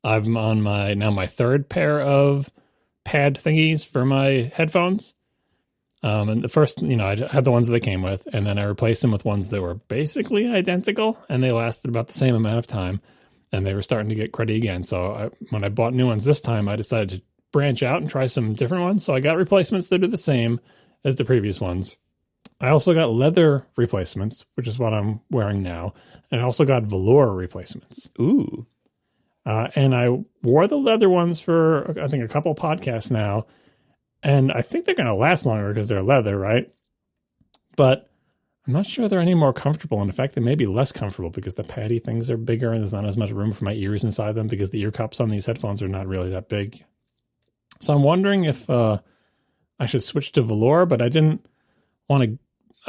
I'm on my third pair of pad thingies for my headphones. And the first, I had the ones that they came with, and then I replaced them with ones that were basically identical, and they lasted about the same amount of time, and they were starting to get cruddy again. So when I bought new ones this time, I decided to branch out and try some different ones. So I got replacements that are the same as the previous ones. I also got leather replacements, which is what I'm wearing now, and I also got velour replacements. Ooh. And I wore the leather ones for, I think, a couple podcasts now. And I think they're going to last longer because they're leather, right? But I'm not sure they're any more comfortable. And in fact, they may be less comfortable because the paddy things are bigger and there's not as much room for my ears inside them because the ear cups on these headphones are not really that big. So I'm wondering if I should switch to velour, but I didn't want to.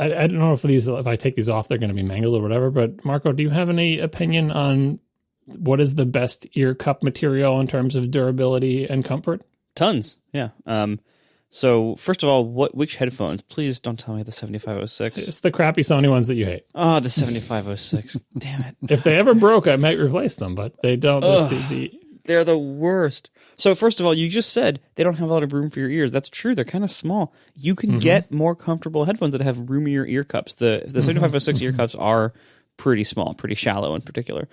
I don't know if I take these off, they're going to be mangled or whatever. But Marco, do you have any opinion on what is the best ear cup material in terms of durability and comfort? Tons, yeah. So first of all, which headphones? Please don't tell me the 7506. It's the crappy Sony ones that you hate. Oh, the 7506. Damn it. If they ever broke, I might replace them, but they don't. They're the worst. So first of all, you just said they don't have a lot of room for your ears. That's true. They're kind of small. You can get more comfortable headphones that have roomier ear cups. The 7506 ear cups are pretty small, pretty shallow in particular.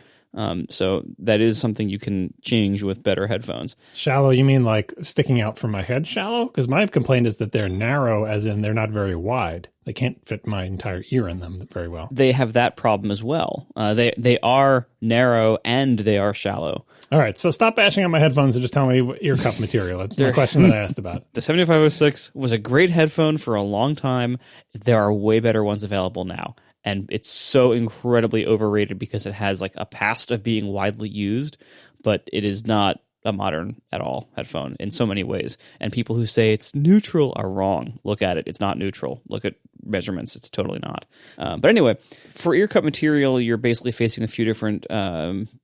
So that is something you can change with better headphones. Shallow, you mean like sticking out from my head shallow? Because my complaint is that they're narrow, as in they're not very wide. They can't fit my entire ear in them very well. They have that problem as well. They are narrow and they are shallow. All right, so stop bashing on my headphones and just tell me what ear cup material. That's my question that I asked about. The 7506 was a great headphone for a long time. There are way better ones available now. And it's so incredibly overrated because it has like a past of being widely used, but it is not a modern at all headphone in so many ways. And people who say it's neutral are wrong. Look at it. It's not neutral. Look at measurements. It's totally not. But anyway, for ear cup material, you're basically facing a few different...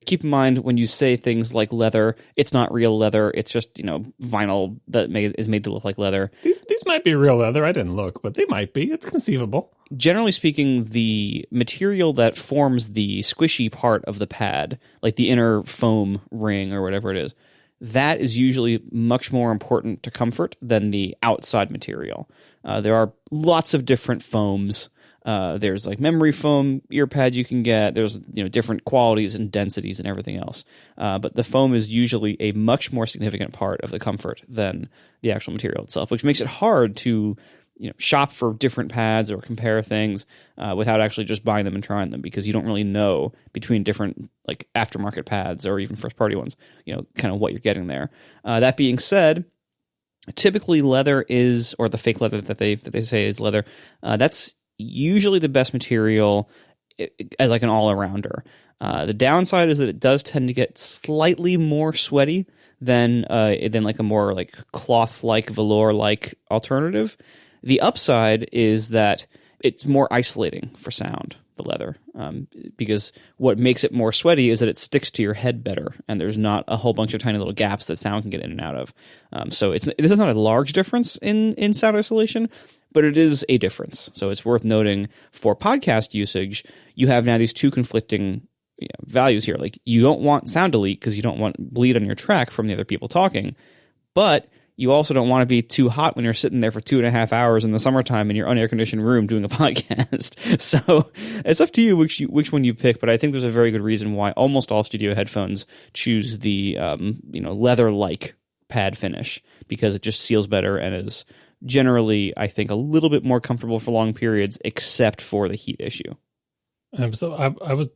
keep in mind when you say things like leather, it's not real leather. It's just, vinyl that is made to look like leather. These might be real leather. I didn't look, but they might be. It's conceivable. Generally speaking, the material that forms the squishy part of the pad, like the inner foam ring or whatever it is, that is usually much more important to comfort than the outside material. There are lots of different foams. There's like memory foam ear pads you can get. There's different qualities and densities and everything else. But the foam is usually a much more significant part of the comfort than the actual material itself, which makes it hard to shop for different pads or compare things without actually just buying them and trying them, because you don't really know between different like aftermarket pads or even first party ones, kind of what you're getting there. That being said, typically leather is, or the fake leather that they say is leather, that's usually the best material as like an all-arounder. The downside is that it does tend to get slightly more sweaty than like a more like cloth-like, velour-like alternative. The upside is that it's more isolating for sound, the leather, because what makes it more sweaty is that it sticks to your head better, and there's not a whole bunch of tiny little gaps that sound can get in and out of. So this is not a large difference in sound isolation, but it is a difference. So it's worth noting for podcast usage, you have now these two conflicting values here. Like, you don't want sound to leak because you don't want bleed on your track from the other people talking, but you also don't want to be too hot when you're sitting there for 2.5 hours in the summertime in your unair-conditioned room doing a podcast. So it's up to you which one you pick, but I think there's a very good reason why almost all studio headphones choose the leather-like pad finish, because it just seals better and is generally, I think, a little bit more comfortable for long periods, except for the heat issue. So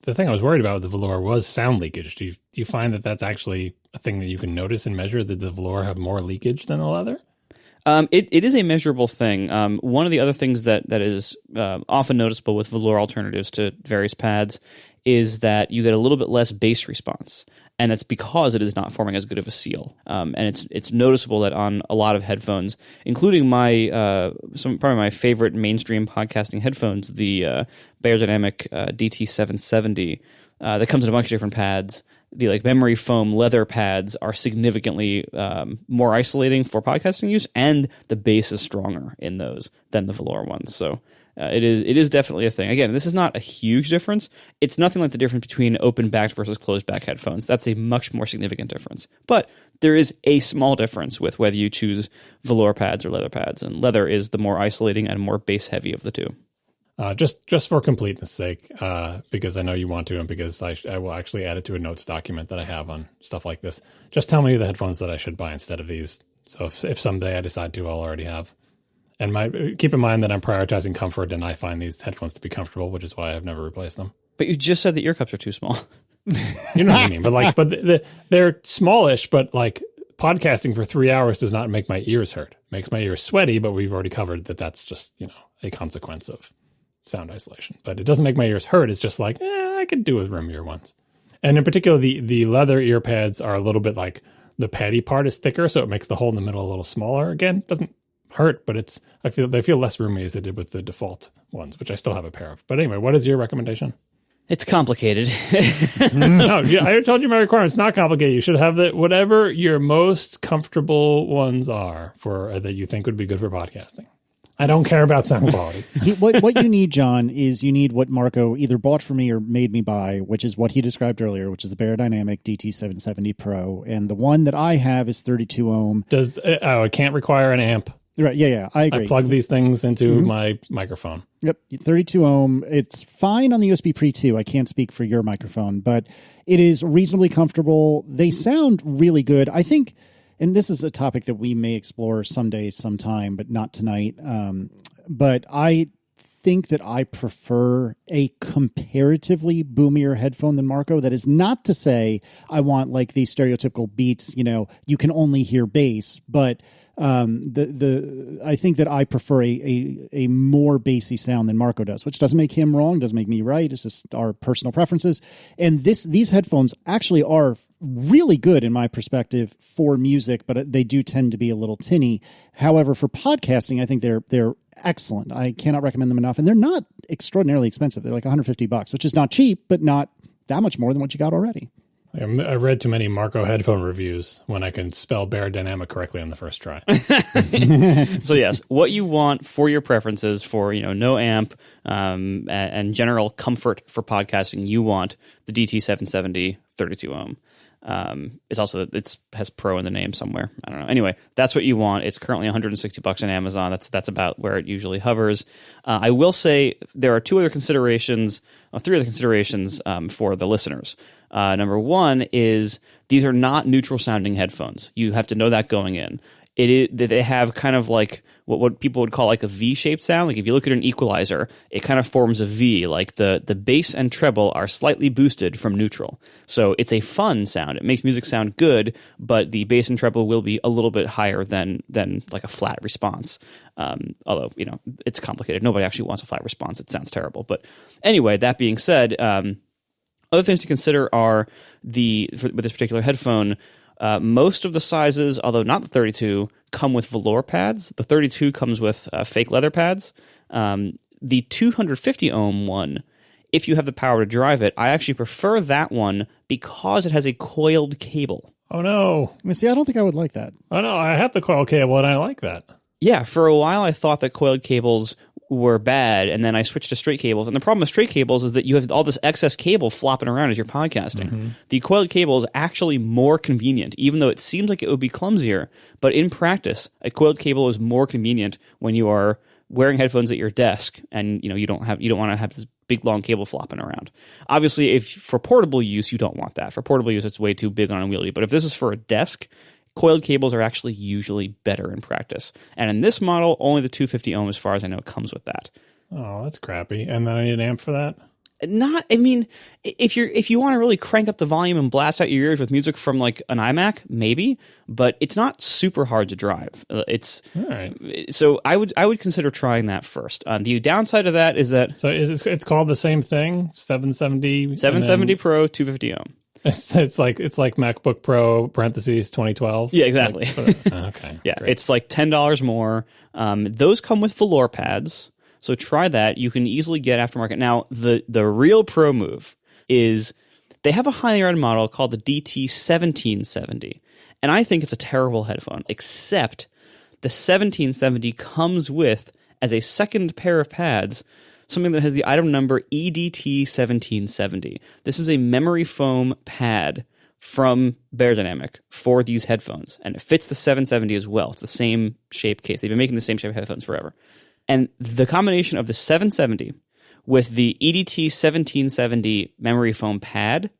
the thing I was worried about with the velour was sound leakage. Do you find that that's actually a thing that you can notice and measure, that the velour have more leakage than the leather? It is a measurable thing. One of the other things that is often noticeable with velour alternatives to various pads is that you get a little bit less bass response. And that's because it is not forming as good of a seal. And it's noticeable that on a lot of headphones, including probably my favorite mainstream podcasting headphones, the Beyerdynamic DT770, that comes in a bunch of different pads. The like memory foam leather pads are significantly more isolating for podcasting use, and the bass is stronger in those than the velour ones. So It is definitely a thing. Again, this is not a huge difference. It's nothing like the difference between open-backed versus closed-back headphones. That's a much more significant difference. But there is a small difference with whether you choose velour pads or leather pads, and leather is the more isolating and more bass-heavy of the two. Just for completeness sake, because I know you want to, and because I will actually add it to a notes document that I have on stuff like this. Just tell me the headphones that I should buy instead of these. So if someday I decide to, I'll already have. And keep in mind that I'm prioritizing comfort, and I find these headphones to be comfortable, which is why I've never replaced them. But you just said the ear cups are too small. You know what I mean? But they're smallish, but like podcasting for 3 hours does not make my ears hurt. It makes my ears sweaty, but we've already covered that that's just, a consequence of sound isolation. But it doesn't make my ears hurt. It's just like, I could do with roomier ones. And in particular, the leather ear pads are a little bit like the paddy part is thicker, so it makes the hole in the middle a little smaller. Again, doesn't hurt, but they feel less roomy as they did with the default ones, which I still have a pair of. But anyway, what is your recommendation? It's complicated. No, I already told you my requirement. It's not complicated. You should have whatever your most comfortable ones are for that you think would be good for podcasting. I don't care about sound quality. What you need, John, is you need what Marco either bought for me or made me buy, which is what he described earlier, which is the Beyerdynamic DT770 Pro. And the one that I have is 32 ohm. It can't require an amp. Right, yeah, I agree. I plug these things into my microphone. Yep, 32 ohm. It's fine on the USB Pre 2. I can't speak for your microphone, but it is reasonably comfortable. They sound really good. I think, and this is a topic that we may explore someday, sometime, but not tonight. But I think that I prefer a comparatively boomier headphone than Marco. That is not to say I want like these stereotypical Beats, you can only hear bass, but I think that I prefer a more bassy sound than Marco does, which doesn't make him wrong, doesn't make me right. It's just our personal preferences. And these headphones actually are really good in my perspective for music, but they do tend to be a little tinny. However, for podcasting, I think they're excellent. I cannot recommend them enough, and they're not extraordinarily expensive. They're like $150, which is not cheap, but not that much more than what you got already. I read too many Marco headphone reviews when I can spell Beyerdynamic correctly on the first try. So yes, what you want for your preferences for no amp and general comfort for podcasting, you want the DT770 32 ohm. It has Pro in the name somewhere. I don't know. Anyway, that's what you want. It's currently $160 on Amazon. That's about where it usually hovers. I will say there are three other considerations for the listeners. Number one is these are not neutral sounding headphones. You have to know that going in. They have kind of like what people would call like a V-shaped sound. Like if you look at an equalizer, it kind of forms a V. Like the bass and treble are slightly boosted from neutral. So it's a fun sound. It makes music sound good, but the bass and treble will be a little bit higher than like a flat response. Although, it's complicated. Nobody actually wants a flat response. It sounds terrible. But anyway, that being said, other things to consider are with this particular headphone, most of the sizes, although not the 32, come with velour pads. The 32 comes with fake leather pads. The 250 ohm one, if you have the power to drive it, I actually prefer that one because it has a coiled cable. Oh, no. See, I don't think I would like that. Oh, no, I have the coiled cable, and I like that. Yeah, for a while I thought that coiled cables were bad, and then I switched to straight cables. And the problem with straight cables is that you have all this excess cable flopping around as you're podcasting. Mm-hmm. The coiled cable is actually more convenient, even though it seems like it would be clumsier. But in practice, a coiled cable is more convenient when you are wearing headphones at your desk, and you don't want to have this big long cable flopping around. Obviously, if for portable use, you don't want that. For portable use, it's way too big and unwieldy. But if this is for a desk, coiled cables are actually usually better in practice. And in this model, only the 250 ohm, as far as I know, comes with that. Oh, that's crappy. And then I need an amp for that? If you want to really crank up the volume and blast out your ears with music from like an iMac, maybe, but it's not super hard to drive. It's all right. So I would consider trying that first. The downside of that is that it's called the same thing, 770 Pro 250 ohm. It's like MacBook Pro parentheses 2012. Yeah, exactly. Okay. Yeah, great. It's like $10 more. Those come with velour pads, so try that. You can easily get aftermarket. Now, the real pro move is they have a higher end model called the DT1770, and I think it's a terrible headphone. Except the 1770 comes with as a second pair of pads something that has the item number EDT1770. This is a memory foam pad from Beyerdynamic for these headphones, and it fits the 770 as well. It's the same shape case. They've been making the same shape headphones forever. And the combination of the 770 with the EDT1770 memory foam pad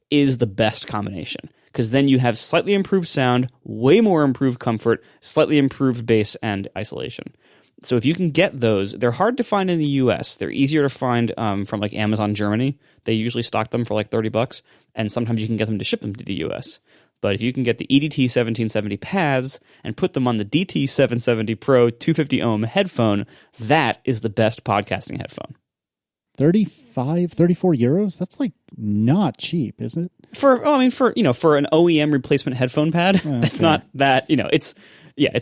is the best combination, because then you have slightly improved sound, way more improved comfort, slightly improved bass and isolation. So if you can get those, they're hard to find in the US. They're easier to find from like Amazon Germany. They usually stock them for like $30, and sometimes you can get them to ship them to the US. But if you can get the EDT 1770 pads and put them on the DT 770 Pro 250 ohm headphone, that is the best podcasting headphone. 34 euros? That's like not cheap, isn't it? For an OEM replacement headphone pad, that's not that, it's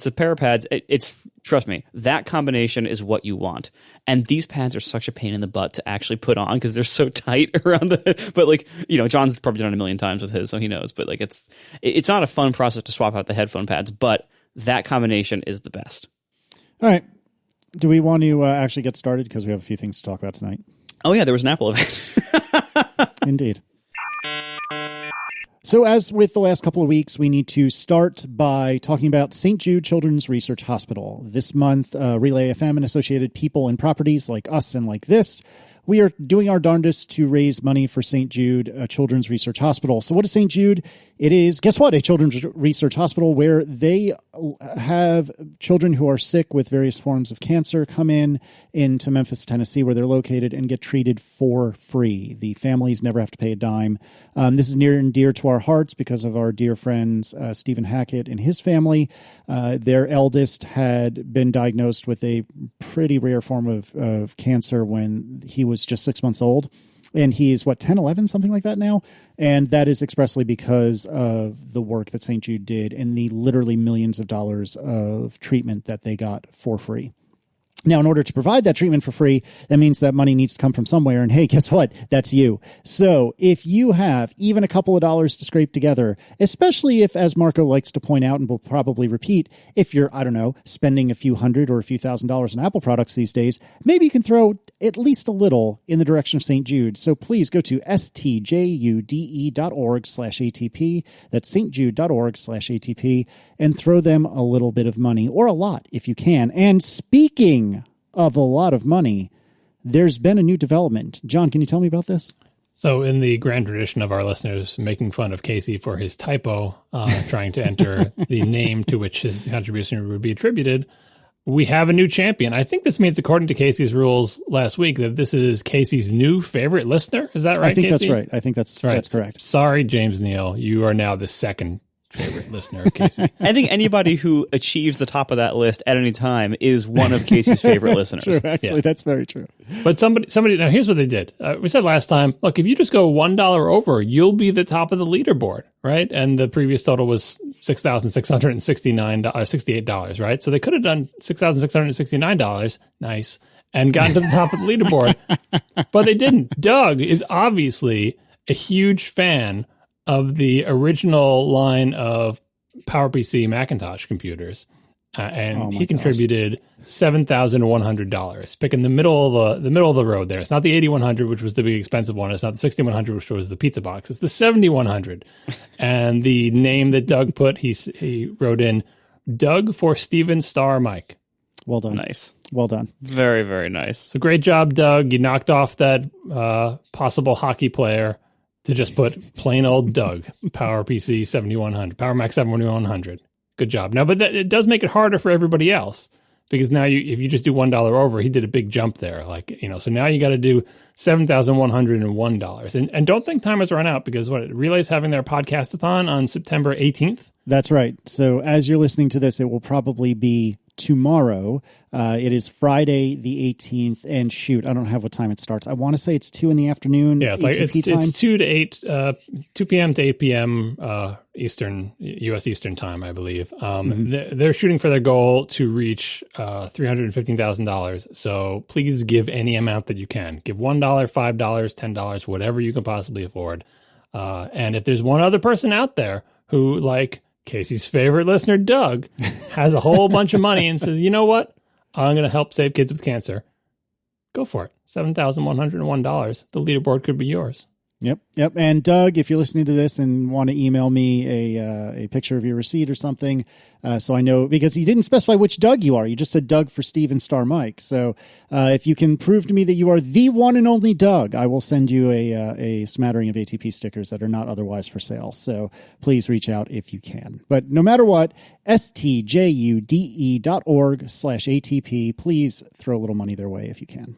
a pair of pads. It's trust me, that combination is what you want. And these pads are such a pain in the butt to actually put on because they're so tight around but John's probably done it a million times with his, so he knows. But it's not a fun process to swap out the headphone pads, but that combination is the best. All right. Do we want to actually get started? Because we have a few things to talk about tonight. Oh, yeah, there was an Apple event. Indeed. So as with the last couple of weeks, we need to start by talking about St. Jude Children's Research Hospital. This month, Relay FM and associated people and properties like us and like this, we are doing our darndest to raise money for St. Jude Children's Research Hospital. So what is St. Jude? It is, guess what, a children's research hospital where they have children who are sick with various forms of cancer come into Memphis, Tennessee, where they're located, and get treated for free. The families never have to pay a dime. This is near and dear to our hearts because of our dear friends, Stephen Hackett and his family. Their eldest had been diagnosed with a pretty rare form of cancer when he was just 6 months old. And he's, 10, 11, something like that now? And that is expressly because of the work that St. Jude did and the literally millions of dollars of treatment that they got for free. Now, in order to provide that treatment for free, that means that money needs to come from somewhere. And hey, guess what? That's you. So if you have even a couple of dollars to scrape together, especially if, as Marco likes to point out and will probably repeat, if you're, spending a few hundred or a few $1,000s on Apple products these days, maybe you can throw at least a little in the direction of St. Jude. So please go to stjude.org/ATP. That's stjude.org/ATP, and throw them a little bit of money, or a lot if you can. And speaking of a lot of money, there's been a new development. John, can you tell me about this? So in the grand tradition of our listeners making fun of Casey for his typo, trying to enter the name to which his contribution would be attributed, we have a new champion. I think this means, according to Casey's rules last week, that this is Casey's new favorite listener. Is that right, I think Casey? That's right. I think that's right. That's correct. Sorry, James Neal. You are now the second favorite listener of Casey. I think anybody who achieves the top of that list at any time is one of Casey's favorite listeners. True, actually, that's very true. But somebody, now here's what they did. We said last time, look, if you just go $1 over, you'll be the top of the leaderboard, right? And the previous total was $6,668, right? So they could have done $6,669, nice, and gotten to the top of the leaderboard, but they didn't. Doug is obviously a huge fan of the original line of PowerPC Macintosh computers, and he contributed $7,100, picking the middle of the road there. It's not the 8100, which was the big expensive one. It's not the 6100, which was the pizza box. It's the 7100, and the name that Doug put, he wrote in Doug for Steven Star Mike. Well done. Nice. Well done. Very, very nice. So great job, Doug. You knocked off that possible hockey player to just put plain old Doug, PowerPC 7100, PowerMac 7100. Good job. Now, but it does make it harder for everybody else, because now if you just do $1 over, he did a big jump there. So now you got to do $7,101. And don't think time has run out, because Relay's having their podcastathon on September 18th. That's right. So as you're listening to this, it will probably be tomorrow. It is Friday the 18th, and shoot, I don't have what time it starts. I want to say it's 2 in the afternoon. Yeah, it's 2 to 8, 2 p.m. to 8 p.m. Eastern, U.S. Eastern time, I believe. They're shooting for their goal to reach $315,000. So please give any amount that you can. Give $1, $5, $10, whatever you can possibly afford. And if there's one other person out there who, like Casey's favorite listener, Doug, has a whole bunch of money and says, you know what? I'm going to help save kids with cancer. Go for it. $7,101. The leaderboard could be yours. Yep. And Doug, if you're listening to this and want to email me a picture of your receipt or something, so I know, because you didn't specify which Doug you are. You just said Doug for Steven Star Mike. So if you can prove to me that you are the one and only Doug, I will send you a smattering of ATP stickers that are not otherwise for sale. So please reach out if you can. But no matter what, stjude.org/ATP. Please throw a little money their way if you can.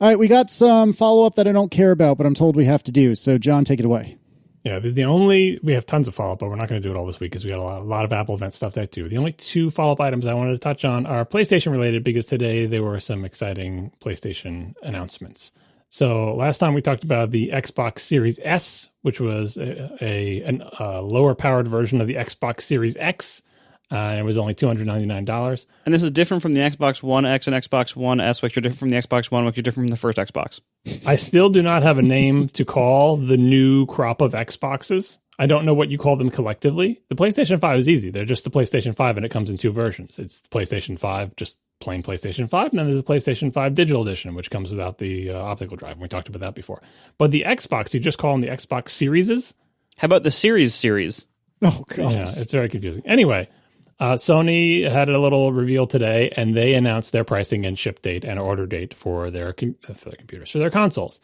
All right, we got some follow-up that I don't care about, but I'm told we have to do. So, John, take it away. Yeah, we have tons of follow-up, but we're not going to do it all this week because we got a lot of Apple event stuff to do. The only two follow-up items I wanted to touch on are PlayStation-related because today there were some exciting PlayStation announcements. So last time we talked about the Xbox Series S, which was a lower-powered version of the Xbox Series X. And it was only $299. And this is different from the Xbox One X and Xbox One S, which are different from the Xbox One, which are different from the first Xbox. I still do not have a name to call the new crop of Xboxes. I don't know what you call them collectively. The PlayStation 5 is easy. They're just the PlayStation 5, and it comes in two versions. It's the PlayStation 5, just plain PlayStation 5, and then there's the PlayStation 5 Digital Edition, which comes without the optical drive. We talked about that before. But the Xbox, you just call them the Xbox Serieses. How about the Series? Oh, God. Yeah, it's very confusing. Anyway. Sony had a little reveal today, and they announced their pricing and ship date and order date for their computers, for their consoles.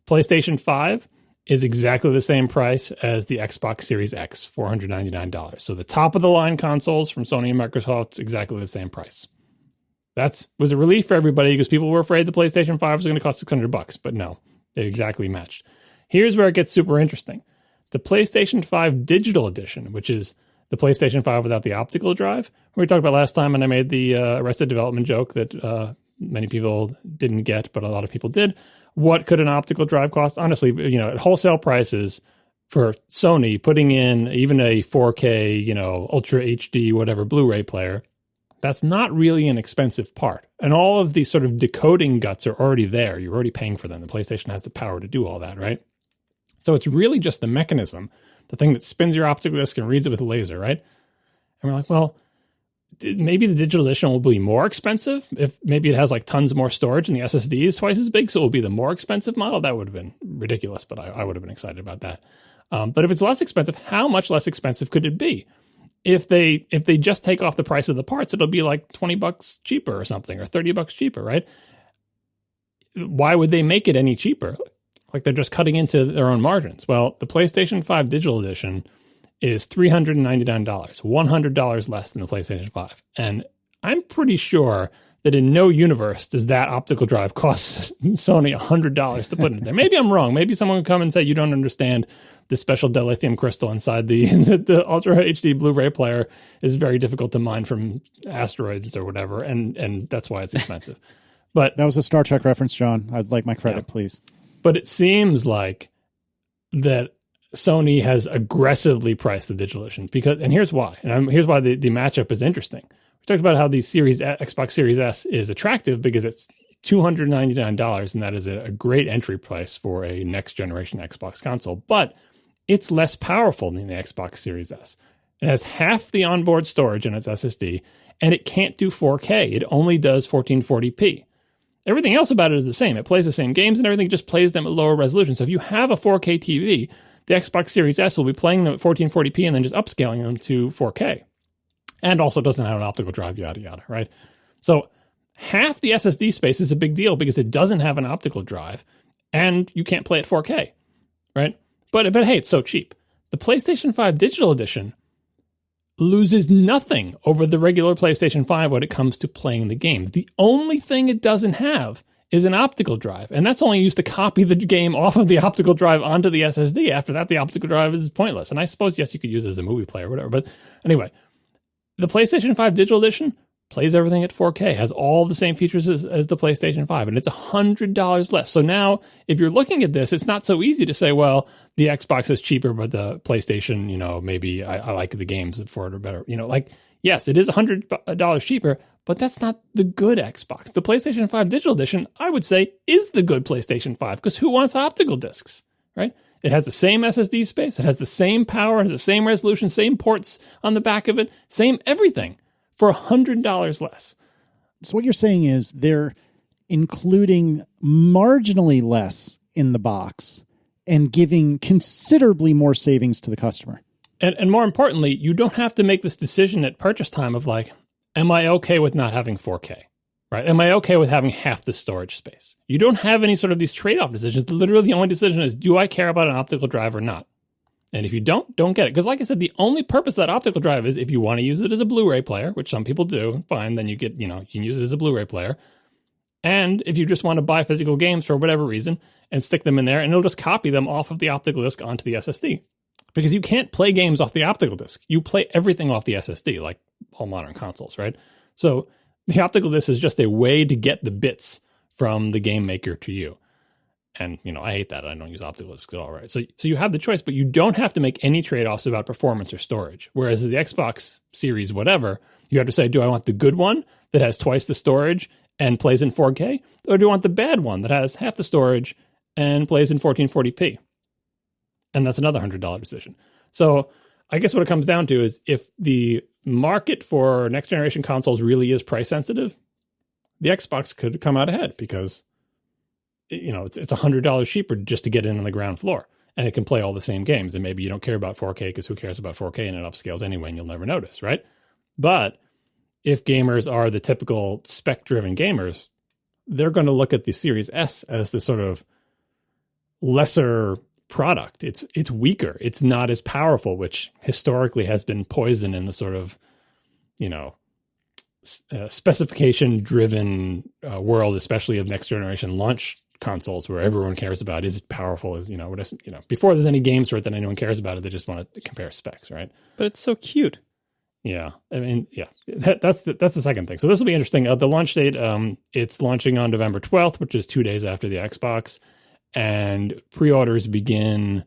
PlayStation 5 is exactly the same price as the Xbox Series X, $499. So the top-of-the-line consoles from Sony and Microsoft, exactly the same price. That was a relief for everybody because people were afraid the PlayStation 5 was going to cost $600, but no, they exactly matched. Here's where it gets super interesting. The PlayStation 5 Digital Edition, which is the PlayStation 5 without the optical drive. We talked about last time, and I made the Arrested Development joke that many people didn't get, but a lot of people did. What could an optical drive cost? Honestly, at wholesale prices for Sony, putting in even a 4K, Ultra HD, whatever Blu-ray player, that's not really an expensive part. And all of these sort of decoding guts are already there. You're already paying for them. The PlayStation has the power to do all that, right? So it's really just the mechanism, the thing that spins your optical disc and reads it with a laser, right? And we're like, well, maybe the digital edition will be more expensive if maybe it has like tons more storage and the SSD is twice as big, so it will be the more expensive model. That would have been ridiculous, but I would have been excited about that. But if it's less expensive, how much less expensive could it be? If they just take off the price of the parts, it'll be like $20 cheaper or something, or $30 cheaper, right? Why would they make it any cheaper? Like they're just cutting into their own margins. Well, the PlayStation 5 Digital Edition is $399, $100 less than the PlayStation 5. And I'm pretty sure that in no universe does that optical drive cost Sony $100 to put in there. Maybe I'm wrong. Maybe someone would come and say, you don't understand the special dilithium crystal inside the Ultra HD Blu-ray player is very difficult to mine from asteroids or whatever, and that's why it's expensive. But that was a Star Trek reference, John. I'd like my credit, please. But it seems like that Sony has aggressively priced the digital edition and here's why. And here's why the matchup is interesting. We talked about how the Xbox Series S is attractive because it's $299, and that is a great entry price for a next generation Xbox console. But it's less powerful than the Xbox Series S. It has half the onboard storage in its SSD, and it can't do 4K. It only does 1440p. Everything else about it is the same. It plays the same games and everything, just plays them at lower resolution. So if you have a 4K TV, the Xbox Series S will be playing them at 1440p and then just upscaling them to 4K. And also doesn't have an optical drive, yada, yada, right? So half the SSD space is a big deal because it doesn't have an optical drive and you can't play at 4K, right? But hey, it's so cheap. The PlayStation 5 Digital Edition loses nothing over the regular PlayStation 5 when it comes to playing the games. The only thing it doesn't have is an optical drive, and that's only used to copy the game off of the optical drive onto the SSD. After that, the optical drive is pointless. And I suppose, yes, you could use it as a movie player or whatever, but anyway, the PlayStation 5 Digital Edition plays everything at 4K, has all the same features as the PlayStation 5, and it's $100 less. So now, if you're looking at this, it's not so easy to say, well, the Xbox is cheaper, but the PlayStation, maybe I like the games for it or better. Yes, it is $100 cheaper, but that's not the good Xbox. The PlayStation 5 Digital Edition, I would say, is the good PlayStation 5, because who wants optical discs, right? It has the same SSD space, it has the same power, it has the same resolution, same ports on the back of it, same everything, for $100 less. So what you're saying is they're including marginally less in the box and giving considerably more savings to the customer. And more importantly, you don't have to make this decision at purchase time of like, am I okay with not having 4K? Right? Am I okay with having half the storage space? You don't have any sort of these trade-off decisions. Literally, the only decision is, do I care about an optical drive or not? And if you don't get it. Because like I said, the only purpose of that optical drive is if you want to use it as a Blu-ray player, which some people do, fine, then you can use it as a Blu-ray player. And if you just want to buy physical games for whatever reason and stick them in there, and it'll just copy them off of the optical disc onto the SSD. Because you can't play games off the optical disc. You play everything off the SSD, like all modern consoles, right? So the optical disc is just a way to get the bits from the game maker to you. And, I hate that. I don't use optical discs at all, right? So you have the choice, but you don't have to make any trade-offs about performance or storage. Whereas the Xbox Series whatever, you have to say, do I want the good one that has twice the storage and plays in 4K? Or do I want the bad one that has half the storage and plays in 1440p? And that's another $100 decision. So I guess what it comes down to is if the market for next-generation consoles really is price-sensitive, the Xbox could come out ahead because it's $100 cheaper just to get in on the ground floor, and it can play all the same games. And maybe you don't care about 4K because who cares about 4K, and it upscales anyway, and you'll never notice, right? But if gamers are the typical spec-driven gamers, they're going to look at the Series S as the sort of lesser product. It's weaker. It's not as powerful, which historically has been poison in the sort of specification-driven world, especially of next-generation launch consoles, where everyone cares about is it powerful, before there's any games for it that anyone cares about it, they just want to compare specs, right? But it's so cute. Yeah, I mean, yeah, that's the second thing. So this will be interesting. The launch date, it's launching on November 12th, which is 2 days after the Xbox, and pre-orders begin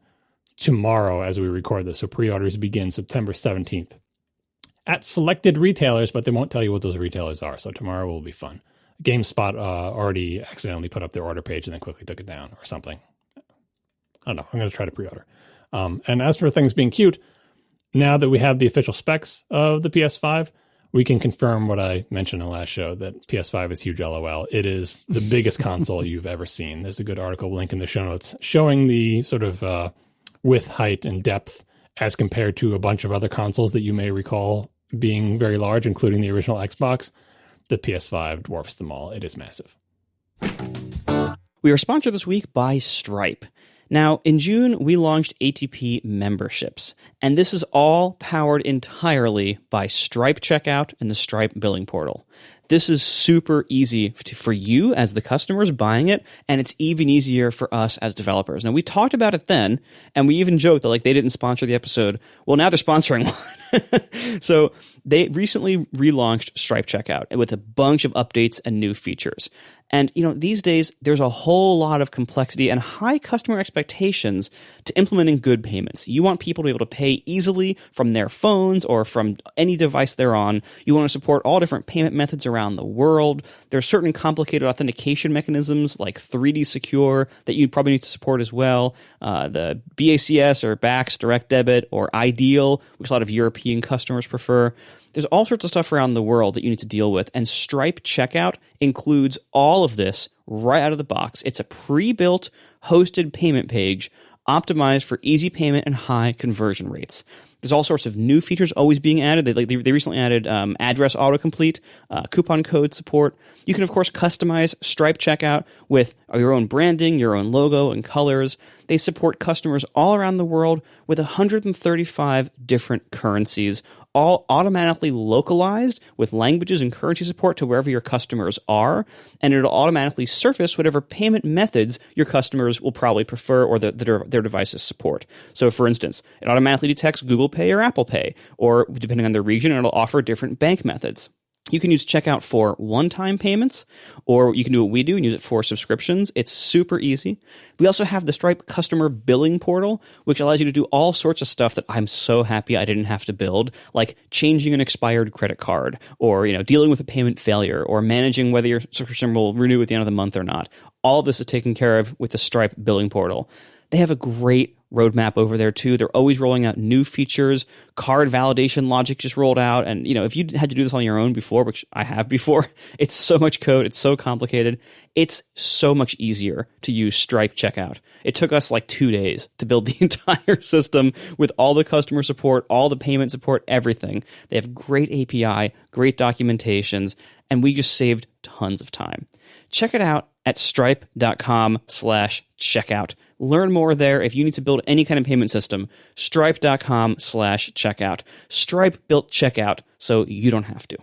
tomorrow as we record this. So pre-orders begin September 17th at selected retailers, but they won't tell you what those retailers are. So tomorrow will be fun. GameSpot already accidentally put up their order page and then quickly took it down or something. I don't know. I'm going to try to pre-order. And as for things being cute, now that we have the official specs of the PS5, we can confirm what I mentioned in the last show, that PS5 is huge LOL. It is the biggest console you've ever seen. There's a good article link in the show notes showing the sort of width, height, and depth as compared to a bunch of other consoles that you may recall being very large, including the original Xbox. The PS5 dwarfs them all. It is massive. We are sponsored this week by Stripe. Now, in June, we launched ATP memberships, and this is all powered entirely by Stripe Checkout and the Stripe billing portal. This is super easy for you as the customers buying it, and it's even easier for us as developers. Now, we talked about it then, and we even joked that they didn't sponsor the episode. Well, now they're sponsoring one. So they recently relaunched Stripe Checkout with a bunch of updates and new features. And, these days, there's a whole lot of complexity and high customer expectations to implementing good payments. You want people to be able to pay easily from their phones or from any device they're on. You want to support all different payment methods around the world. There are certain complicated authentication mechanisms like 3D Secure that you probably need to support as well. The BACS or BACS Direct Debit or Ideal, which a lot of European customers prefer. There's all sorts of stuff around the world that you need to deal with, and Stripe Checkout includes all of this right out of the box. It's a pre-built, hosted payment page optimized for easy payment and high conversion rates. There's all sorts of new features always being added. They recently added address autocomplete, coupon code support. You can, of course, customize Stripe Checkout with your own branding, your own logo, and colors. They support customers all around the world with 135 different currencies, all automatically localized with languages and currency support to wherever your customers are, and it'll automatically surface whatever payment methods your customers will probably prefer or that their devices support. So, for instance, it automatically detects Google Pay or Apple Pay, or depending on the region, it'll offer different bank methods. You can use Checkout for one-time payments, or you can do what we do and use it for subscriptions. It's super easy. We also have the Stripe customer billing portal, which allows you to do all sorts of stuff that I'm so happy I didn't have to build, like changing an expired credit card, or dealing with a payment failure, or managing whether your subscription will renew at the end of the month or not. All of this is taken care of with the Stripe billing portal. They have a great roadmap over there too. They're always rolling out new features. Card validation logic just rolled out. And, if you had to do this on your own before, which I have before, it's so much code. It's so complicated. It's so much easier to use Stripe checkout. It took us like 2 days to build the entire system with all the customer support, all the payment support, everything. They have great API, great documentations, and we just saved tons of time. Check it out at stripe.com/checkout. Learn more there if you need to build any kind of payment system. Stripe.com/checkout. Stripe built checkout so you don't have to.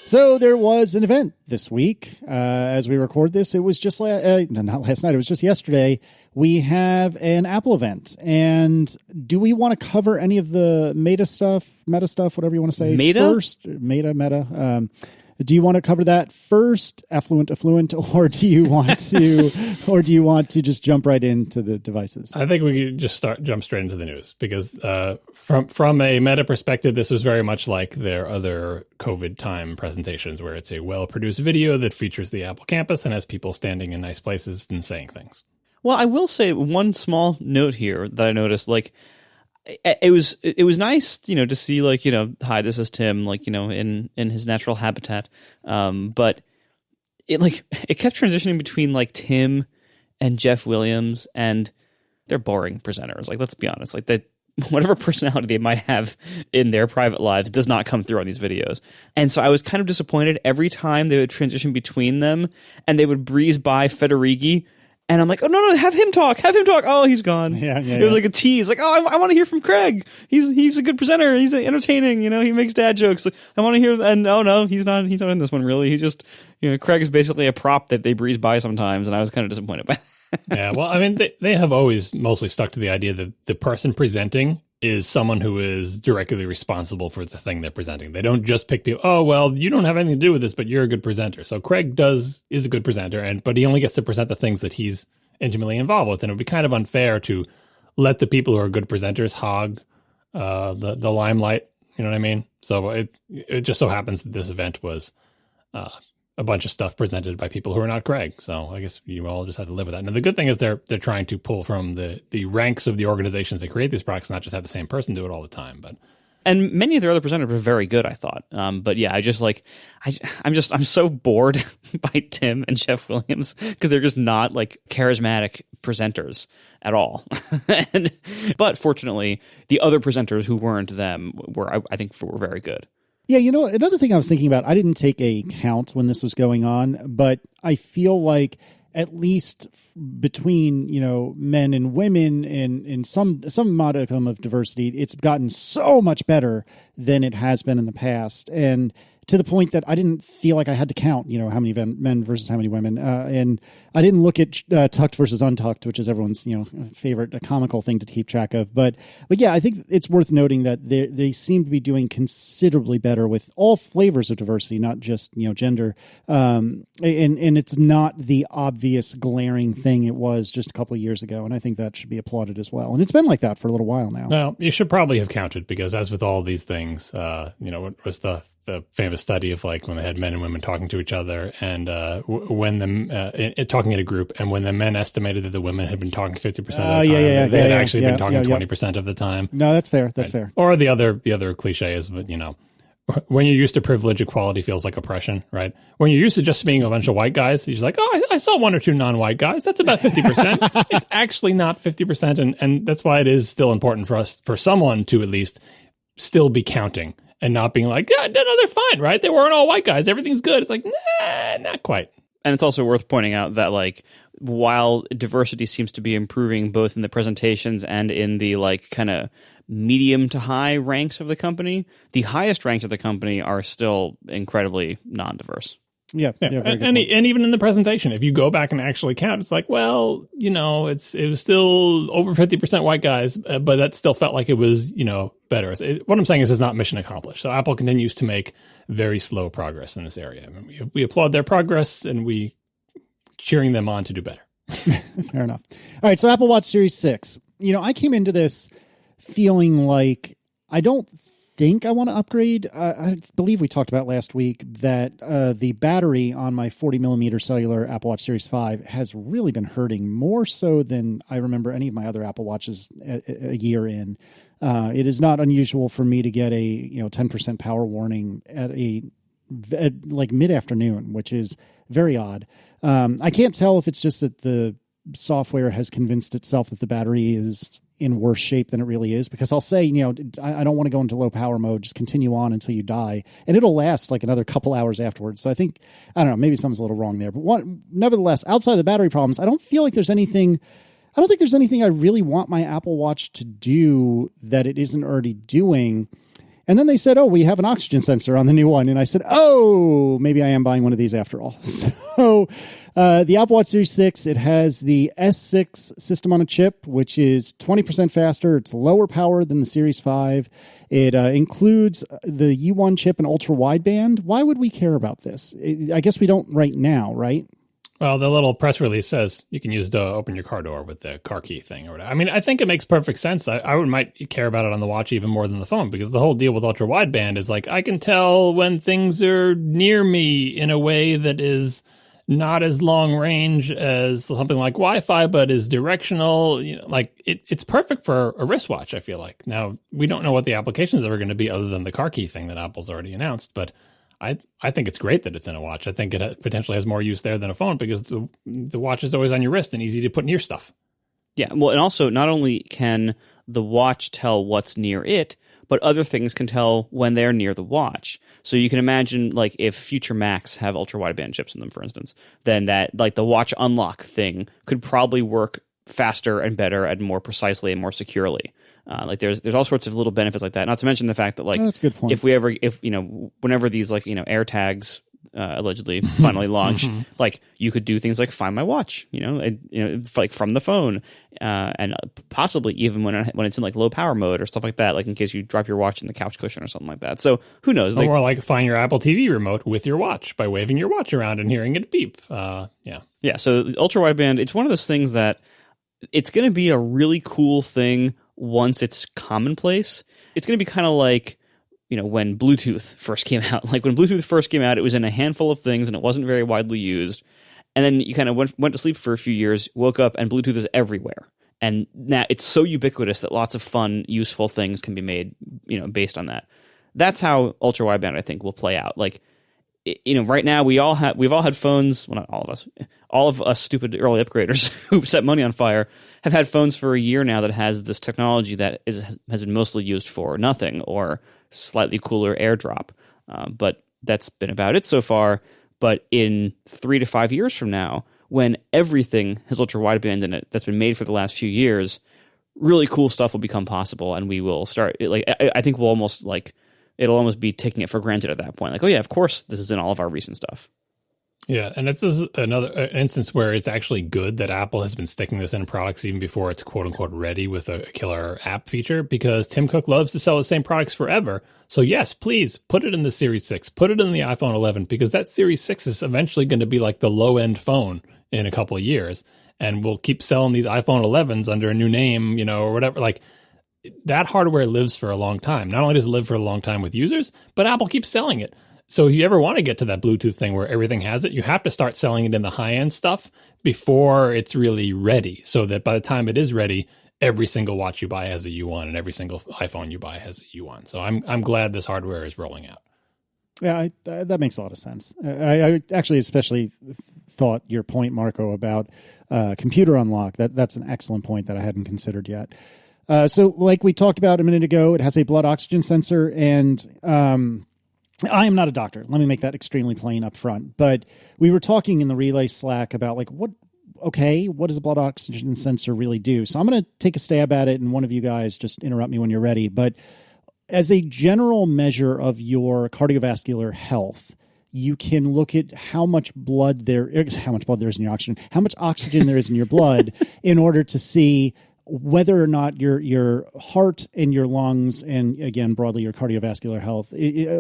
So there was an event this week. As we record this, it was just not last night. It was just yesterday. We have an Apple event. And do we want to cover any of the meta stuff, whatever you want to say? Meta? First, meta. Do you want to cover that first, affluent, or do you want to just jump right into the devices? I think we could just jump straight into the news because from a meta perspective, this was very much like their other COVID time presentations where it's a well-produced video that features the Apple campus and has people standing in nice places and saying things. Well, I will say one small note here that I noticed, it was nice, to see hi, this is Tim, in his natural habitat. But it kept transitioning between Tim and Jeff Williams, and they're boring presenters. Let's be honest, whatever personality they might have in their private lives does not come through on these videos. And so I was kind of disappointed every time they would transition between them and they would breeze by Federighi. And I'm like, oh, no, have him talk. Oh, he's gone. Yeah. It was like a tease. I want to hear from Craig. He's a good presenter. He's entertaining. He makes dad jokes. I want to hear. And oh, no, he's not in this one, really. He's just, Craig is basically a prop that they breeze by sometimes. And I was kind of disappointed by that. Yeah, well, I mean, they have always mostly stuck to the idea that the person presenting is someone who is directly responsible for the thing they're presenting. They don't just pick people, oh, well, you don't have anything to do with this, but you're a good presenter. So Craig is a good presenter, but he only gets to present the things that he's intimately involved with. And it would be kind of unfair to let the people who are good presenters hog the limelight. You know what I mean? So it just so happens that this event was a bunch of stuff presented by people who are not Craig. So I guess you all just have to live with that. And the good thing is they're trying to pull from the ranks of the organizations that create these products, not just have the same person do it all the time. And many of their other presenters were very good, I thought. But yeah, I'm so bored by Tim and Jeff Williams because they're just not charismatic presenters at all. But fortunately, the other presenters who weren't them were very good. Yeah, another thing I was thinking about, I didn't take a count when this was going on, but I feel like at least between, men and women and in some modicum of diversity, it's gotten so much better than it has been in the past. And to the point that I didn't feel like I had to count, how many men versus how many women. And I didn't look at tucked versus untucked, which is everyone's, favorite comical thing to keep track of. But yeah, I think it's worth noting that they seem to be doing considerably better with all flavors of diversity, not just, gender. And it's not the obvious glaring thing it was just a couple of years ago. And I think that should be applauded as well. And it's been like that for a little while now. Well, you should probably have counted because as with all these things, what was the famous study of when they had men and women talking to each other and when them talking in a group, and when the men estimated that the women had been talking 50% of the time, they had actually been talking 20% of the time. No, that's fair. That's fair. Or the other cliche is, when you're used to privilege, equality feels like oppression, right? When you're used to just being a bunch of white guys, you're just like, oh, I saw one or two non-white guys. That's about 50%. It's actually not 50%. And that's why it is still important for someone to at least still be counting. And not being like, yeah, no, they're fine, right? They weren't all white guys. Everything's good. It's like, nah, not quite. And it's also worth pointing out that, while diversity seems to be improving both in the presentations and in the, kind of medium to high ranks of the company, the highest ranks of the company are still incredibly non-diverse. Yeah. And even in the presentation, if you go back and actually count, it's like, well, it was still over 50% white guys, but that still felt like it was, better. What I'm saying is it's not mission accomplished. So Apple continues to make very slow progress in this area. I mean, we applaud their progress and we cheering them on to do better. Fair enough. All right. So Apple Watch Series 6, I came into this feeling like I don't think I want to upgrade. I believe we talked about last week that the battery on my 40 millimeter cellular Apple Watch Series 5 has really been hurting, more so than I remember any of my other Apple Watches a year in. It is not unusual for me to get a 10% power warning at like mid-afternoon, which is very odd. I can't tell if it's just that the software has convinced itself that the battery is in worse shape than it really is, because I'll say, I don't want to go into low power mode, just continue on until you die, and it'll last like another couple hours afterwards. So I don't know, maybe something's a little wrong there, but nevertheless, outside of the battery problems, I don't think there's anything I really want my Apple Watch to do that it isn't already doing. And then they said, oh, we have an oxygen sensor on the new one. And I said, oh, maybe I am buying one of these after all. So the Apple Watch Series 6, it has the S6 system on a chip, which is 20% faster. It's lower power than the Series 5. It includes the U1 chip and ultra wideband. Why would we care about this? I guess we don't right now, right? Well, the little press release says you can use it to open your car door with the car key thing or whatever. I mean, I think it makes perfect sense. I might care about it on the watch even more than the phone, because the whole deal with ultra wideband is like I can tell when things are near me in a way that is not as long range as something like Wi-Fi, but is directional. It's perfect for a wristwatch, I feel like. Now, we don't know what the applications are going to be other than the car key thing that Apple's already announced, but I think it's great that it's in a watch. I think it potentially has more use there than a phone, because the watch is always on your wrist and easy to put near stuff. Yeah, well, and also not only can the watch tell what's near it, but other things can tell when they're near the watch. So you can imagine, like, if future Macs have ultra wideband chips in them, for instance, then that, like, the watch unlock thing could probably work faster and better and more precisely and more securely. There's all sorts of little benefits like that. Not to mention the fact that, like, that's a good point. whenever these, like, AirTags allegedly finally launch, like, you could do things like Find My Watch, like from the phone, and possibly even when it's in like low power mode or stuff like that, like in case you drop your watch in the couch cushion or something like that. So who knows? Or like find your Apple TV remote with your watch by waving your watch around and hearing it beep. Yeah. So the ultra wideband, it's one of those things that it's going to be a really cool thing once it's commonplace. It's going to be kind of like, when Bluetooth first came out. Like when Bluetooth first came out, it was in a handful of things and it wasn't very widely used. And then you kind of went to sleep for a few years, woke up, and Bluetooth is everywhere. And now it's so ubiquitous that lots of fun, useful things can be made, based on that. That's how ultra wideband, I think, will play out. Like, right now we've all had phones. Well, not all of us stupid early upgraders who set money on fire have had phones for a year now that has this technology that has been mostly used for nothing or slightly cooler AirDrop. But that's been about it so far. But in 3 to 5 years from now, when everything has ultra wideband in it that's been made for the last few years, really cool stuff will become possible, and we will start. I think we'll almost like. It'll almost be taking it for granted at that point. Like, oh yeah, of course, this is in all of our recent stuff. Yeah, and this is another instance where it's actually good that Apple has been sticking this in products even before it's quote-unquote ready with a killer app feature, because Tim Cook loves to sell the same products forever. So yes, please, put it in the Series 6, put it in the iPhone 11, because that Series 6 is eventually going to be like the low-end phone in a couple of years, and we'll keep selling these iPhone 11s under a new name, or whatever. Like, that hardware lives for a long time. Not only does it live for a long time with users, but Apple keeps selling it. So if you ever want to get to that Bluetooth thing where everything has it, you have to start selling it in the high-end stuff before it's really ready, so that by the time it is ready, every single watch you buy has a U1 and every single iPhone you buy has a U1. So I'm glad this hardware is rolling out. Yeah, that makes a lot of sense. I actually especially thought your point, Marco, about computer unlock. That's an excellent point that I hadn't considered yet. So like we talked about a minute ago, it has a blood oxygen sensor, and I am not a doctor. Let me make that extremely plain up front. But we were talking in the Relay Slack about like, what does a blood oxygen sensor really do? So I'm going to take a stab at it, and one of you guys just interrupt me when you're ready. But as a general measure of your cardiovascular health, you can look at how much blood there is in your oxygen, how much oxygen there is in your blood in order to see whether or not your heart and your lungs, and again, broadly your cardiovascular health,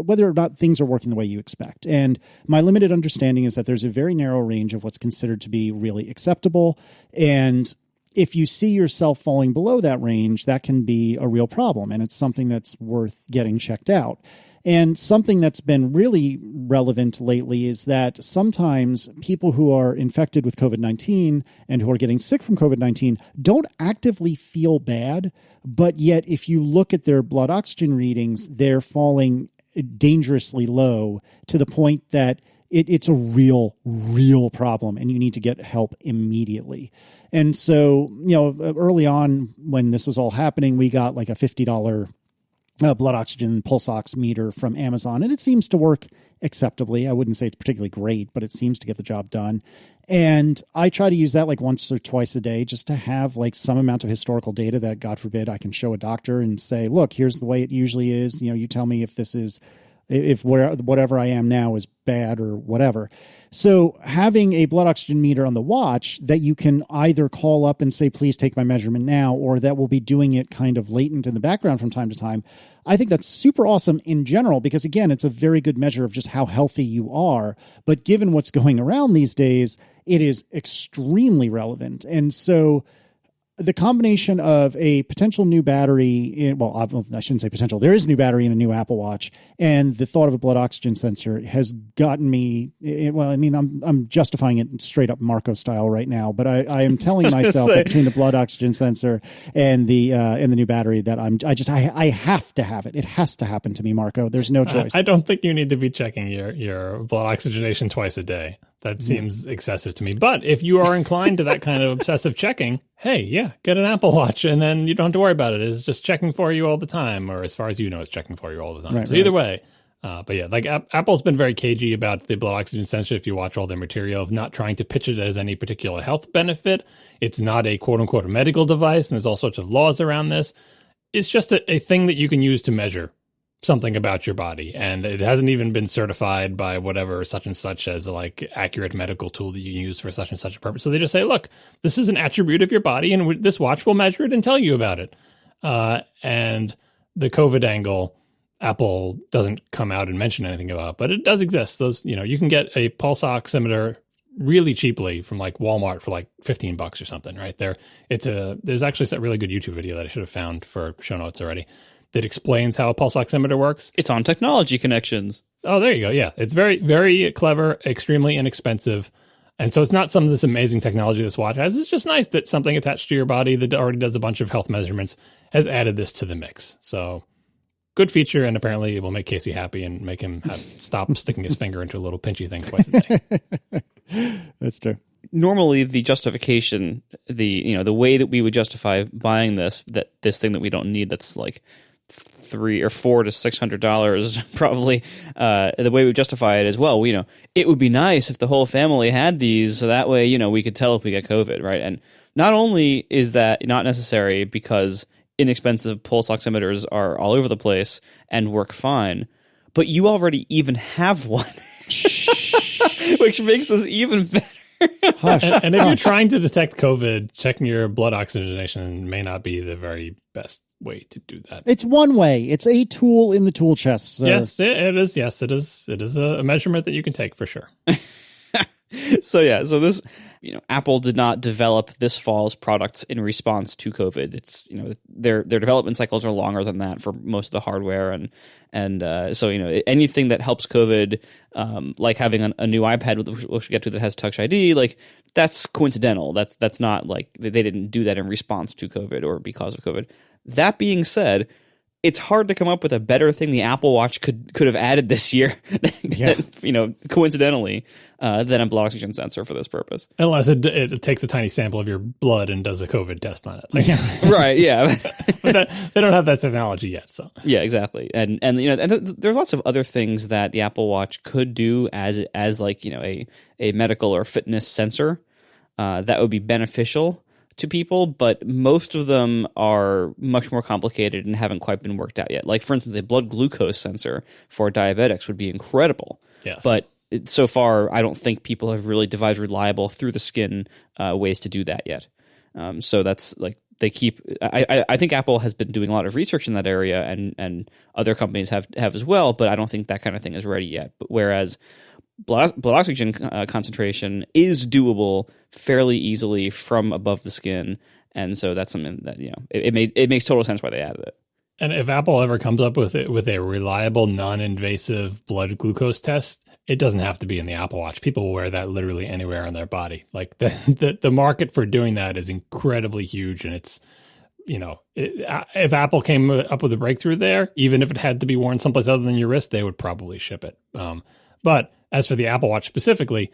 whether or not things are working the way you expect. And my limited understanding is that there's a very narrow range of what's considered to be really acceptable. And if you see yourself falling below that range, that can be a real problem, and it's something that's worth getting checked out. And something that's been really relevant lately is that sometimes people who are infected with COVID-19 and who are getting sick from COVID-19 don't actively feel bad, but yet if you look at their blood oxygen readings, they're falling dangerously low to the point that it's a real problem, and you need to get help immediately. And so, early on when this was all happening, we got like a $50 blood oxygen pulse ox meter from Amazon, and it seems to work acceptably. I wouldn't say it's particularly great, but it seems to get the job done. And I try to use that like once or twice a day just to have like some amount of historical data that, God forbid, I can show a doctor and say, look, here's the way it usually is. You tell me if this is, if whatever I am now is bad or whatever. So having a blood oxygen meter on the watch that you can either call up and say, please take my measurement now, or that will be doing it kind of latent in the background from time to time, I think that's super awesome in general, because again, it's a very good measure of just how healthy you are. But given what's going around these days, it is extremely relevant. And so the combination of a potential new battery, I shouldn't say potential, there is a new battery in a new Apple Watch, and the thought of a blood oxygen sensor has gotten me, I'm justifying it straight up Marco style right now, but I am telling myself that between the blood oxygen sensor and the new battery that I have to have it. It has to happen to me, Marco. There's no choice. I don't think you need to be checking your blood oxygenation twice a day. That seems excessive to me. But if you are inclined to that kind of obsessive checking, hey, yeah, get an Apple Watch, and then you don't have to worry about it. It's just checking for you all the time, or as far as you know, it's checking for you all the time. Right, so either way, but yeah, like Apple's been very cagey about the blood oxygen sensor. If you watch all their material, of not trying to pitch it as any particular health benefit. It's not a quote unquote medical device, and there's all sorts of laws around this. It's just a thing that you can use to measure something about your body, and it hasn't even been certified by whatever such and such as a like accurate medical tool that you can use for such and such a purpose. So they just say, look, this is an attribute of your body, and this watch will measure it and tell you about it. And the COVID angle, Apple doesn't come out and mention anything about, but it does exist. Those, you can get a pulse oximeter really cheaply from like Walmart for like $15 or something, right there. There's actually a really good YouTube video that I should have found for show notes already, that explains how a pulse oximeter works. It's on Technology Connections. Oh, there you go. Yeah, it's very, very clever, extremely inexpensive. And so it's not some of this amazing technology this watch has. It's just nice that something attached to your body that already does a bunch of health measurements has added this to the mix. So good feature, and apparently it will make Casey happy and make him stop sticking his finger into a little pinchy thing twice a day. That's true. Normally, the justification, the way that we would justify buying this thing that we don't need, that's like $300 or $400 to $600 probably. The way we justify it is, well, it would be nice if the whole family had these, so that way we could tell if we get COVID, right? And not only is that not necessary because inexpensive pulse oximeters are all over the place and work fine, but you already even have one, which makes this even better. And if you're trying to detect COVID, checking your blood oxygenation may not be the very best way to do that. It's one way. It's a tool in the tool chest. So. Yes, it is. Yes, it is. It is a measurement that you can take for sure. So this, Apple did not develop this fall's products in response to COVID. It's, their development cycles are longer than that for most of the hardware, and so anything that helps COVID, like having a new iPad, which we'll get to, that has Touch ID, like that's coincidental. That's not like they didn't do that in response to COVID or because of COVID. That being said, it's hard to come up with a better thing the Apple Watch could have added this year, coincidentally, than a blood oxygen sensor for this purpose. Unless it takes a tiny sample of your blood and does a COVID test on it. Right, yeah. But they don't have that technology yet, so. Yeah, exactly. And there's lots of other things that the Apple Watch could do as like, a medical or fitness sensor that would be beneficial to people, but most of them are much more complicated and haven't quite been worked out yet. Like, for instance, a blood glucose sensor for diabetics would be incredible. Yes. But so far, I don't think people have really devised reliable through the skin ways to do that yet. So that's like they keep. I think Apple has been doing a lot of research in that area, and other companies have as well. But I don't think that kind of thing is ready yet. But whereas blood oxygen concentration is doable fairly easily from above the skin, And so that's something that, it makes total sense why they added it. And if Apple ever comes up with a reliable, non-invasive blood glucose test, it doesn't have to be in the Apple Watch. People will wear that literally anywhere on their body. Like the market for doing that is incredibly huge, and it's, if Apple came up with a breakthrough there, even if it had to be worn someplace other than your wrist, they would probably ship it. But as for the Apple Watch specifically,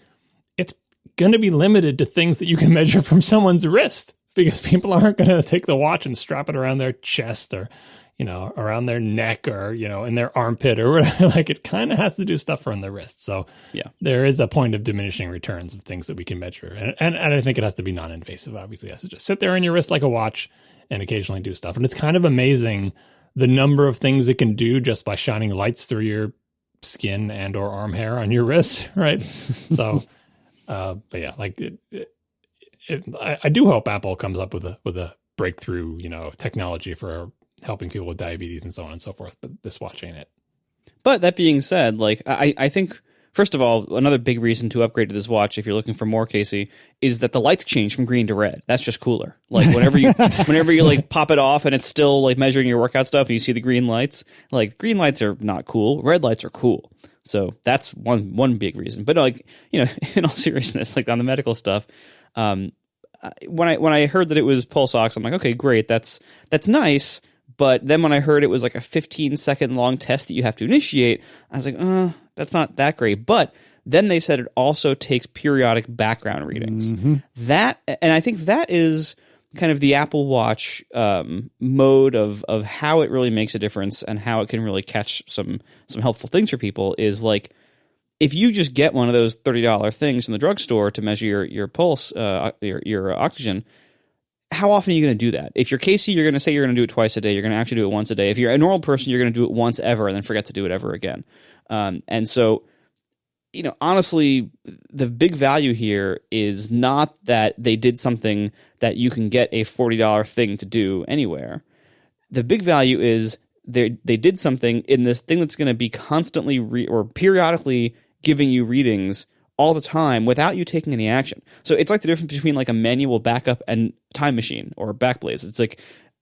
it's going to be limited to things that you can measure from someone's wrist, because people aren't going to take the watch and strap it around their chest or, around their neck or, in their armpit or whatever. Like, it kind of has to do stuff from the wrist. So yeah, there is a point of diminishing returns of things that we can measure. And I think it has to be non-invasive. Obviously, it has to just sit there in your wrist like a watch and occasionally do stuff. And it's kind of amazing the number of things it can do just by shining lights through your skin and or arm hair on your wrist, right? So, but yeah, like I do hope Apple comes up with a breakthrough, technology for helping people with diabetes and so on and so forth. But this watch ain't it. But that being said, like I think, first of all, another big reason to upgrade to this watch, if you're looking for more, Casey, is that the lights change from green to red. That's just cooler. Like whenever you like pop it off and it's still like measuring your workout stuff and you see the green lights, like green lights are not cool. Red lights are cool. So that's one big reason. But like, in all seriousness, like on the medical stuff, when I heard that it was pulse ox, I'm like, okay, great. That's nice. But then when I heard it was like a 15-second long test that you have to initiate, I was like, that's not that great. But then they said it also takes periodic background readings. Mm-hmm. And I think that is kind of the Apple Watch mode of how it really makes a difference and how it can really catch some helpful things for people is like, if you just get one of those $30 things in the drugstore to measure your pulse, your oxygen, how often are you going to do that? If you're Casey, you're going to say you're going to do it twice a day. You're going to actually do it once a day. If you're a normal person, you're going to do it once ever and then forget to do it ever again. And so, honestly, the big value here is not that they did something that you can get a $40 thing to do anywhere. The big value is they did something in this thing that's going to be constantly or periodically giving you readings all the time without you taking any action. So it's like the difference between like a manual backup and time machine or Backblaze. It's like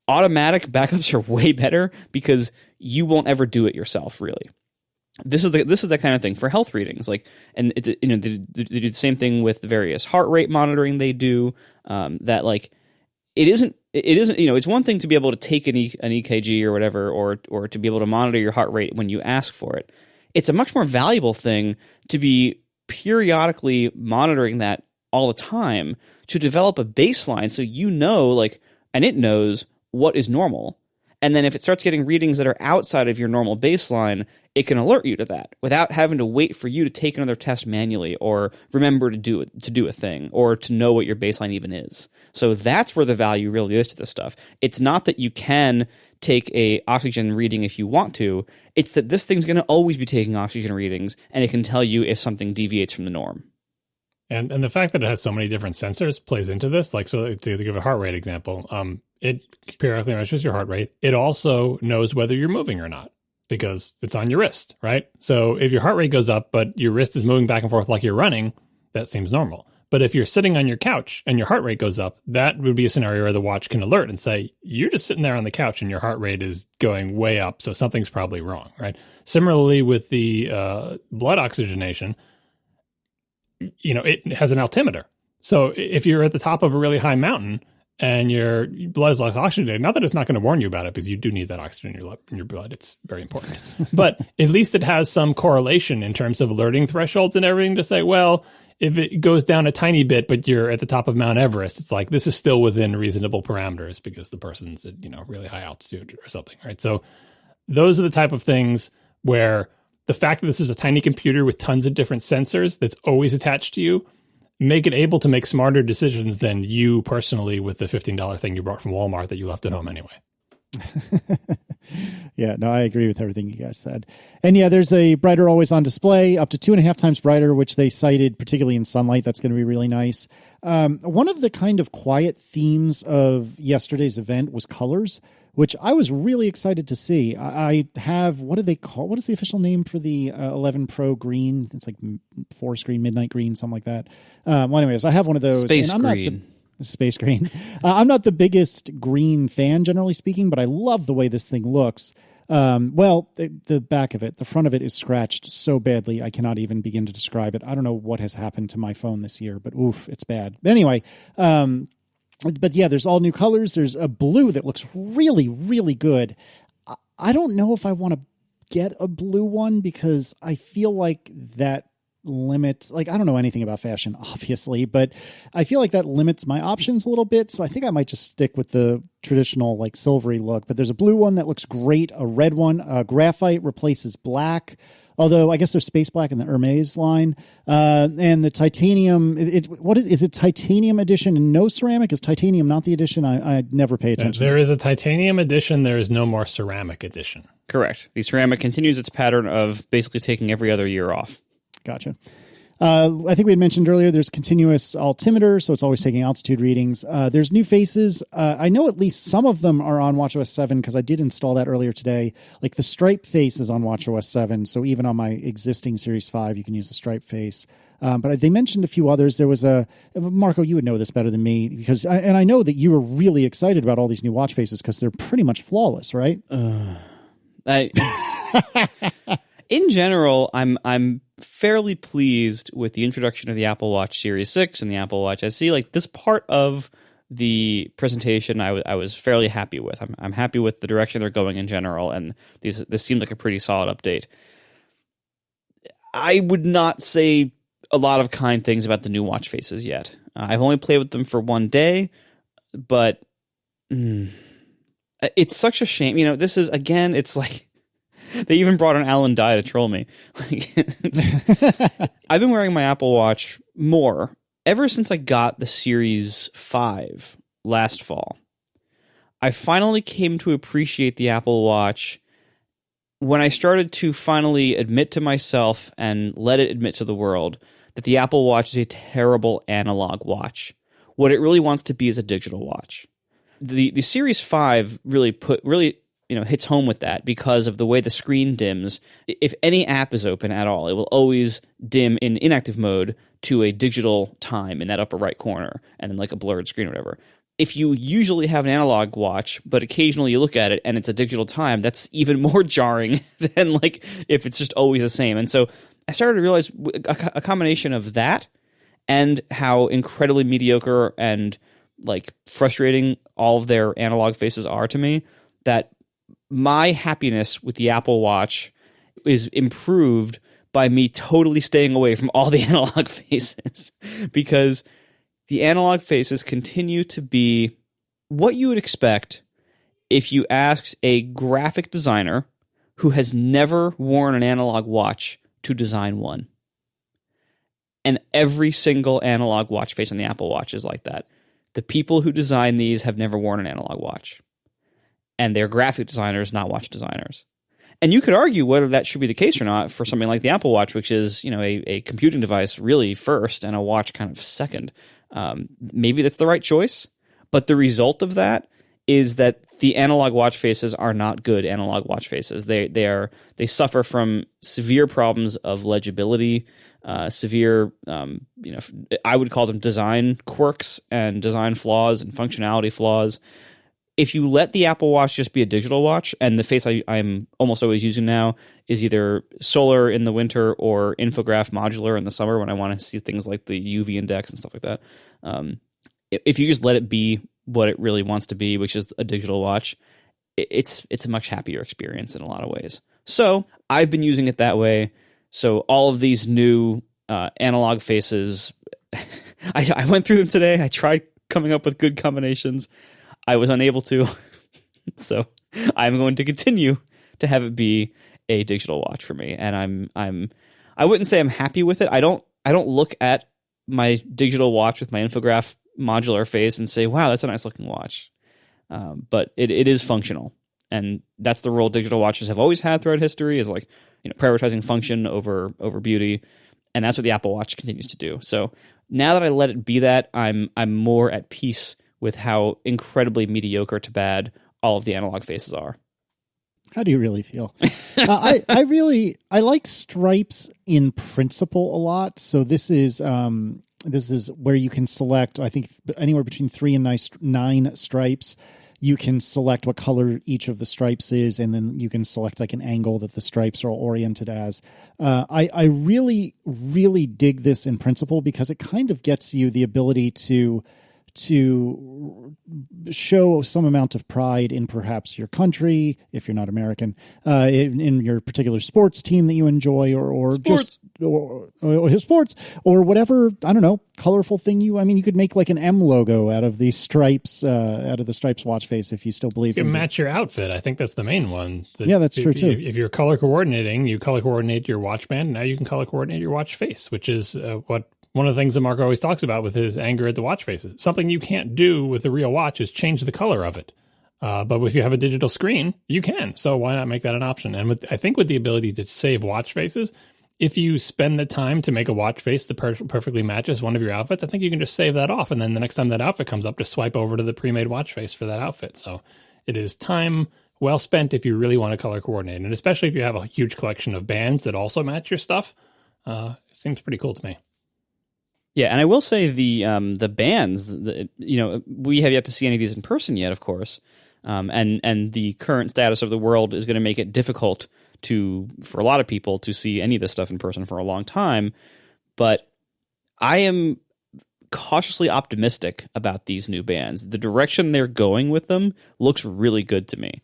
automatic backups are way better because you won't ever do it yourself, really. This is the kind of thing for health readings, like, and it's they do the same thing with the various heart rate monitoring they do. That like it isn't it's one thing to be able to take an EKG or whatever, or to be able to monitor your heart rate when you ask for it. It's a much more valuable thing to be periodically monitoring that all the time to develop a baseline so like, and it knows what is normal. And then if it starts getting readings that are outside of your normal baseline, it can alert you to that without having to wait for you to take another test manually or remember to do a thing or to know what your baseline even is. So that's where the value really is to this stuff. It's not that you can take a oxygen reading if you want to. It's that this thing's going to always be taking oxygen readings, and it can tell you if something deviates from the norm. And the fact that it has so many different sensors plays into this. Like, so to give a heart rate example, it periodically measures your heart rate. It also knows whether you're moving or not because it's on your wrist, right? So if your heart rate goes up, but your wrist is moving back and forth like you're running, that seems normal. But if you're sitting on your couch and your heart rate goes up, that would be a scenario where the watch can alert and say, you're just sitting there on the couch and your heart rate is going way up, so something's probably wrong, right? Similarly with the blood oxygenation, it has an altimeter. So if you're at the top of a really high mountain and your blood is less oxygenated, not that it's not going to warn you about it because you do need that oxygen in your blood. It's very important. But at least it has some correlation in terms of alerting thresholds and everything to say, well, if it goes down a tiny bit, but you're at the top of Mount Everest, it's like this is still within reasonable parameters because the person's at really high altitude or something, right? So those are the type of things where the fact that this is a tiny computer with tons of different sensors that's always attached to you make it able to make smarter decisions than you personally with the $15 thing you brought from Walmart that you left at home anyway. Yeah, no, I agree with everything you guys said. And yeah, there's a brighter always on display, up to 2.5 times brighter, which they cited particularly in sunlight. That's going to be really nice. One of the kind of quiet themes of yesterday's event was colors, which I was really excited to see. I have, what do they call, what is the official name for the 11 Pro green? It's like forest green, midnight green, something like that. Well, anyways, I have one of those. Space and I'm green. Space green. I'm not the biggest green fan, generally speaking, but I love the way this thing looks. The back of it, the front of it is scratched so badly, I cannot even begin to describe it. I don't know what has happened to my phone this year, but oof, it's bad. But anyway, but yeah, there's all new colors. There's a blue that looks really, really good. I don't know if I want to get a blue one because I feel like that limits, like, I don't know anything about fashion, obviously, but I feel like that limits my options a little bit. So I think I might just stick with the traditional, like, silvery look. But there's a blue one that looks great, a red one, graphite replaces black. Although I guess there's space black in the Hermes line, and the titanium. Is it titanium edition and no ceramic? Is titanium not the edition? I never pay attention. There is a titanium edition. There is no more ceramic edition. Correct. The ceramic continues its pattern of basically taking every other year off. Gotcha. I think we had mentioned earlier there's continuous altimeter, so it's always taking altitude readings. There's new faces. I know at least some of them are on watchOS 7 because I did install that earlier today. Like the stripe face is on watchOS 7, so even on my existing Series 5, you can use the stripe face. But they mentioned a few others. There was Marco, you would know this better than me because, and I know that you were really excited about all these new watch faces because they're pretty much flawless, right? In general, I'm fairly pleased with the introduction of the Apple Watch Series 6 and the Apple Watch SE. Like this part of the presentation, I was fairly happy with. I'm happy with the direction they're going in general, and this seemed like a pretty solid update. I would not say a lot of kind things about the new watch faces yet. I've only played with them for one day, but it's such a shame. You know, this is, again, it's like, they even brought in Alan Dye to troll me. I've been wearing my Apple Watch more ever since I got the Series 5 last fall. I finally came to appreciate the Apple Watch when I started to finally admit to myself and let it admit to the world that the Apple Watch is a terrible analog watch. What it really wants to be is a digital watch. The Series 5 really hits home with that because of the way the screen dims. If any app is open at all, it will always dim in inactive mode to a digital time in that upper right corner, and then like a blurred screen or whatever. If you usually have an analog watch, but occasionally you look at it and it's a digital time, that's even more jarring than like if it's just always the same. And so I started to realize a combination of that and how incredibly mediocre and like frustrating all of their analog faces are to me, that my happiness with the Apple Watch is improved by me totally staying away from all the analog faces, because the analog faces continue to be what you would expect if you asked a graphic designer who has never worn an analog watch to design one. And every single analog watch face on the Apple Watch is like that. The people who design these have never worn an analog watch, and they're graphic designers, not watch designers. And you could argue whether that should be the case or not for something like the Apple Watch, which is, you know, a computing device really first and a watch kind of second. Maybe that's the right choice, but the result of that is that the analog watch faces are not good analog watch faces. They suffer from severe problems of legibility, severe, I would call them design quirks and design flaws and functionality flaws. If you let the Apple Watch just be a digital watch, and the face I'm almost always using now is either solar in the winter or infograph modular in the summer when I want to see things like the UV index and stuff like that. If you just let it be what it really wants to be, which is a digital watch, it's a much happier experience in a lot of ways. So I've been using it that way. So all of these new analog faces, I went through them today. I tried coming up with good combinations. I was unable to, so I'm going to continue to have it be a digital watch for me, and I wouldn't say I'm happy with it. I don't look at my digital watch with my infograph modular face and say, "Wow, that's a nice looking watch," but it is functional, and that's the role digital watches have always had throughout history, is like, you know, prioritizing function over beauty, and that's what the Apple Watch continues to do. So now that I let it be that, I'm more at peace with how incredibly mediocre to bad all of the analog faces are. How do you really feel? I like stripes in principle a lot. So this is this is where you can select, I think, anywhere between 3 and 9 stripes. You can select what color each of the stripes is, and then you can select like an angle that the stripes are oriented as. I really, really dig this in principle because it kind of gets you the ability to show some amount of pride in perhaps your country, if you're not American, in your particular sports team that you enjoy, or sports. Just sports, or whatever, I don't know, colorful thing you could make like an M logo out of the stripes watch face if you still believe you can match your outfit. I think that's the main one. Yeah, that's true too. If you're color coordinating, you color coordinate your watch band. Now you can color coordinate your watch face, which is what one of the things that Mark always talks about with his anger at the watch faces. Something you can't do with a real watch is change the color of it. But if you have a digital screen, you can. So why not make that an option? And I think with the ability to save watch faces, if you spend the time to make a watch face that perfectly matches one of your outfits, I think you can just save that off. And then the next time that outfit comes up, just swipe over to the pre-made watch face for that outfit. So it is time well spent if you really want to color coordinate. And especially if you have a huge collection of bands that also match your stuff, it seems pretty cool to me. Yeah, and I will say the bands, we have yet to see any of these in person yet, of course, and the current status of the world is going to make it difficult for a lot of people to see any of this stuff in person for a long time. But I am cautiously optimistic about these new bands. The direction they're going with them looks really good to me.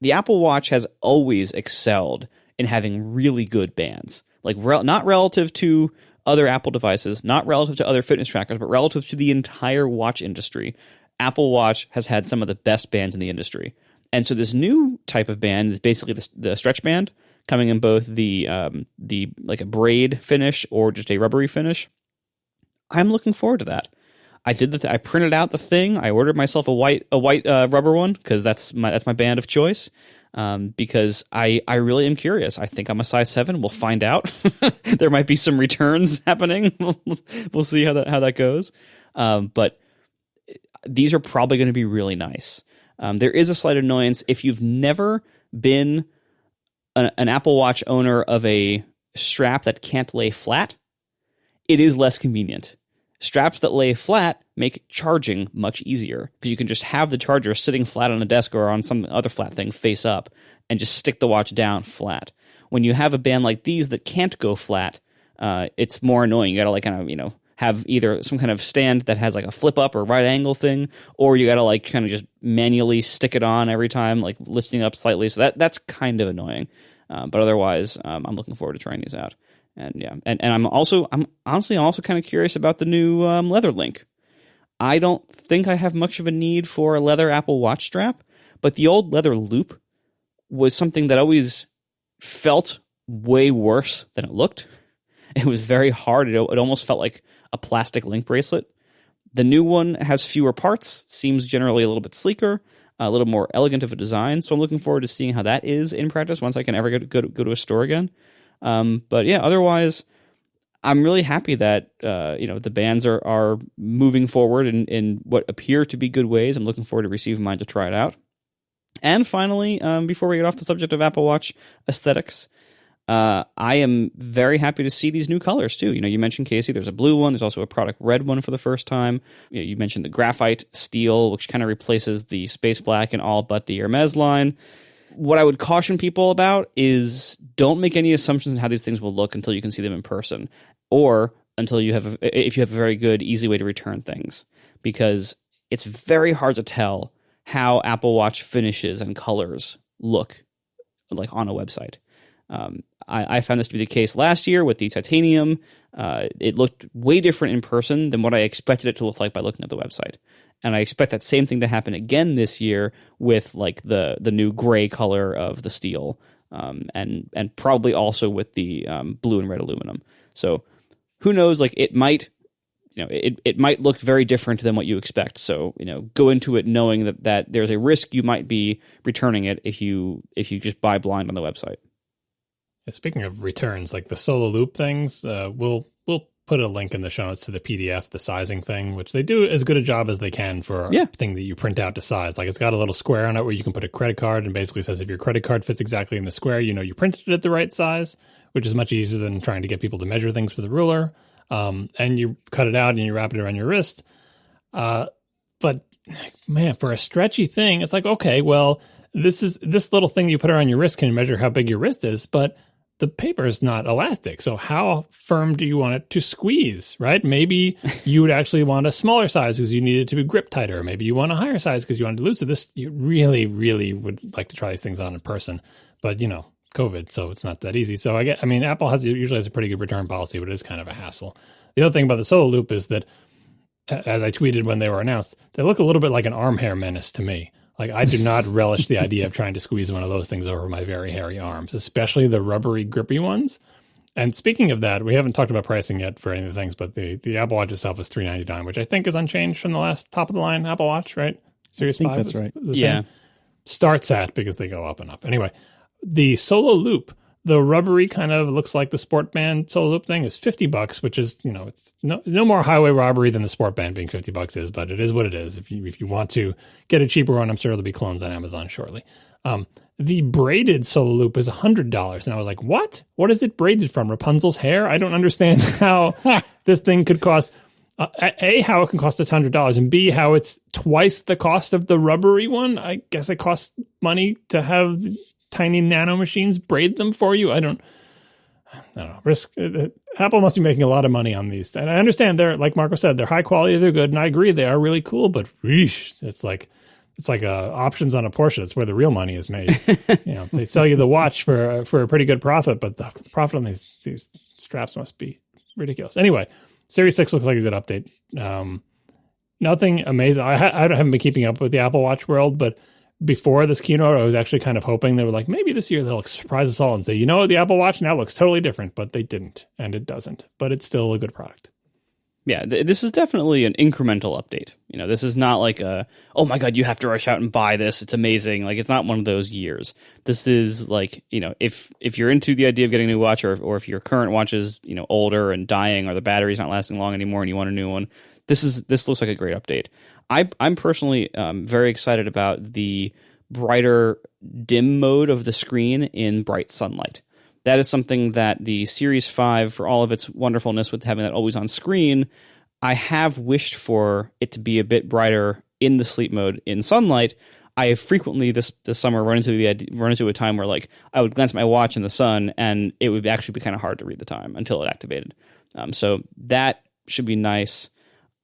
The Apple Watch has always excelled in having really good bands, like not relative to other Apple devices, not relative to other fitness trackers, but relative to the entire watch industry. Apple Watch has had some of the best bands in the industry. And so this new type of band is basically the stretch band, coming in both the like a braid finish or just a rubbery finish. I'm looking forward to that. I did I printed out the thing. I ordered myself a white rubber one because that's my band of choice. Because I really am curious. I think I'm a size 7. We'll find out. There might be some returns happening. We'll see how that goes. But these are probably going to be really nice. There is a slight annoyance if you've never been an Apple Watch owner of a strap that can't lay flat. It is less convenient. Straps that lay flat make charging much easier because you can just have the charger sitting flat on a desk or on some other flat thing face up and just stick the watch down flat. When you have a band like these that can't go flat, it's more annoying. You got to have either some kind of stand that has like a flip up or right angle thing, or you got to kind of just manually stick it on every time, like lifting up slightly. So that's kind of annoying. But otherwise, I'm looking forward to trying these out. And yeah, and I'm honestly also kind of curious about the new leather link. I don't think I have much of a need for a leather Apple Watch strap, but the old leather loop was something that always felt way worse than it looked. It was very hard. It almost felt like a plastic link bracelet. The new one has fewer parts, seems generally a little bit sleeker, a little more elegant of a design. So I'm looking forward to seeing how that is in practice once I can ever go to a store again. But yeah, otherwise, I'm really happy that the bands are moving forward in what appear to be good ways. I'm looking forward to receiving mine to try it out. And finally, before we get off the subject of Apple Watch aesthetics, I am very happy to see these new colors too. You mentioned, Casey, there's a blue one. There's also a product red one for the first time. You mentioned the graphite steel, which kind of replaces the space black in all but the Hermes line. What I would caution people about is don't make any assumptions on how these things will look until you can see them in person, or until if you have a very good, easy way to return things, because it's very hard to tell how Apple Watch finishes and colors look like on a website. I found this to be the case last year with the titanium. It looked way different in person than what I expected it to look like by looking at the website. And I expect that same thing to happen again this year with like the new gray color of the steel, and probably also with the blue and red aluminum. So who knows? Like it might look very different than what you expect. So go into it knowing that there's a risk you might be returning it if you just buy blind on the website. Speaking of returns, like the solo loop things, we'll put a link in the show notes to the PDF, the sizing thing, which they do as good a job as they can for a thing that you print out to size. Like it's got a little square on it where you can put a credit card, and basically says if your credit card fits exactly in the square, you printed it at the right size, which is much easier than trying to get people to measure things with a ruler. and you cut it out and you wrap it around your wrist. But man, for a stretchy thing, it's like, okay, well, this little thing you put around your wrist can measure how big your wrist is, but the paper is not elastic. So how firm do you want it to squeeze, right? Maybe you would actually want a smaller size because you need it to be grip tighter. Maybe you want a higher size because you want it to lose. So this, you really, really would like to try these things on in person, but COVID, so it's not that easy. So Apple usually has a pretty good return policy, but it is kind of a hassle. The other thing about the Solo Loop is that, as I tweeted when they were announced, they look a little bit like an arm hair menace to me. Like, I do not relish the idea of trying to squeeze one of those things over my very hairy arms, especially the rubbery, grippy ones. And speaking of that, we haven't talked about pricing yet for any of the things, but the Apple Watch itself is $399, which I think is unchanged from the last top of the line Apple Watch, right? Series 5. That's right. Yeah. Starts at, because they go up and up. Anyway, the Solo Loop, the rubbery kind of looks like the Sport Band Solo Loop thing, is $50, which is, it's no more highway robbery than the Sport Band being $50 is, but it is what it is. If you want to get a cheaper one, I'm sure there'll be clones on Amazon shortly. The braided Solo Loop is $100, and I was like, what? What is it braided from? Rapunzel's hair? I don't understand how this thing could cost. A, how it can cost $100, and B, how it's twice the cost of the rubbery one. I guess it costs money to have tiny nano machines braid them for you. I don't know. Apple must be making a lot of money on these. And I understand they're, like Marco said, they're high quality, they're good, and I agree they are really cool, but it's like options on a Porsche. It's where the real money is made. They sell you the watch for a pretty good profit, but the profit on these straps must be ridiculous. Anyway, Series 6 looks like a good update. Nothing amazing. I haven't been keeping up with the Apple Watch world, but before this keynote, I was actually kind of hoping they were like, maybe this year they'll surprise us all and say, the Apple Watch now looks totally different, but they didn't, and it doesn't. But it's still a good product. Yeah, this is definitely an incremental update. This is not like oh my God, you have to rush out and buy this. It's amazing. Like, it's not one of those years. This is like, if you're into the idea of getting a new watch, or if your current watch is, older and dying, or the battery's not lasting long anymore and you want a new one, this looks like a great update. I'm personally very excited about the brighter dim mode of the screen in bright sunlight. That is something that the Series 5, for all of its wonderfulness with having that always on screen, I have wished for it to be a bit brighter in the sleep mode in sunlight. I have frequently this summer run into a time where, like, I would glance at my watch in the sun and it would actually be kind of hard to read the time until it activated. So that should be nice.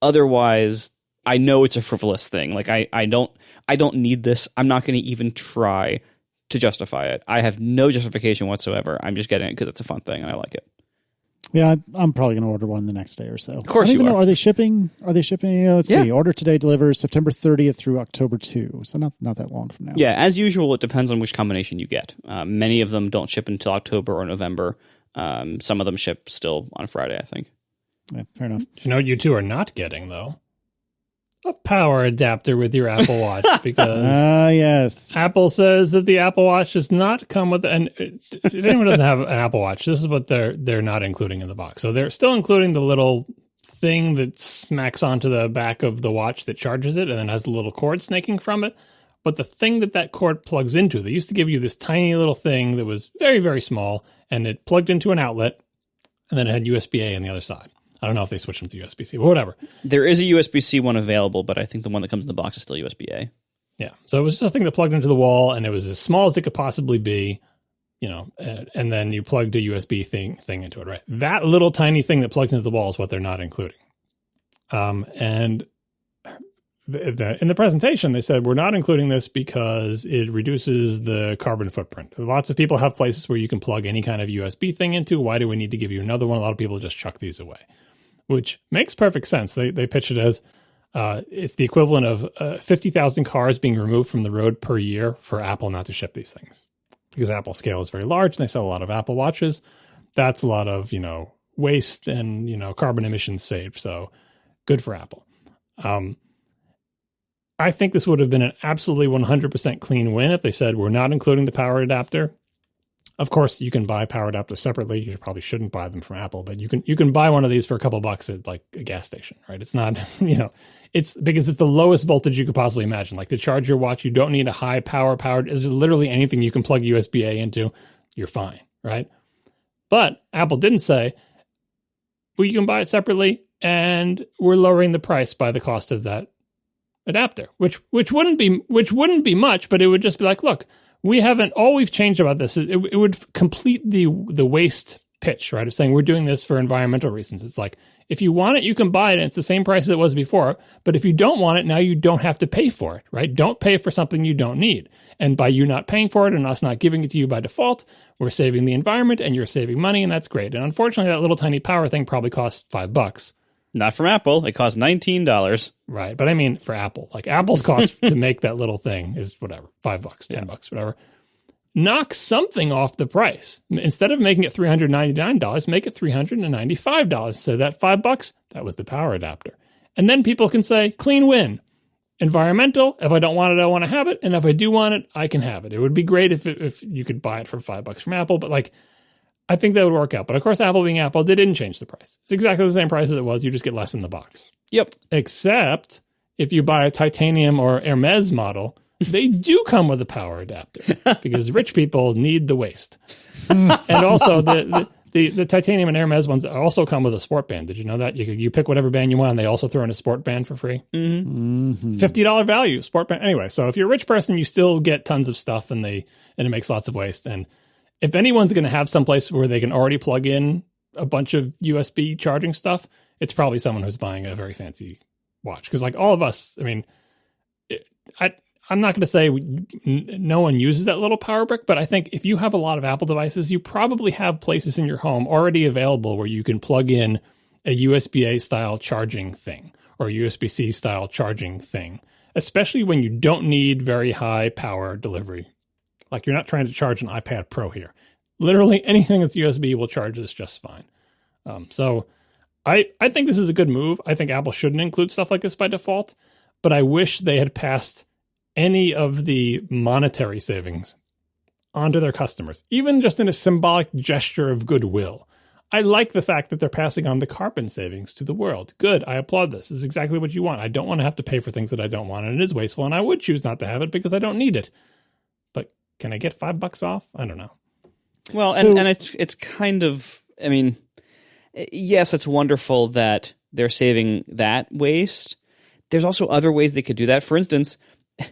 Otherwise, I know it's a frivolous thing. Like, I don't need this. I'm not going to even try to justify it. I have no justification whatsoever. I'm just getting it because it's a fun thing and I like it. Yeah, I'm probably going to order one the next day or so. Of course I don't you even are. know, are they shipping? Let's see. Order today delivers September 30th through October 2. So not that long from now. Yeah, as usual, it depends on which combination you get. Many of them don't ship until October or November. Some of them ship still on Friday, I think. Yeah, fair enough. You two are not getting, though? A power adapter with your Apple Watch, because yes, Apple says that the Apple Watch does not come with, and if anyone doesn't have an Apple Watch, this is what they're not including in the box. So they're still including the little thing that smacks onto the back of the watch that charges it and then has the little cord snaking from it. But the thing that cord plugs into, they used to give you this tiny little thing that was very, very small, and it plugged into an outlet, and then it had USB-A on the other side. I don't know if they switched them to USB-C, but whatever. There is a USB-C one available, but I think the one that comes in the box is still USB-A. Yeah. So it was just a thing that plugged into the wall, and it was as small as it could possibly be, and then you plugged a USB thing into it, right? That little tiny thing that plugged into the wall is what they're not including. And in the presentation, they said, we're not including this because it reduces the carbon footprint. Lots of people have places where you can plug any kind of USB thing into. Why do we need to give you another one? A lot of people just chuck these away, which makes perfect sense. They pitch it as it's the equivalent of 50,000 cars being removed from the road per year for Apple not to ship these things. Because Apple's scale is very large and they sell a lot of Apple Watches. That's a lot of, waste and, carbon emissions saved. So good for Apple. I think this would have been an absolutely 100% clean win if they said, we're not including the power adapter. Of course, you can buy power adapters separately. You probably shouldn't buy them from Apple, but you can buy one of these for a couple bucks at like a gas station, right? It's not, it's because it's the lowest voltage you could possibly imagine. Like to charge your watch, you don't need a high powered. It's just literally anything you can plug USB-A into. You're fine, right? But Apple didn't say, we can buy it separately, and we're lowering the price by the cost of that adapter, which wouldn't be much, but it would just be like, look, all we've changed about this, it would complete the waste pitch, right? Of saying we're doing this for environmental reasons. It's like, if you want it, you can buy it, and it's the same price as it was before. But if you don't want it, now you don't have to pay for it, right? Don't pay for something you don't need. And by you not paying for it and us not giving it to you by default, we're saving the environment and you're saving money, and that's great. And unfortunately, that little tiny power thing probably costs $5. Not from Apple. It costs $19. Right. But I mean, for Apple, like Apple's cost to make that little thing is whatever, $5, $10, whatever. Knock something off the price. Instead of making it $399, make it $395. So that $5, that was the power adapter. And then people can say, clean win. Environmental, if I don't want it, I want to have it. And if I do want it, I can have it. It would be great if you could buy it for $5 from Apple, but like, I think that would work out. But of course, Apple being Apple, they didn't change the price. It's exactly the same price as it was. You just get less in the box. Yep. Except if you buy a titanium or Hermes model, they do come with a power adapter because rich people need the waste. And also the titanium and Hermes ones also come with a sport band. Did you know that? You pick whatever band you want, and they also throw in a sport band for free. $50 value, sport band. Anyway, so if you're a rich person, you still get tons of stuff, and it makes lots of waste. And if anyone's going to have some place where they can already plug in a bunch of USB charging stuff, it's probably someone who's buying a very fancy watch. Because like all of us, I mean, I'm not going to say no one uses that little power brick, but I think if you have a lot of Apple devices, you probably have places in your home already available where you can plug in a USB-A style charging thing or a USB-C style charging thing, especially when you don't need very high power delivery. Like you're not trying to charge an iPad Pro here. Literally anything that's USB will charge this just fine. So I think this is a good move. I think Apple shouldn't include stuff like this by default, but I wish they had passed any of the monetary savings onto their customers, even just in a symbolic gesture of goodwill. I like the fact that they're passing on the carbon savings to the world. Good. I applaud this. This is exactly what you want. I don't want to have to pay for things that I don't want, and it is wasteful, and I would choose not to have it because I don't need it. But can I get $5 off? I don't know. Well, and it's kind of, I mean, yes, it's wonderful that they're saving that waste. There's also other ways they could do that. For instance,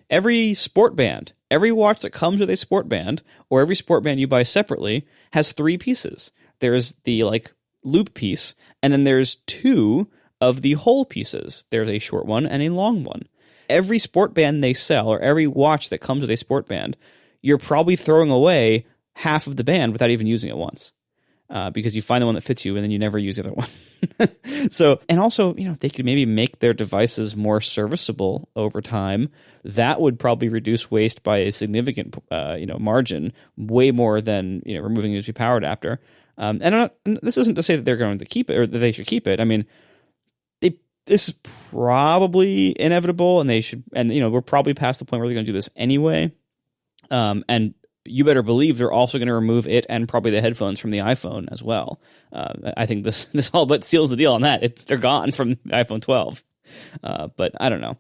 every sport band, every watch that comes with a sport band, or every sport band you buy separately, has 3 pieces. There's the like loop piece, and then there's 2 of the whole pieces. There's a short one and a long one. Every sport band they sell, or every watch that comes with a sport band, you're probably throwing away half of the band without even using it once. Because you find the one that fits you and then you never use the other one. So, and also, they could maybe make their devices more serviceable over time. That would probably reduce waste by a significant, margin, way more than, removing a USB power adapter. And this isn't to say that they're going to keep it or that they should keep it. I mean, this is probably inevitable, and they should, and we're probably past the point where they're going to do this anyway. And you better believe they're also going to remove it and probably the headphones from the iPhone as well. I think this all but seals the deal on that. They're gone from the iPhone 12. But I don't know.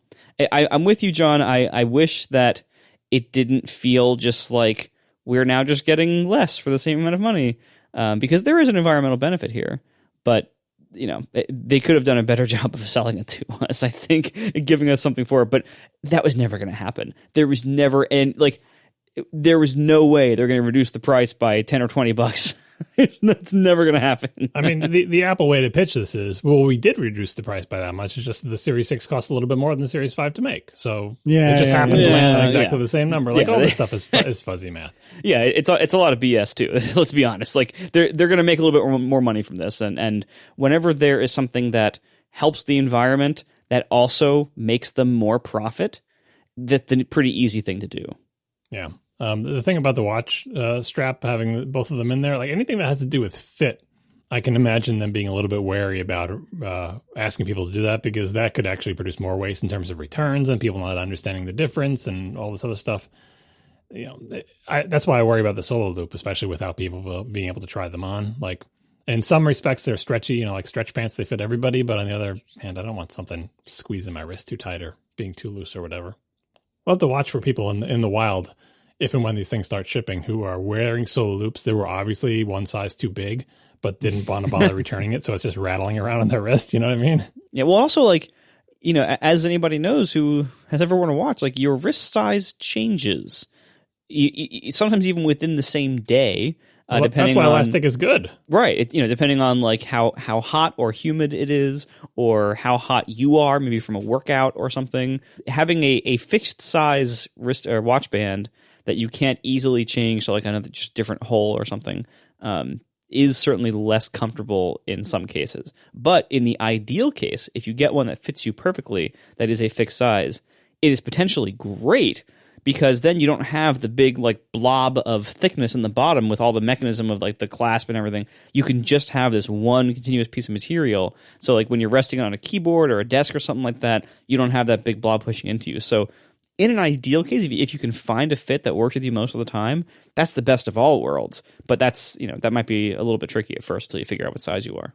I'm with you, John. I wish that it didn't feel just like we're now just getting less for the same amount of money, because there is an environmental benefit here. But they could have done a better job of selling it to us, I think, giving us something for it. But that was never going to happen. There was no way they're going to reduce the price by $10 or $20. It's never going to happen. I mean, the Apple way to pitch this is, well, we did reduce the price by that much. It's just the Series 6 costs a little bit more than the Series 5 to make. So it just happened to land on exactly the same number. Like all this stuff is fuzzy math. Yeah, it's a lot of BS too. Let's be honest. Like they're going to make a little bit more money from this, and whenever there is something that helps the environment that also makes them more profit, that's a pretty easy thing to do. Yeah. The thing about the watch strap, having both of them in there, like anything that has to do with fit, I can imagine them being a little bit wary about asking people to do that, because that could actually produce more waste in terms of returns and people not understanding the difference and all this other stuff. That's why I worry about the Solo Loop, especially without people being able to try them on. Like in some respects, they're stretchy, like stretch pants, they fit everybody. But on the other hand, I don't want something squeezing my wrist too tight or being too loose or whatever. We'll have to watch for people in the wild, if and when these things start shipping, who are wearing Solo Loops. They were obviously one size too big, but didn't want to bother returning it, so it's just rattling around on their wrist. You know what I mean? Yeah, well, also, like, you know, as anybody knows who has ever worn a watch, like, your wrist size changes. Sometimes even within the same day. That's why elastic is good, right? It's, you know, depending on like how hot or humid it is, or how hot you are, maybe from a workout or something. Having a fixed size wrist or watch band that you can't easily change to like another just different hole or something is certainly less comfortable in some cases. But in the ideal case, if you get one that fits you perfectly, that is a fixed size, it is potentially great. Because then you don't have the big like blob of thickness in the bottom with all the mechanism of like the clasp and everything. You can just have this one continuous piece of material. So like when you're resting on a keyboard or a desk or something like that, you don't have that big blob pushing into you. So in an ideal case, if you can find a fit that works with you most of the time, that's the best of all worlds. But that's, you know, that might be a little bit tricky at first until you figure out what size you are.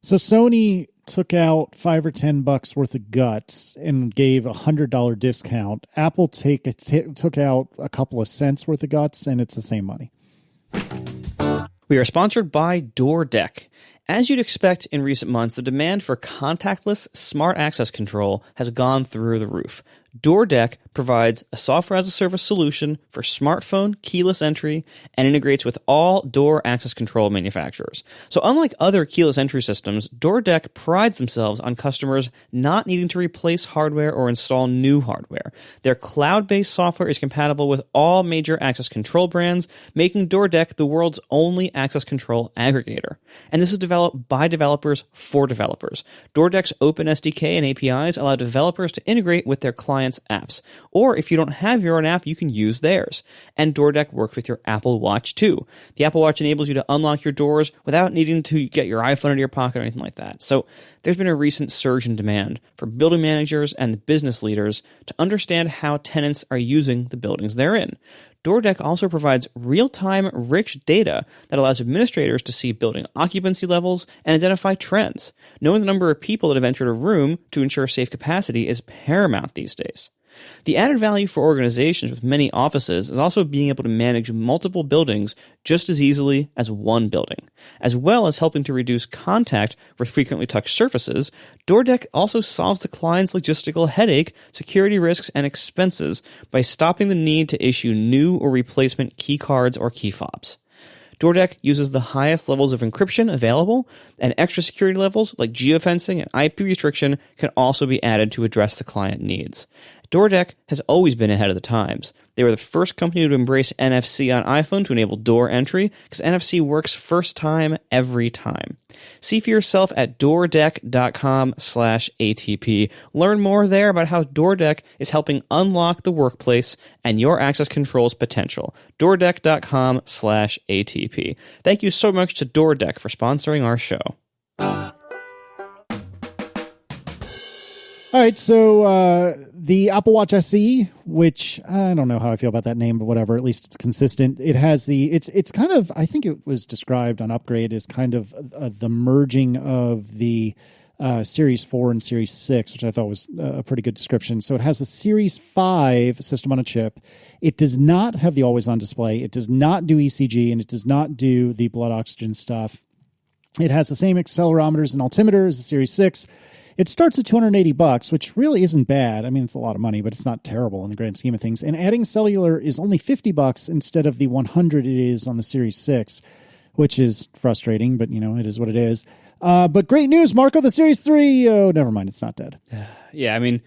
So Sony took out $5 or $10 worth of guts and gave $100 discount. Apple took out a couple of cents worth of guts, and it's the same money. We are sponsored by Doordeck. As you'd expect in recent months, the demand for contactless smart access control has gone through the roof. Doordeck provides a software-as-a-service solution for smartphone keyless entry and integrates with all door access control manufacturers. So unlike other keyless entry systems, Doordeck prides themselves on customers not needing to replace hardware or install new hardware. Their cloud-based software is compatible with all major access control brands, making Doordeck the world's only access control aggregator. And this is developed by developers for developers. Doordeck's open SDK and APIs allow developers to integrate with their clients' apps. Or if you don't have your own app, you can use theirs. And Doordeck works with your Apple Watch too. The Apple Watch enables you to unlock your doors without needing to get your iPhone into your pocket or anything like that. So there's been a recent surge in demand for building managers and business leaders to understand how tenants are using the buildings they're in. Doordeck also provides real-time rich data that allows administrators to see building occupancy levels and identify trends. Knowing the number of people that have entered a room to ensure safe capacity is paramount these days. The added value for organizations with many offices is also being able to manage multiple buildings just as easily as one building. As well as helping to reduce contact with frequently touched surfaces, Doordeck also solves the client's logistical headache, security risks, and expenses by stopping the need to issue new or replacement key cards or key fobs. Doordeck uses the highest levels of encryption available, and extra security levels like geofencing and IP restriction can also be added to address the client needs. Doordeck has always been ahead of the times. They were the first company to embrace NFC on iPhone to enable door entry, because NFC works first time, every time. See for yourself at doordeck.com/ATP. Learn more there about how Doordeck is helping unlock the workplace and your access control's potential. Doordeck.com/ATP. Thank you so much to Doordeck for sponsoring our show. All right, so the Apple Watch SE, which I don't know how I feel about that name, but whatever, at least it's consistent. It has it's kind of, I think it was described on Upgrade as kind of the merging of the Series 4 and Series 6, which I thought was a pretty good description. So it has the Series 5 system on a chip. It does not have the always-on display. It does not do ECG, and it does not do the blood oxygen stuff. It has the same accelerometers and altimeter as the Series 6. It starts at $280, which really isn't bad. I mean, it's a lot of money, but it's not terrible in the grand scheme of things. And adding cellular is only $50 instead of the $100 it is on the Series 6, which is frustrating, but, you know, it is what it is. But great news, Marco, the Series 3. Oh, never mind. It's not dead. Yeah, I mean,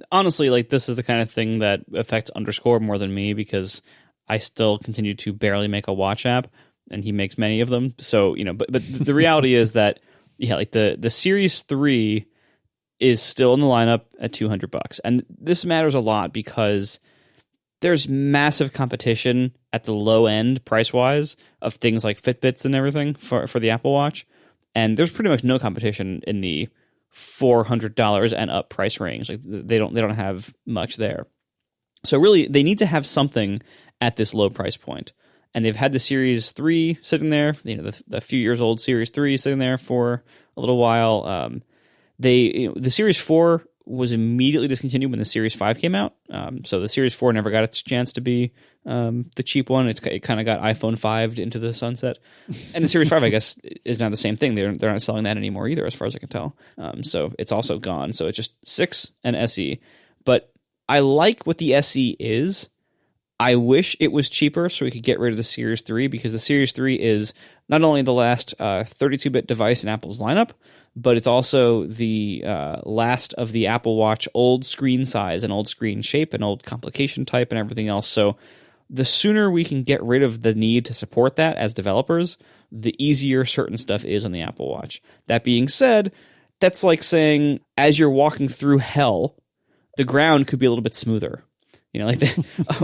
honestly, like, this is the kind of thing that affects Underscore more than me, because I still continue to barely make a watch app, and he makes many of them. So, you know, but the reality is that, yeah, like the Series 3 is still in the lineup at $200. And this matters a lot because there's massive competition at the low end price-wise of things like Fitbits and everything for the Apple Watch. And there's pretty much no competition in the $400 and up price range. Like they don't have much there. So really, they need to have something at this low price point. And they've had the Series 3 sitting there, you know, the few years old Series 3 sitting there for a little while. The Series 4 was immediately discontinued when the Series 5 came out. So the Series 4 never got its chance to be the cheap one. It kind of got iPhone 5'd into the sunset. And the Series 5, I guess, is now the same thing. They're not selling that anymore either, as far as I can tell. So it's also gone. So it's just 6 and SE. But I like what the SE is. I wish it was cheaper so we could get rid of the Series 3, because the Series 3 is not only the last 32-bit device in Apple's lineup, but it's also the last of the Apple Watch old screen size and old screen shape and old complication type and everything else. So the sooner we can get rid of the need to support that as developers, the easier certain stuff is on the Apple Watch. That being said, that's like saying as you're walking through hell, the ground could be a little bit smoother. Like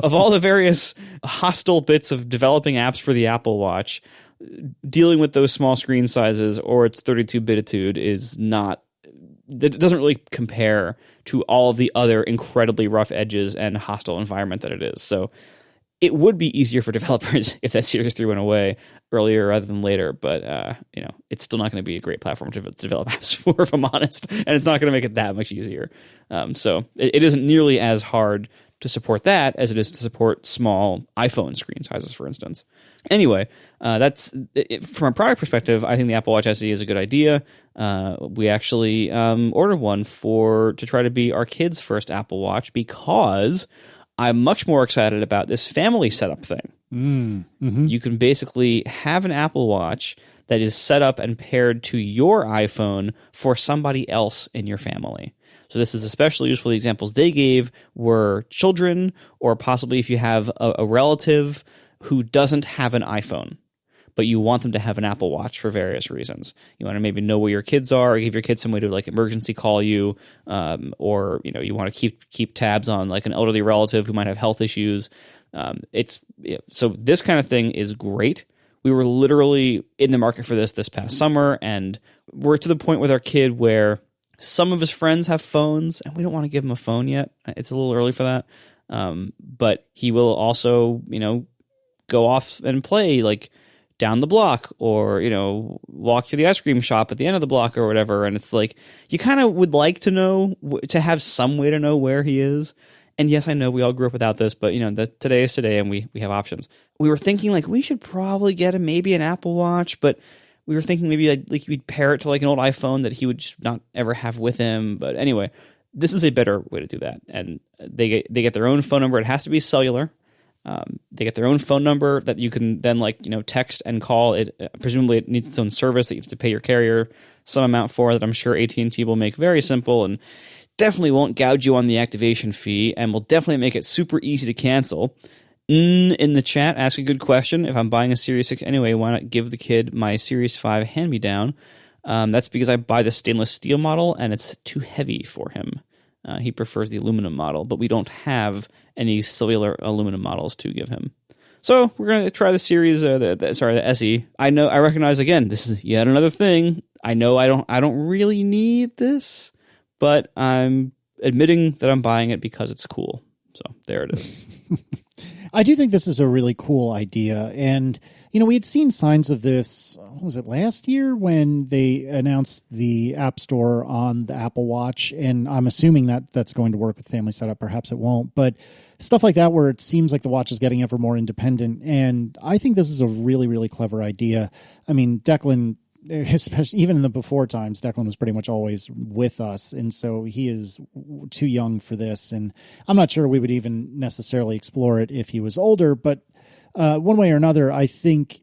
of all the various hostile bits of developing apps for the Apple Watch, dealing with those small screen sizes or its 32-bititude is not, it doesn't really compare to all of the other incredibly rough edges and hostile environment that it is. So it would be easier for developers if that Series 3 went away earlier rather than later, but it's still not going to be a great platform to develop apps for, if I'm honest, and it's not going to make it that much easier. So it isn't nearly as hard to support that as it is to support small iPhone screen sizes, for instance. Anyway, that's it. From a product perspective, I think the Apple Watch SE is a good idea. We actually ordered one to try to be our kids' first Apple Watch, because I'm much more excited about this family setup thing. Mm-hmm. You can basically have an Apple Watch that is set up and paired to your iPhone for somebody else in your family. So this is especially useful. The examples they gave were children, or possibly if you have a relative who doesn't have an iPhone, but you want them to have an Apple Watch for various reasons. You want to maybe know where your kids are, or give your kids some way to like emergency call you, or you want to keep tabs on like an elderly relative who might have health issues. So this kind of thing is great. We were literally in the market for this past summer, and we're to the point with our kid where some of his friends have phones, and we don't want to give him a phone yet. It's a little early for that. But he will also, go off and play like down the block, or, walk to the ice cream shop at the end of the block or whatever. And it's like, you kind of would like to know, to have some way to know where he is. And yes, I know we all grew up without this, but today is today, and we have options. We were thinking like we should probably get maybe an Apple Watch, but we were thinking maybe like we'd pair it to like an old iPhone that he would just not ever have with him. But anyway, this is a better way to do that. And they get their own phone number. It has to be cellular. They get their own phone number that you can then text and call. It presumably it needs its own service that you have to pay your carrier some amount for, that I'm sure AT&T will make very simple, and definitely won't gouge you on the activation fee, and will definitely make it super easy to cancel. In the chat, ask a good question. If I'm buying a Series 6 anyway, why not give the kid my Series 5 hand-me-down? That's because I buy the stainless steel model, and it's too heavy for him. He prefers the aluminum model, but we don't have any cellular aluminum models to give him. So we're going to try the Series, the SE. I recognize, again, this is yet another thing. I know I don't really need this, but I'm admitting that I'm buying it because it's cool. So there it is. I do think this is a really cool idea. And, we had seen signs of this, was it last year when they announced the App Store on the Apple Watch? And I'm assuming that that's going to work with family setup. Perhaps it won't. But stuff like that where it seems like the watch is getting ever more independent. And I think this is a really, really clever idea. I mean, Declan, especially even in the before times, Declan was pretty much always with us, and so he is too young for this, and I'm not sure we would even necessarily explore it if he was older, but one way or another, I think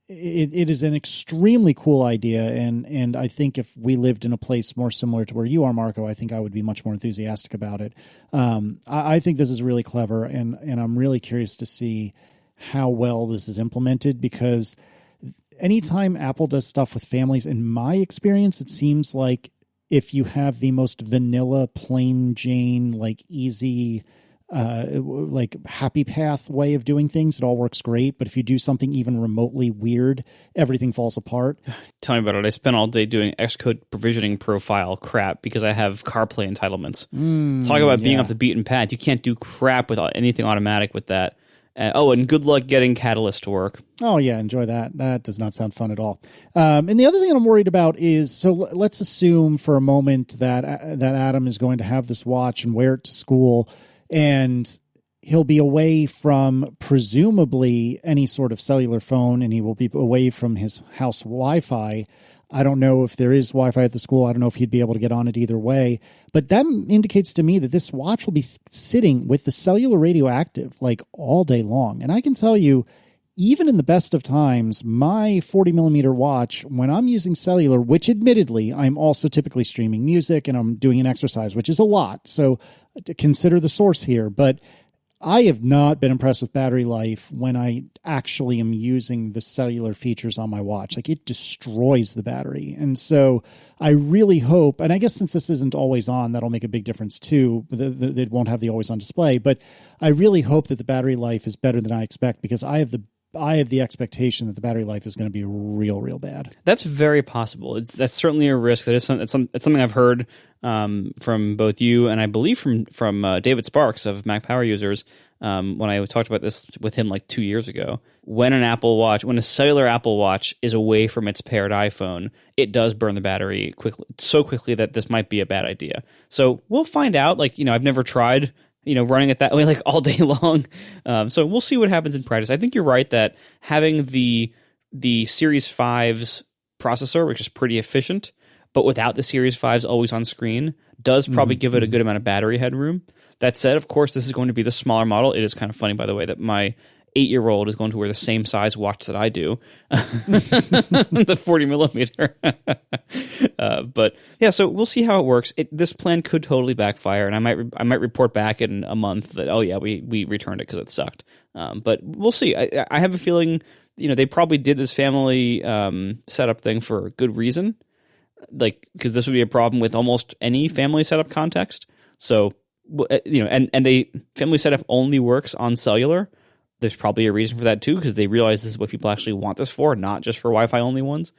it is an extremely cool idea, and I think if we lived in a place more similar to where you are, Marco, I think I would be much more enthusiastic about it. I think this is really clever, and I'm really curious to see how well this is implemented, because anytime Apple does stuff with families, in my experience, it seems like if you have the most vanilla, plain Jane, easy, happy path way of doing things, it all works great. But if you do something even remotely weird, everything falls apart. Tell me about it. I spent all day doing Xcode provisioning profile crap because I have CarPlay entitlements. Talk about being off the beaten path. You can't do crap with anything automatic with that. And good luck getting Catalyst to work. Oh, yeah, enjoy that. That does not sound fun at all. And the other thing I'm worried about is, so let's assume for a moment that Adam is going to have this watch and wear it to school, and he'll be away from presumably any sort of cellular phone, and he will be away from his house Wi-Fi. I don't know if there is Wi-Fi at the school. I don't know if he'd be able to get on it either way. But that indicates to me that this watch will be sitting with the cellular radio active like all day long. And I can tell you, even in the best of times, my 40 millimeter watch, when I'm using cellular, which admittedly I'm also typically streaming music and I'm doing an exercise, which is a lot. So consider the source here. But I have not been impressed with battery life when I actually am using the cellular features on my watch. Like, it destroys the battery. And so I really hope, and I guess since this isn't always on, that'll make a big difference too. It won't have the always on display, but I really hope that the battery life is better than I expect, because I have the expectation that the battery life is going to be real bad. That's very possible. That's certainly a risk. It's something I've heard from both you and I believe from David Sparks of Mac Power Users when I talked about this with him like 2 years ago. When a cellular Apple Watch is away from its paired iPhone, it does burn the battery so quickly that this might be a bad idea. So we'll find out. I've never tried running it that way like all day long. So we'll see what happens in practice. I think you're right that having the Series 5's processor, which is pretty efficient, but without the Series 5's always on screen, does probably give it a good amount of battery headroom. That said, of course, this is going to be the smaller model. It is kind of funny, by the way, that my 8-year-old is going to wear the same size watch that I do, the 40 millimeter. But yeah, so we'll see how it works. This plan could totally backfire, and I might report back in a month that, oh yeah, we returned it because it sucked. But we'll see. I have a feeling, they probably did this family setup thing for a good reason, because this would be a problem with almost any family setup context. So and they family setup only works on cellular. There's probably a reason for that too, because they realize this is what people actually want this for, not just for Wi-Fi only ones.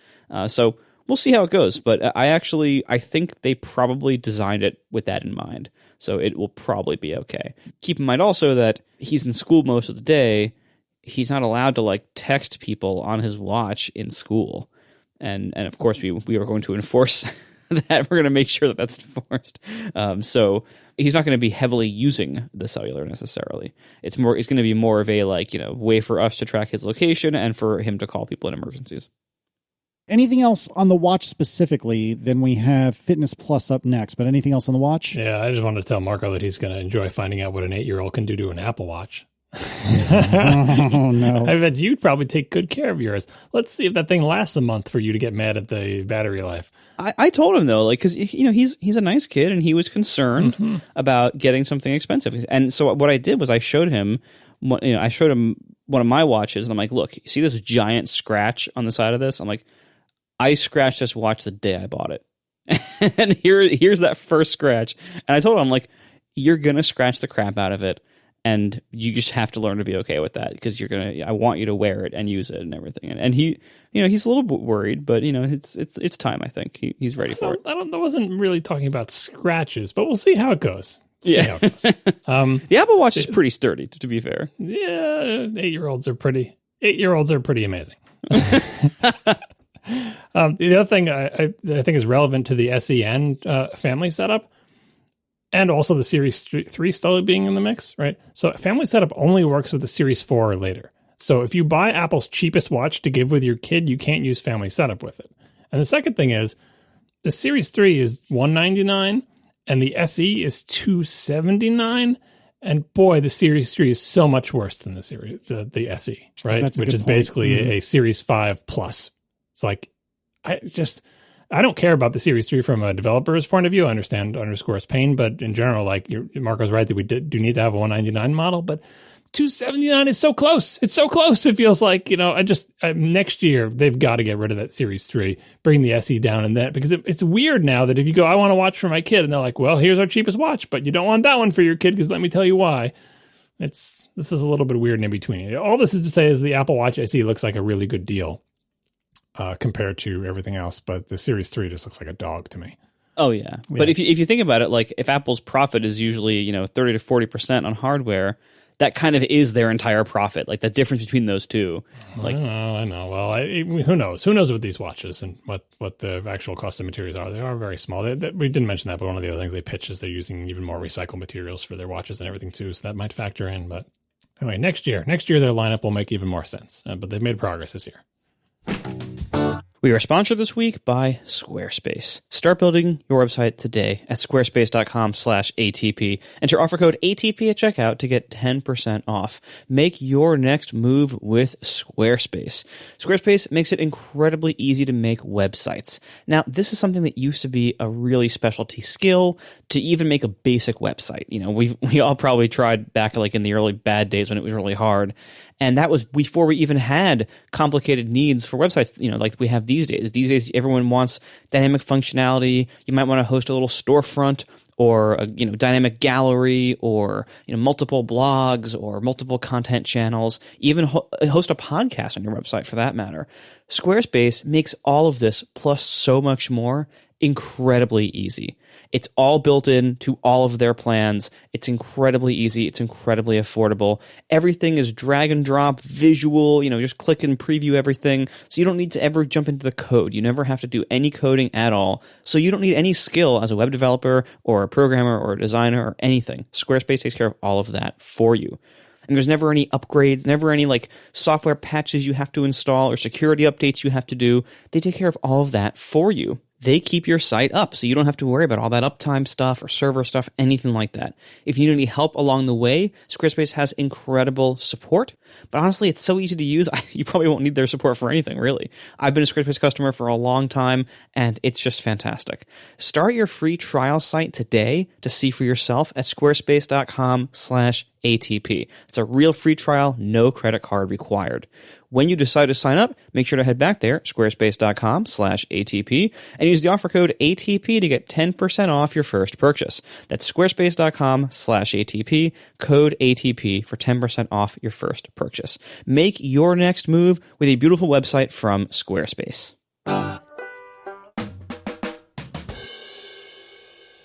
So we'll see how it goes. But I think they probably designed it with that in mind. So it will probably be okay. Keep in mind also that he's in school most of the day. He's not allowed to text people on his watch in school. And of course we are going to enforce that. We're going to make sure that that's enforced. So he's not going to be heavily using the cellular necessarily. It's going to be more of a way for us to track his location and for him to call people in emergencies. Anything else on the watch specifically? Then we have Fitness Plus up next, but anything else on the watch? Yeah, I just wanted to tell Marco that he's going to enjoy finding out what an 8-year-old can do to an Apple Watch. Oh, no. I bet you'd probably take good care of yours. Let's see if that thing lasts a month for you to get mad at the battery life. I told him though, because he's a nice kid and he was concerned about getting something expensive. And so what I did was I showed him one of my watches, and I'm like, look, you see this giant scratch on the side of this? I'm like, I scratched this watch the day I bought it. And here's that first scratch. And I told him, I'm like, you're gonna scratch the crap out of it. And you just have to learn to be okay with that, because I want you to wear it and use it and everything. And he, he's a little bit worried, but it's time. I think he's ready for it. I wasn't really talking about scratches, but we'll see how it goes. Yeah. The Apple Watch is pretty sturdy, to be fair. Yeah. 8-year-olds are pretty amazing. The other thing I think is relevant to the SEN family setup, and also the Series 3 still being in the mix, right? So family setup only works with the Series 4 or later. So if you buy Apple's cheapest watch to give with your kid, you can't use family setup with it. And the second thing is, the Series 3 is $199 and the SE is $279. And boy, the Series 3 is so much worse than the SE, right? Which is basically a Series 5 Plus. It's I don't care about the Series 3 from a developer's point of view. I understand _'s pain, but in general, Marco's right that we do need to have a $199 model, but $279 is so close. It's so close. It feels like, next year they've got to get rid of that Series 3, bring the SE down in that, because it's weird now that if you go, I want to watch for my kid, and they're like, well, here's our cheapest watch, but you don't want that one for your kid because let me tell you why. This is a little bit weird in between. All this is to say is the Apple Watch SE looks like a really good deal. Compared to everything else, but the Series 3 just looks like a dog to me. Oh yeah. But if you think about it, if Apple's profit is usually 30 to 40% on hardware, that kind of is their entire profit. Like the difference between those two. Like, I know. Well, who knows? Who knows with these watches and what the actual cost of materials are? They are very small. We didn't mention that, but one of the other things they pitch is they're using even more recycled materials for their watches and everything too. So that might factor in. But anyway, next year their lineup will make even more sense. But they've made progress this year. We are sponsored this week by Squarespace. Start building your website today at squarespace.com/ATP. Enter offer code ATP at checkout to get 10% off. Make your next move with Squarespace. Squarespace makes it incredibly easy to make websites. Now, this is something that used to be a really specialty skill to even make a basic website. You know, we all probably tried back like in the early bad days when it was really hard. And that was before we even had complicated needs for websites, you know, like we have these days. These days, everyone wants dynamic functionality. You might want to host a little storefront or a, dynamic gallery or, multiple blogs or multiple content channels, even host a podcast on your website for that matter. Squarespace makes all of this plus so much more incredibly easy. It's all built into all of their plans. It's incredibly easy. It's incredibly affordable. Everything is drag and drop, visual, just click and preview everything. So you don't need to ever jump into the code. You never have to do any coding at all. So you don't need any skill as a web developer or a programmer or a designer or anything. Squarespace takes care of all of that for you. And there's never any upgrades, never any like software patches you have to install or security updates you have to do. They take care of all of that for you. They keep your site up, so you don't have to worry about all that uptime stuff or server stuff, anything like that. If you need any help along the way, Squarespace has incredible support. But honestly, it's so easy to use, you probably won't need their support for anything, really. I've been a Squarespace customer for a long time, and it's just fantastic. Start your free trial site today to see for yourself at squarespace.com/ATP. It's a real free trial, no credit card required. When you decide to sign up, make sure to head back there, squarespace.com/ATP, and use the offer code ATP to get 10% off your first purchase. That's squarespace.com/ATP, code ATP for 10% off your first purchase. Make your next move with a beautiful website from Squarespace.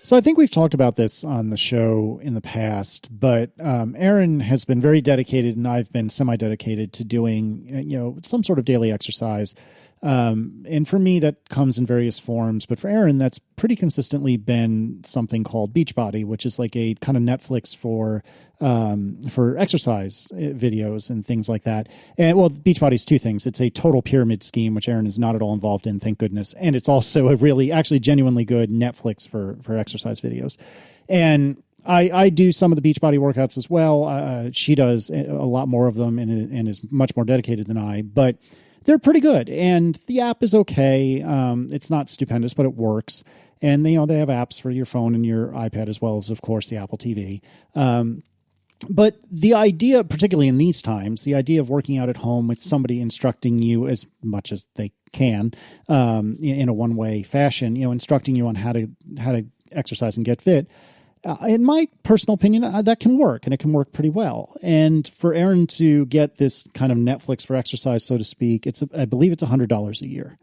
So I think we've talked about this on the show in the past, but Aaron has been very dedicated, and I've been semi-dedicated to doing, some sort of daily exercise. And for me, that comes in various forms. But for Aaron, that's pretty consistently been something called Beachbody, which is like a kind of Netflix for exercise videos and things like that. And well, Beachbody is two things. It's a total pyramid scheme, which Aaron is not at all involved in, thank goodness. And it's also a really, actually genuinely good Netflix for exercise videos. And I do some of the Beachbody workouts as well. She does a lot more of them and is much more dedicated than I, but they're pretty good. And the app is okay. It's not stupendous, but it works. And they have apps for your phone and your iPad as well as, of course, the Apple TV. But the idea, particularly in these times, the idea of working out at home with somebody instructing you as much as they can in a one-way fashion, instructing you on how to exercise and get fit, in my personal opinion, that can work, and it can work pretty well. And for Aaron to get this kind of Netflix for exercise, so to speak, I believe it's $100 a year.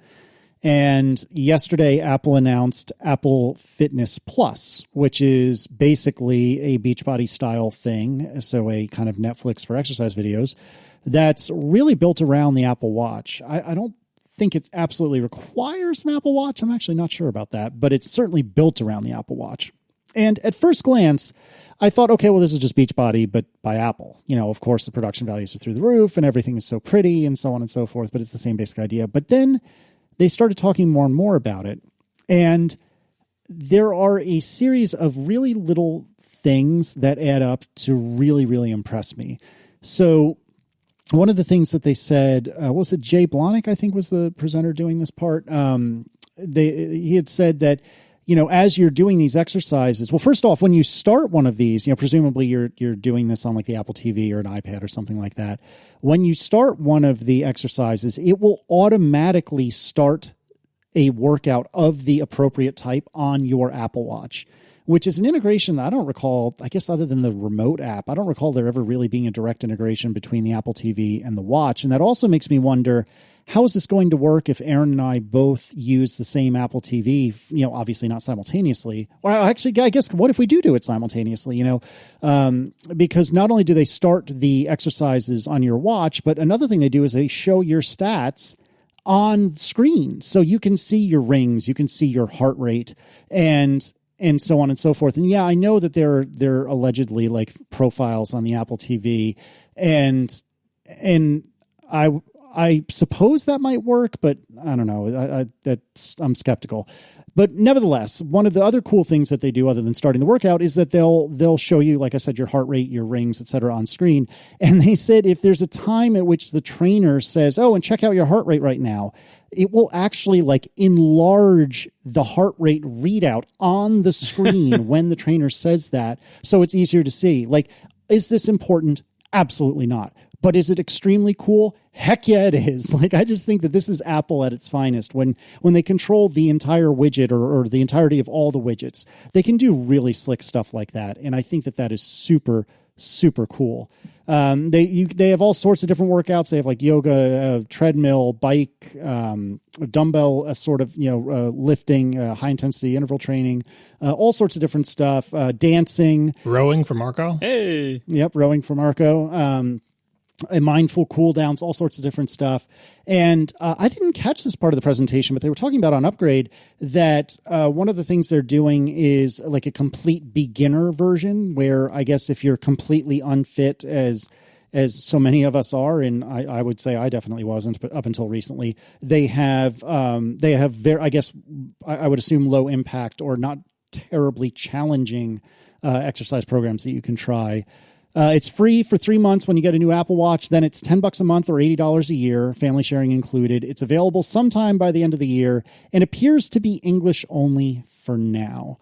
And yesterday, Apple announced Apple Fitness Plus, which is basically a Beachbody style thing. So a kind of Netflix for exercise videos that's really built around the Apple Watch. I don't think it absolutely requires an Apple Watch. I'm actually not sure about that, but it's certainly built around the Apple Watch. And at first glance, I thought, okay, well, this is just Beachbody, but by Apple. Of course, the production values are through the roof and everything is so pretty and so on and so forth, but it's the same basic idea. But then they started talking more and more about it. And there are a series of really little things that add up to really, really impress me. So one of the things that they said, was it Jay Blahnik, I think was the presenter doing this part? He had said that, as you're doing these exercises, well, first off, when you start one of these, presumably you're doing this on like the Apple TV or an iPad or something like that. When you start one of the exercises, it will automatically start a workout of the appropriate type on your Apple Watch, which is an integration that I don't recall, I guess other than the remote app, I don't recall there ever really being a direct integration between the Apple TV and the watch. And that also makes me wonder, how is this going to work if Aaron and I both use the same Apple TV, obviously not simultaneously, or actually, I guess, what if we do it simultaneously, because not only do they start the exercises on your watch, but another thing they do is they show your stats on screen. So you can see your rings, you can see your heart rate, and so on and so forth. And yeah, I know that they're allegedly like profiles on the Apple TV, and I suppose that might work, but I don't know. I'm skeptical. But nevertheless, one of the other cool things that they do other than starting the workout is that they'll show you, like I said, your heart rate, your rings, et cetera, on screen. And they said if there's a time at which the trainer says, oh, and check out your heart rate right now, it will actually like enlarge the heart rate readout on the screen when the trainer says that. So it's easier to see. Like, is this important? Absolutely not. But is it extremely cool? Heck yeah, it is. Like, I just think that this is Apple at its finest. When they control the entire widget or the entirety of all the widgets, they can do really slick stuff like that. And I think that is super, super cool. They have all sorts of different workouts. They have like yoga, treadmill, bike, dumbbell, sort of, lifting, high intensity interval training, all sorts of different stuff, dancing. Rowing for Marco. Hey. Yep. Rowing for Marco. Mindful cool downs, all sorts of different stuff. And I didn't catch this part of the presentation, but they were talking about on Upgrade that one of the things they're doing is like a complete beginner version where I guess if you're completely unfit as so many of us are, and I would say I definitely wasn't, but up until recently, they have very, I guess I would assume low impact or not terribly challenging exercise programs that you can try. It's free for 3 months when you get a new Apple Watch. Then it's $10 a month or $80 a year, family sharing included. It's available sometime by the end of the year and appears to be English only for now.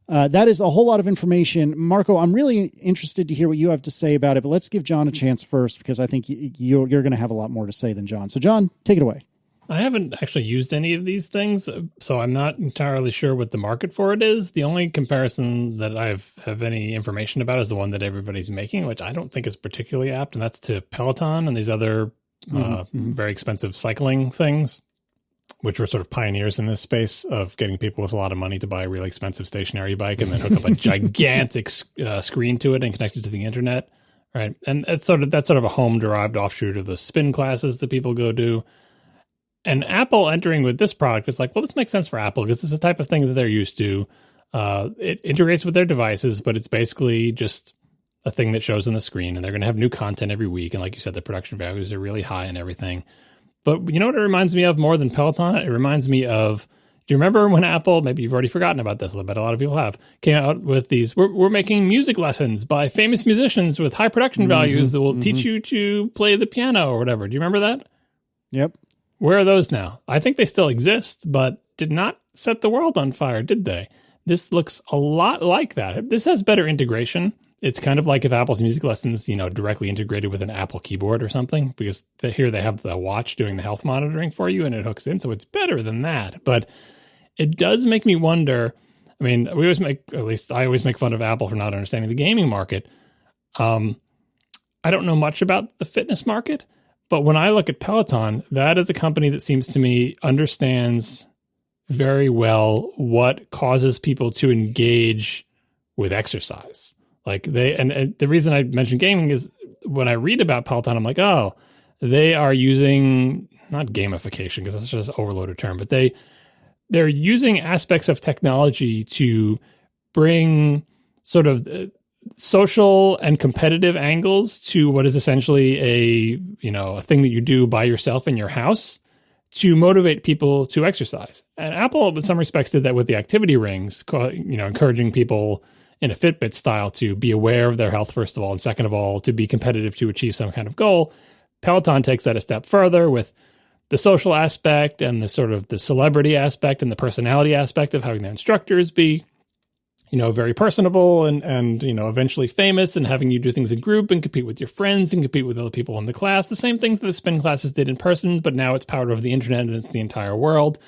That is a whole lot of information. Marco, I'm really interested to hear what you have to say about it, but let's give John a chance first because I think you're going to have a lot more to say than John. So, John, take it away. I haven't actually used any of these things, so I'm not entirely sure what the market for it is. The only comparison that I have any information about is the one that everybody's making, which I don't think is particularly apt, and that's to Peloton and these other very expensive cycling things, which were sort of pioneers in this space of getting people with a lot of money to buy a really expensive stationary bike and then hook up a gigantic screen to it and connect it to the internet, right? And that's sort of a home-derived offshoot of the spin classes that people go do. And Apple entering with this product is like, well, this makes sense for Apple because it's the type of thing that they're used to. It integrates with their devices, but it's basically just a thing that shows on the screen. And they're going to have new content every week. And like you said, the production values are really high and everything. But you know what it reminds me of more than Peloton? It reminds me of, do you remember when Apple, maybe you've already forgotten about this, but a lot of people have, came out with these, we're making music lessons by famous musicians with high production values that will teach you to play the piano or whatever. Do you remember that? Yep. Where are those now? I think they still exist, but did not set the world on fire, did they? This looks a lot like that. This has better integration. It's kind of like if Apple's music lessons, directly integrated with an Apple keyboard or something, because here they have the watch doing the health monitoring for you and it hooks in. So it's better than that. But it does make me wonder. I mean, I always make fun of Apple for not understanding the gaming market. I don't know much about the fitness market. But when I look at Peloton, that is a company that seems to me understands very well what causes people to engage with exercise. Like and the reason I mention gaming is when I read about Peloton, I'm like, oh, they are using not gamification because that's just an overloaded term, but they're using aspects of technology to bring sort of social and competitive angles to what is essentially a thing that you do by yourself in your house to motivate people to exercise. And Apple, in some respects, did that with the activity rings, encouraging people in a Fitbit style to be aware of their health, first of all, and second of all, to be competitive to achieve some kind of goal. Peloton takes that a step further with the social aspect and the sort of the celebrity aspect and the personality aspect of having their instructors be very personable and eventually famous and having you do things in group and compete with your friends and compete with other people in the class. The same things that the spin classes did in person, but now it's powered over the internet and it's the entire world.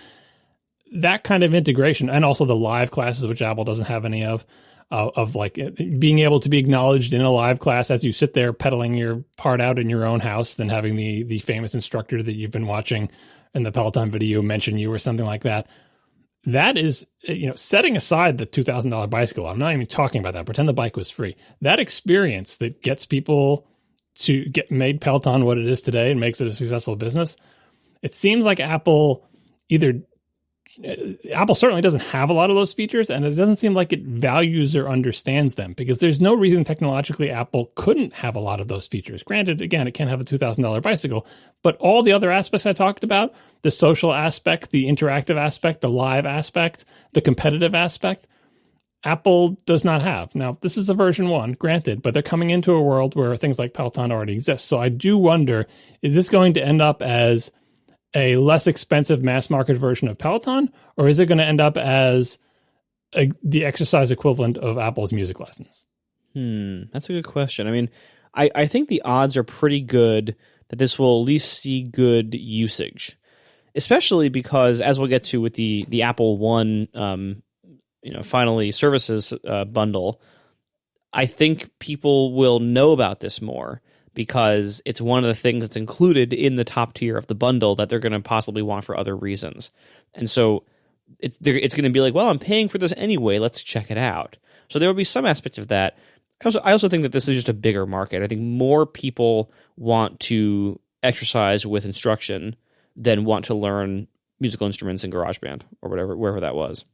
That kind of integration, and also the live classes, which Apple doesn't have any of, of like being able to be acknowledged in a live class as you sit there pedaling your part out in your own house than having the famous instructor that you've been watching in the Peloton video mention you or something like that. That is, setting aside the $2,000 bicycle, I'm not even talking about that. Pretend the bike was free. That experience that gets people to made Peloton what it is today and makes it a successful business. It seems like Apple certainly doesn't have a lot of those features, and it doesn't seem like it values or understands them, because there's no reason technologically Apple couldn't have a lot of those features. Granted, again, it can't have a $2,000 bicycle, but all the other aspects I talked about, the social aspect, the interactive aspect, the live aspect, the competitive aspect, Apple does not have. Now, this is a version 1, granted, but they're coming into a world where things like Peloton already exist. So I do wonder, is this going to end up as a less expensive mass market version of Peloton, or is it going to end up as the exercise equivalent of Apple's music lessons? That's a good question. I mean, I think the odds are pretty good that this will at least see good usage, especially because, as we'll get to with the Apple One, finally services bundle, I think people will know about this more, because it's one of the things that's included in the top tier of the bundle that they're going to possibly want for other reasons. And so it's going to be like, well, I'm paying for this anyway, let's check it out. So there will be some aspect of that. I also think that this is just a bigger market. I think more people want to exercise with instruction than want to learn musical instruments in GarageBand or wherever that was.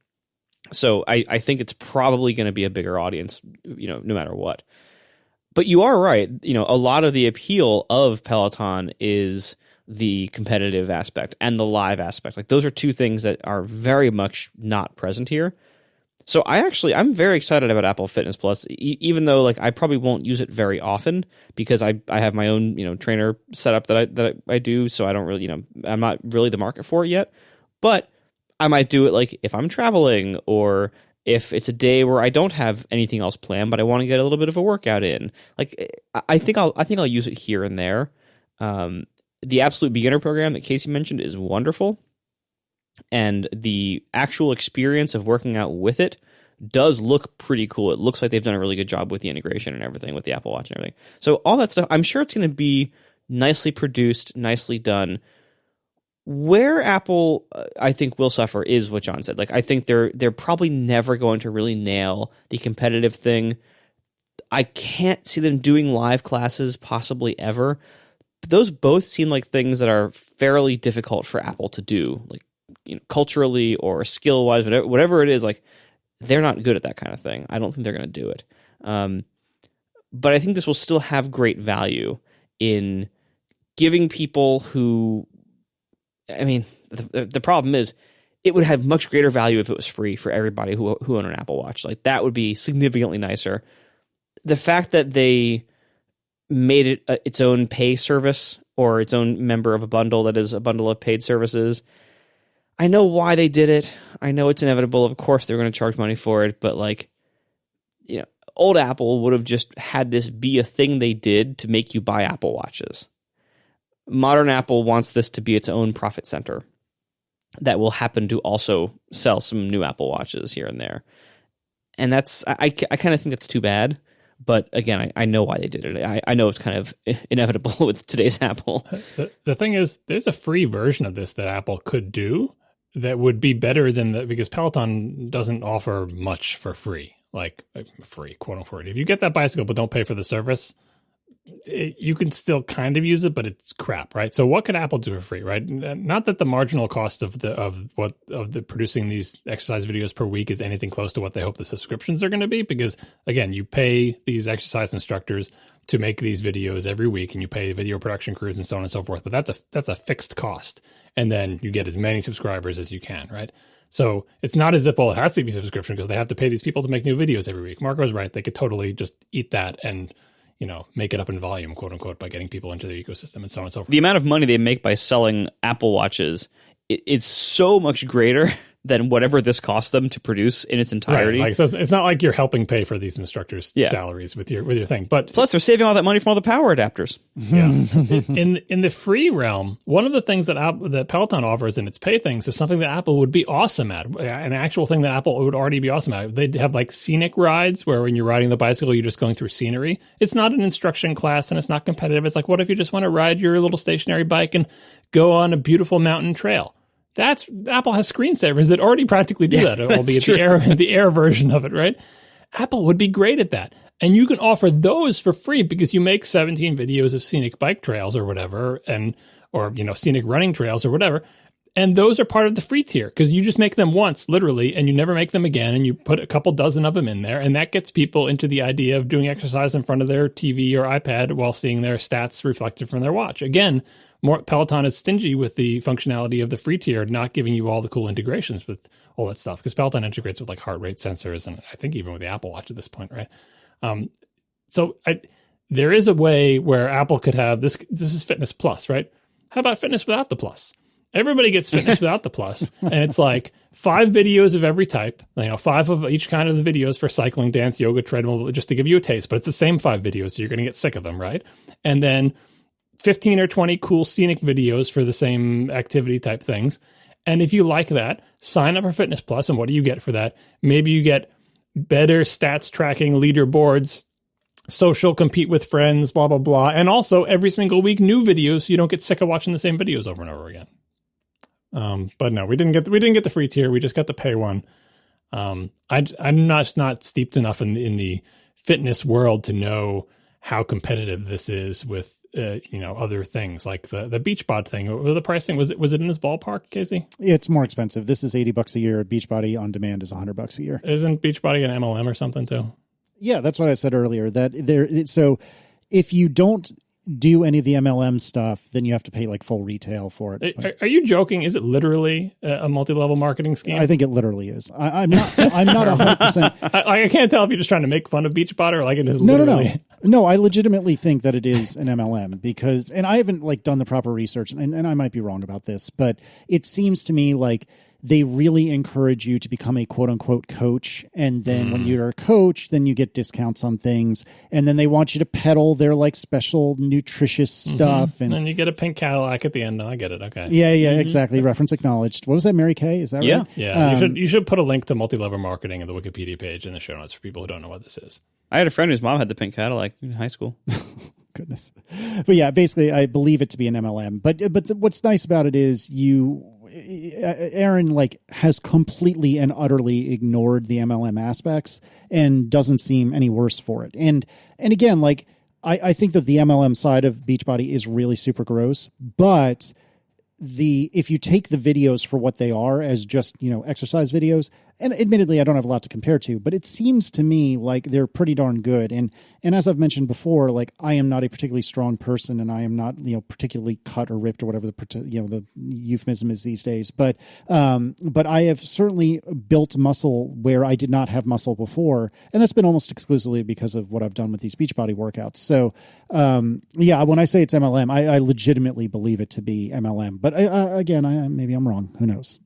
So I think it's probably going to be a bigger audience, no matter what. But you are right. A lot of the appeal of Peloton is the competitive aspect and the live aspect. Like, those are two things that are very much not present here. So I'm very excited about Apple Fitness Plus, even though I probably won't use it very often, because I have my own trainer setup that I do. So I don't really I'm not really the market for it yet. But I might do it if I'm traveling, or if it's a day where I don't have anything else planned, but I want to get a little bit of a workout in. I think I'll use it here and there. The Absolute Beginner program that Casey mentioned is wonderful, and the actual experience of working out with it does look pretty cool. It looks like they've done a really good job with the integration and everything, with the Apple Watch and everything. So all that stuff, I'm sure it's going to be nicely produced, nicely done. Where Apple, I think, will suffer is what John said. I think they're probably never going to really nail the competitive thing. I can't see them doing live classes possibly ever. But those both seem like things that are fairly difficult for Apple to do, culturally or skill wise, whatever it is. They're not good at that kind of thing. I don't think they're going to do it. But I think this will still have great value in giving people who. I mean, the problem is, it would have much greater value if it was free for everybody who own an Apple Watch. That would be significantly nicer. The fact that they made it its own pay service, or its own member of a bundle that is a bundle of paid services, I know why they did it. I know it's inevitable. Of course, they're going to charge money for it. But old Apple would have just had this be a thing they did to make you buy Apple Watches. Modern Apple wants this to be its own profit center that will happen to also sell some new Apple Watches here and there. And I kind of think that's too bad. But again, I know why they did it. I know it's kind of inevitable with today's Apple. The thing is, there's a free version of this that Apple could do that would be better than because Peloton doesn't offer much for free, free, quote unquote. If you get that bicycle but don't pay for the service, you can still kind of use it, but it's crap, right? So what could Apple do for free, right? Not that the marginal cost of the producing these exercise videos per week is anything close to what they hope the subscriptions are going to be, because again, you pay these exercise instructors to make these videos every week, and you pay video production crews and so on and so forth. But that's a fixed cost, and then you get as many subscribers as you can, right? So it's not as if, it has to be subscription because they have to pay these people to make new videos every week. Marco's right; they could totally just eat that and make it up in volume, quote unquote, by getting people into their ecosystem and so on and so forth. The amount of money they make by selling Apple Watches is so much greater than whatever this cost them to produce in its entirety. Right. Like, so it's not like you're helping pay for these instructors' salaries with your thing. But plus, they're saving all that money from all the power adapters. Yeah. in the free realm, one of the things that Peloton offers in its pay things is something that Apple would be awesome at. An actual thing that Apple would already be awesome at. They'd have like scenic rides where when you're riding the bicycle, you're just going through scenery. It's not an instruction class and it's not competitive. It's like, what if you just want to ride your little stationary bike and go on a beautiful mountain trail? Apple has screensavers that already practically do that, albeit the air version of it, right? Apple would be great at that. And you can offer those for free because you make 17 videos of scenic bike trails or whatever, or scenic running trails or whatever. And those are part of the free tier because you just make them once, literally, and you never make them again. And you put a couple dozen of them in there. And that gets people into the idea of doing exercise in front of their TV or iPad while seeing their stats reflected from their watch. Again, Peloton is stingy with the functionality of the free tier, not giving you all the cool integrations with all that stuff. Because Peloton integrates with like heart rate sensors, and I think even with the Apple Watch at this point, right? There is a way where Apple could have this. This is Fitness Plus, right? How about Fitness without the Plus? Everybody gets Fitness without the Plus, and it's like 5 videos of every type. 5 of each kind of the videos for cycling, dance, yoga, treadmill, just to give you a taste. But it's the same 5 videos, so you're going to get sick of them, right? And then 15 or 20 cool scenic videos for the same activity type things. And if you like that, sign up for Fitness Plus. And what do you get for that? Maybe you get better stats tracking, leaderboards, social, compete with friends, blah, blah, blah. And also every single week, new videos. So you don't get sick of watching the same videos over and over again. But no, we didn't get the free tier. We just got the pay one. I'm not steeped enough in the fitness world to know how competitive this is with other things like the Beachbody thing. What was the pricing? Was it in this ballpark, Casey? Yeah, it's more expensive. This is $80 a year. Beachbody on demand is $100 a year. Isn't Beachbody an MLM or something too? Yeah, that's what I said earlier. So if you don't do any of the MLM stuff, then you have to pay like full retail for it. Are you joking? Is it literally a multi-level marketing scheme? I think it literally is. I'm not 100%. I can't tell if you're just trying to make fun of Beachbody or like it is literally. No, I legitimately think that it is an MLM because, and I haven't like done the proper research, and I might be wrong about this, but it seems to me like they really encourage you to become a quote unquote coach. And then when you're a coach, then you get discounts on things. And then they want you to peddle their like special nutritious stuff. And then you get a pink Cadillac at the end. No, I get it. Okay. Yeah, exactly. Reference acknowledged. What was that, Mary Kay? Is that right? Yeah. You should put a link to multi-level marketing in the Wikipedia page in the show notes for people who don't know what this is. I had a friend whose mom had the pink Cadillac in high school. Goodness. But yeah, basically I believe it to be an MLM, but what's nice about it is Aaron like has completely and utterly ignored the MLM aspects and doesn't seem any worse for it. And again, like I think that the MLM side of Beachbody is really super gross, but if you take the videos for what they are as just, exercise videos, and admittedly, I don't have a lot to compare to, but it seems to me like they're pretty darn good. And as I've mentioned before, like I am not a particularly strong person and I am not, particularly cut or ripped or whatever the euphemism is these days. But I have certainly built muscle where I did not have muscle before. And that's been almost exclusively because of what I've done with these Beachbody workouts. So, when I say it's MLM, I legitimately believe it to be MLM. But maybe I'm wrong. Who knows?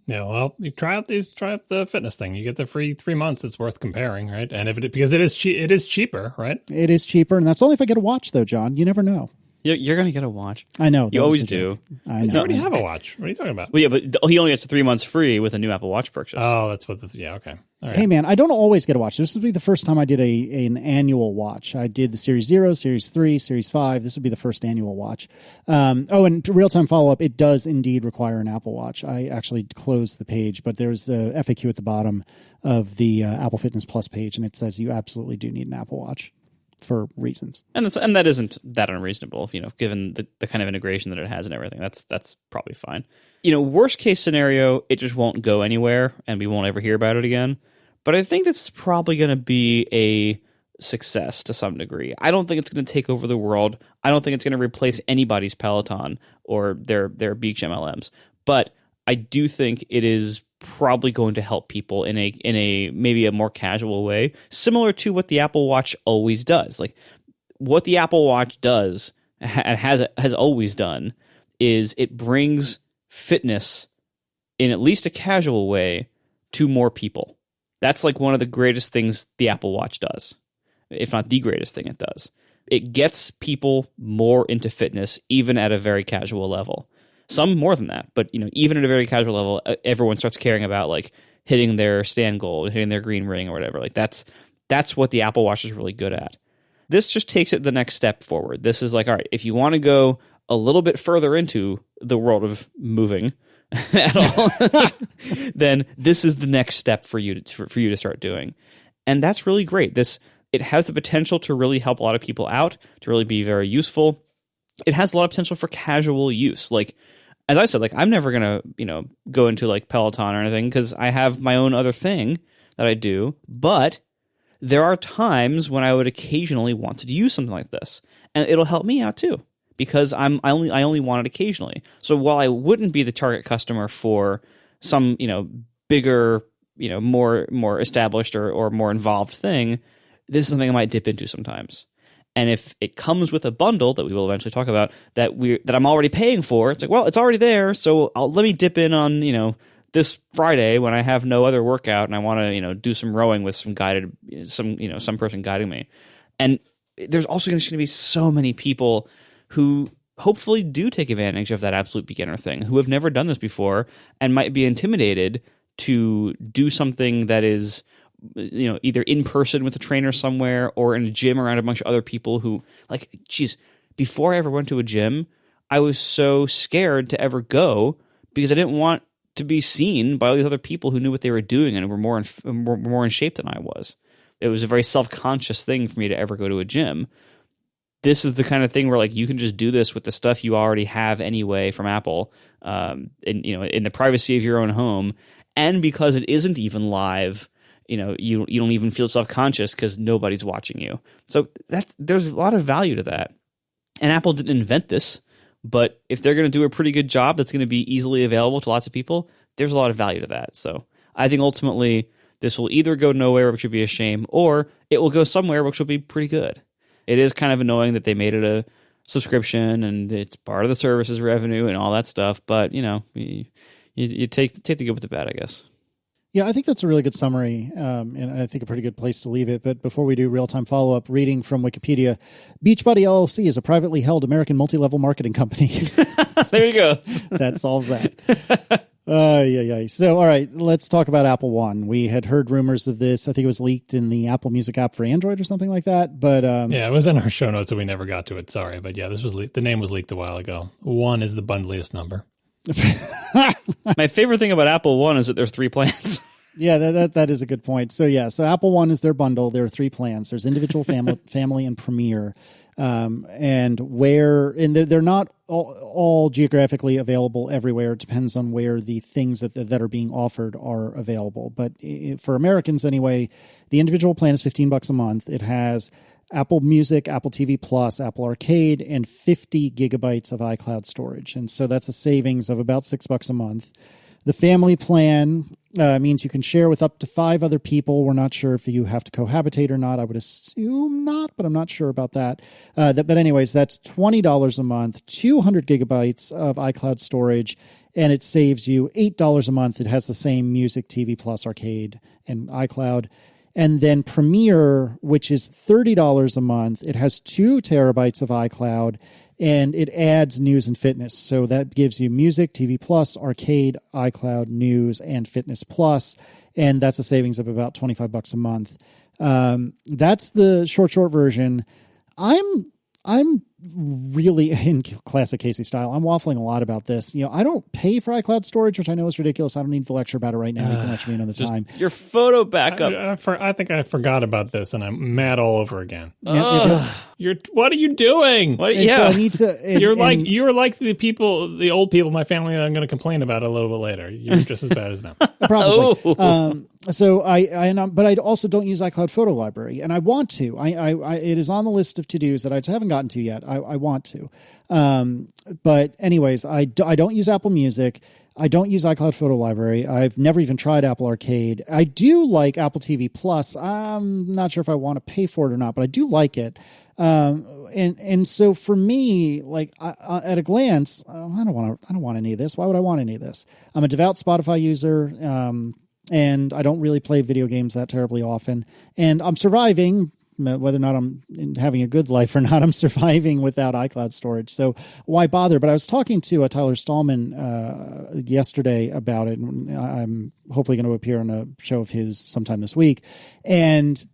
Yeah, well, you try out the fitness thing. You get the free 3 months. It's worth comparing, right? And because it is cheaper, right? It is cheaper, and that's only if I get a watch, though, John. You never know. You're going to get a watch. I know. You always do. I know. You already have a watch. What are you talking about? Well, yeah, but he only gets 3 months free with a new Apple Watch purchase. Oh, that's what yeah, okay. All right. Hey, man, I don't always get a watch. This would be the first time I did an annual watch. I did the Series 0, Series 3, Series 5. This would be the first annual watch. And real-time follow-up, it does indeed require an Apple Watch. I actually closed the page, but there's the FAQ at the bottom of the Apple Fitness Plus page, and it says you absolutely do need an Apple Watch for reasons. And that isn't that unreasonable, given the kind of integration that it has and everything. That's probably fine. Worst case scenario, it just won't go anywhere and we won't ever hear about it again. But I think this is probably going to be a success to some degree. I don't think it's going to take over the world. I don't think it's going to replace anybody's Peloton or their beach MLMs. But I do think it is probably going to help people in a maybe a more casual way, similar to what the Apple Watch always does. Like what the Apple Watch does and has always done is it brings fitness in at least a casual way to more people. That's like one of the greatest things the Apple Watch does, if not the greatest thing it does. It gets people more into fitness, even at a very casual level. Some more than that, but even at a very casual level, everyone starts caring about like hitting their stand goal, hitting their green ring or whatever. Like that's what the Apple Watch is really good at. This just takes it the next step forward. This is like, all right, if you want to go a little bit further into the world of moving at all, then this is the next step for you to start doing. And that's really great. It has the potential to really help a lot of people out, to really be very useful. It has a lot of potential for casual use. Like, as I said, like I'm never going to, go into like Peloton or anything because I have my own other thing that I do. But there are times when I would occasionally want to use something like this, and it'll help me out too because I only want it occasionally. So while I wouldn't be the target customer for some bigger, more established or more involved thing, this is something I might dip into sometimes. And if it comes with a bundle that we will eventually talk about that I'm already paying for, it's like, well, it's already there, so let me dip in on this Friday when I have no other workout and I want to do some rowing with some person guiding me. And there's also going to be so many people who hopefully do take advantage of that absolute beginner thing, who have never done this before and might be intimidated to do something that is either in person with a trainer somewhere or in a gym around a bunch of other people who, like, geez, before I ever went to a gym, I was so scared to ever go because I didn't want to be seen by all these other people who knew what they were doing and were more in shape than I was. It was a very self-conscious thing for me to ever go to a gym. This is the kind of thing where like you can just do this with the stuff you already have anyway from Apple, in the privacy of your own home, and because it isn't even live. You don't even feel self-conscious because nobody's watching you. So there's a lot of value to that. And Apple didn't invent this, but if they're going to do a pretty good job that's going to be easily available to lots of people, there's a lot of value to that. So I think ultimately this will either go nowhere, which would be a shame, or it will go somewhere, which will be pretty good. It is kind of annoying that they made it a subscription and it's part of the services revenue and all that stuff, but you take the good with the bad, I guess. Yeah, I think that's a really good summary, and I think a pretty good place to leave it. But before we do real-time follow-up, reading from Wikipedia, Beachbody LLC is a privately held American multi-level marketing company. There you go. That solves that. Yeah. So, all right, let's talk about Apple One. We had heard rumors of this. I think it was leaked in the Apple Music app for Android or something like that. But yeah, it was in our show notes, so we never got to it. Sorry, but yeah, this was the name was leaked a while ago. One is the bundliest number. My favorite thing about Apple One is that there's 3 plans. Yeah, that is a good point. So Apple One is their bundle. There are 3 plans. There's individual, family, and Premier. And they're not all geographically available everywhere. It depends on where the things that are being offered are available. But for Americans anyway, the individual plan is $15 a month. It has Apple Music, Apple TV Plus, Apple Arcade, and 50 gigabytes of iCloud storage. And so that's a savings of about $6 a month. The family plan means you can share with up to 5 other people. We're not sure if you have to cohabitate or not. I would assume not, but I'm not sure about that. But anyways, that's $20 a month, 200 gigabytes of iCloud storage, and it saves you $8 a month. It has the same Music, TV Plus, Arcade, and iCloud. And then Premier, which is $30 a month, it has 2 terabytes of iCloud, and it adds news and fitness. So that gives you Music, TV Plus, Arcade, iCloud, News, and Fitness Plus, and that's a savings of about $25 a month. That's the short version. I'm really, in classic Casey style, I'm waffling a lot about this. I don't pay for iCloud storage, which I know is ridiculous. I don't need to lecture about it right now. You can lecture me another time. Your photo backup. I think I forgot about this, and I'm mad all over again. What are you doing? So I need to. You're like the old people in my family that I'm going to complain about a little bit later. You're just as bad as them. Probably. So but I also don't use iCloud Photo Library, and I want to. It is on the list of to-dos that I just haven't gotten to yet. I want to. But anyways, I don't use Apple Music. I don't use iCloud Photo Library. I've never even tried Apple Arcade. I do like Apple TV Plus. I'm not sure if I want to pay for it or not, but I do like it. And so for me, like at a glance, I don't want any of this. Why would I want any of this? I'm a devout Spotify user. And I don't really play video games that terribly often, and I'm surviving. Whether or not I'm having a good life or not, I'm surviving without iCloud storage. So why bother? But I was talking to Tyler Stallman yesterday about it, and I'm hopefully going to appear on a show of his sometime this week. And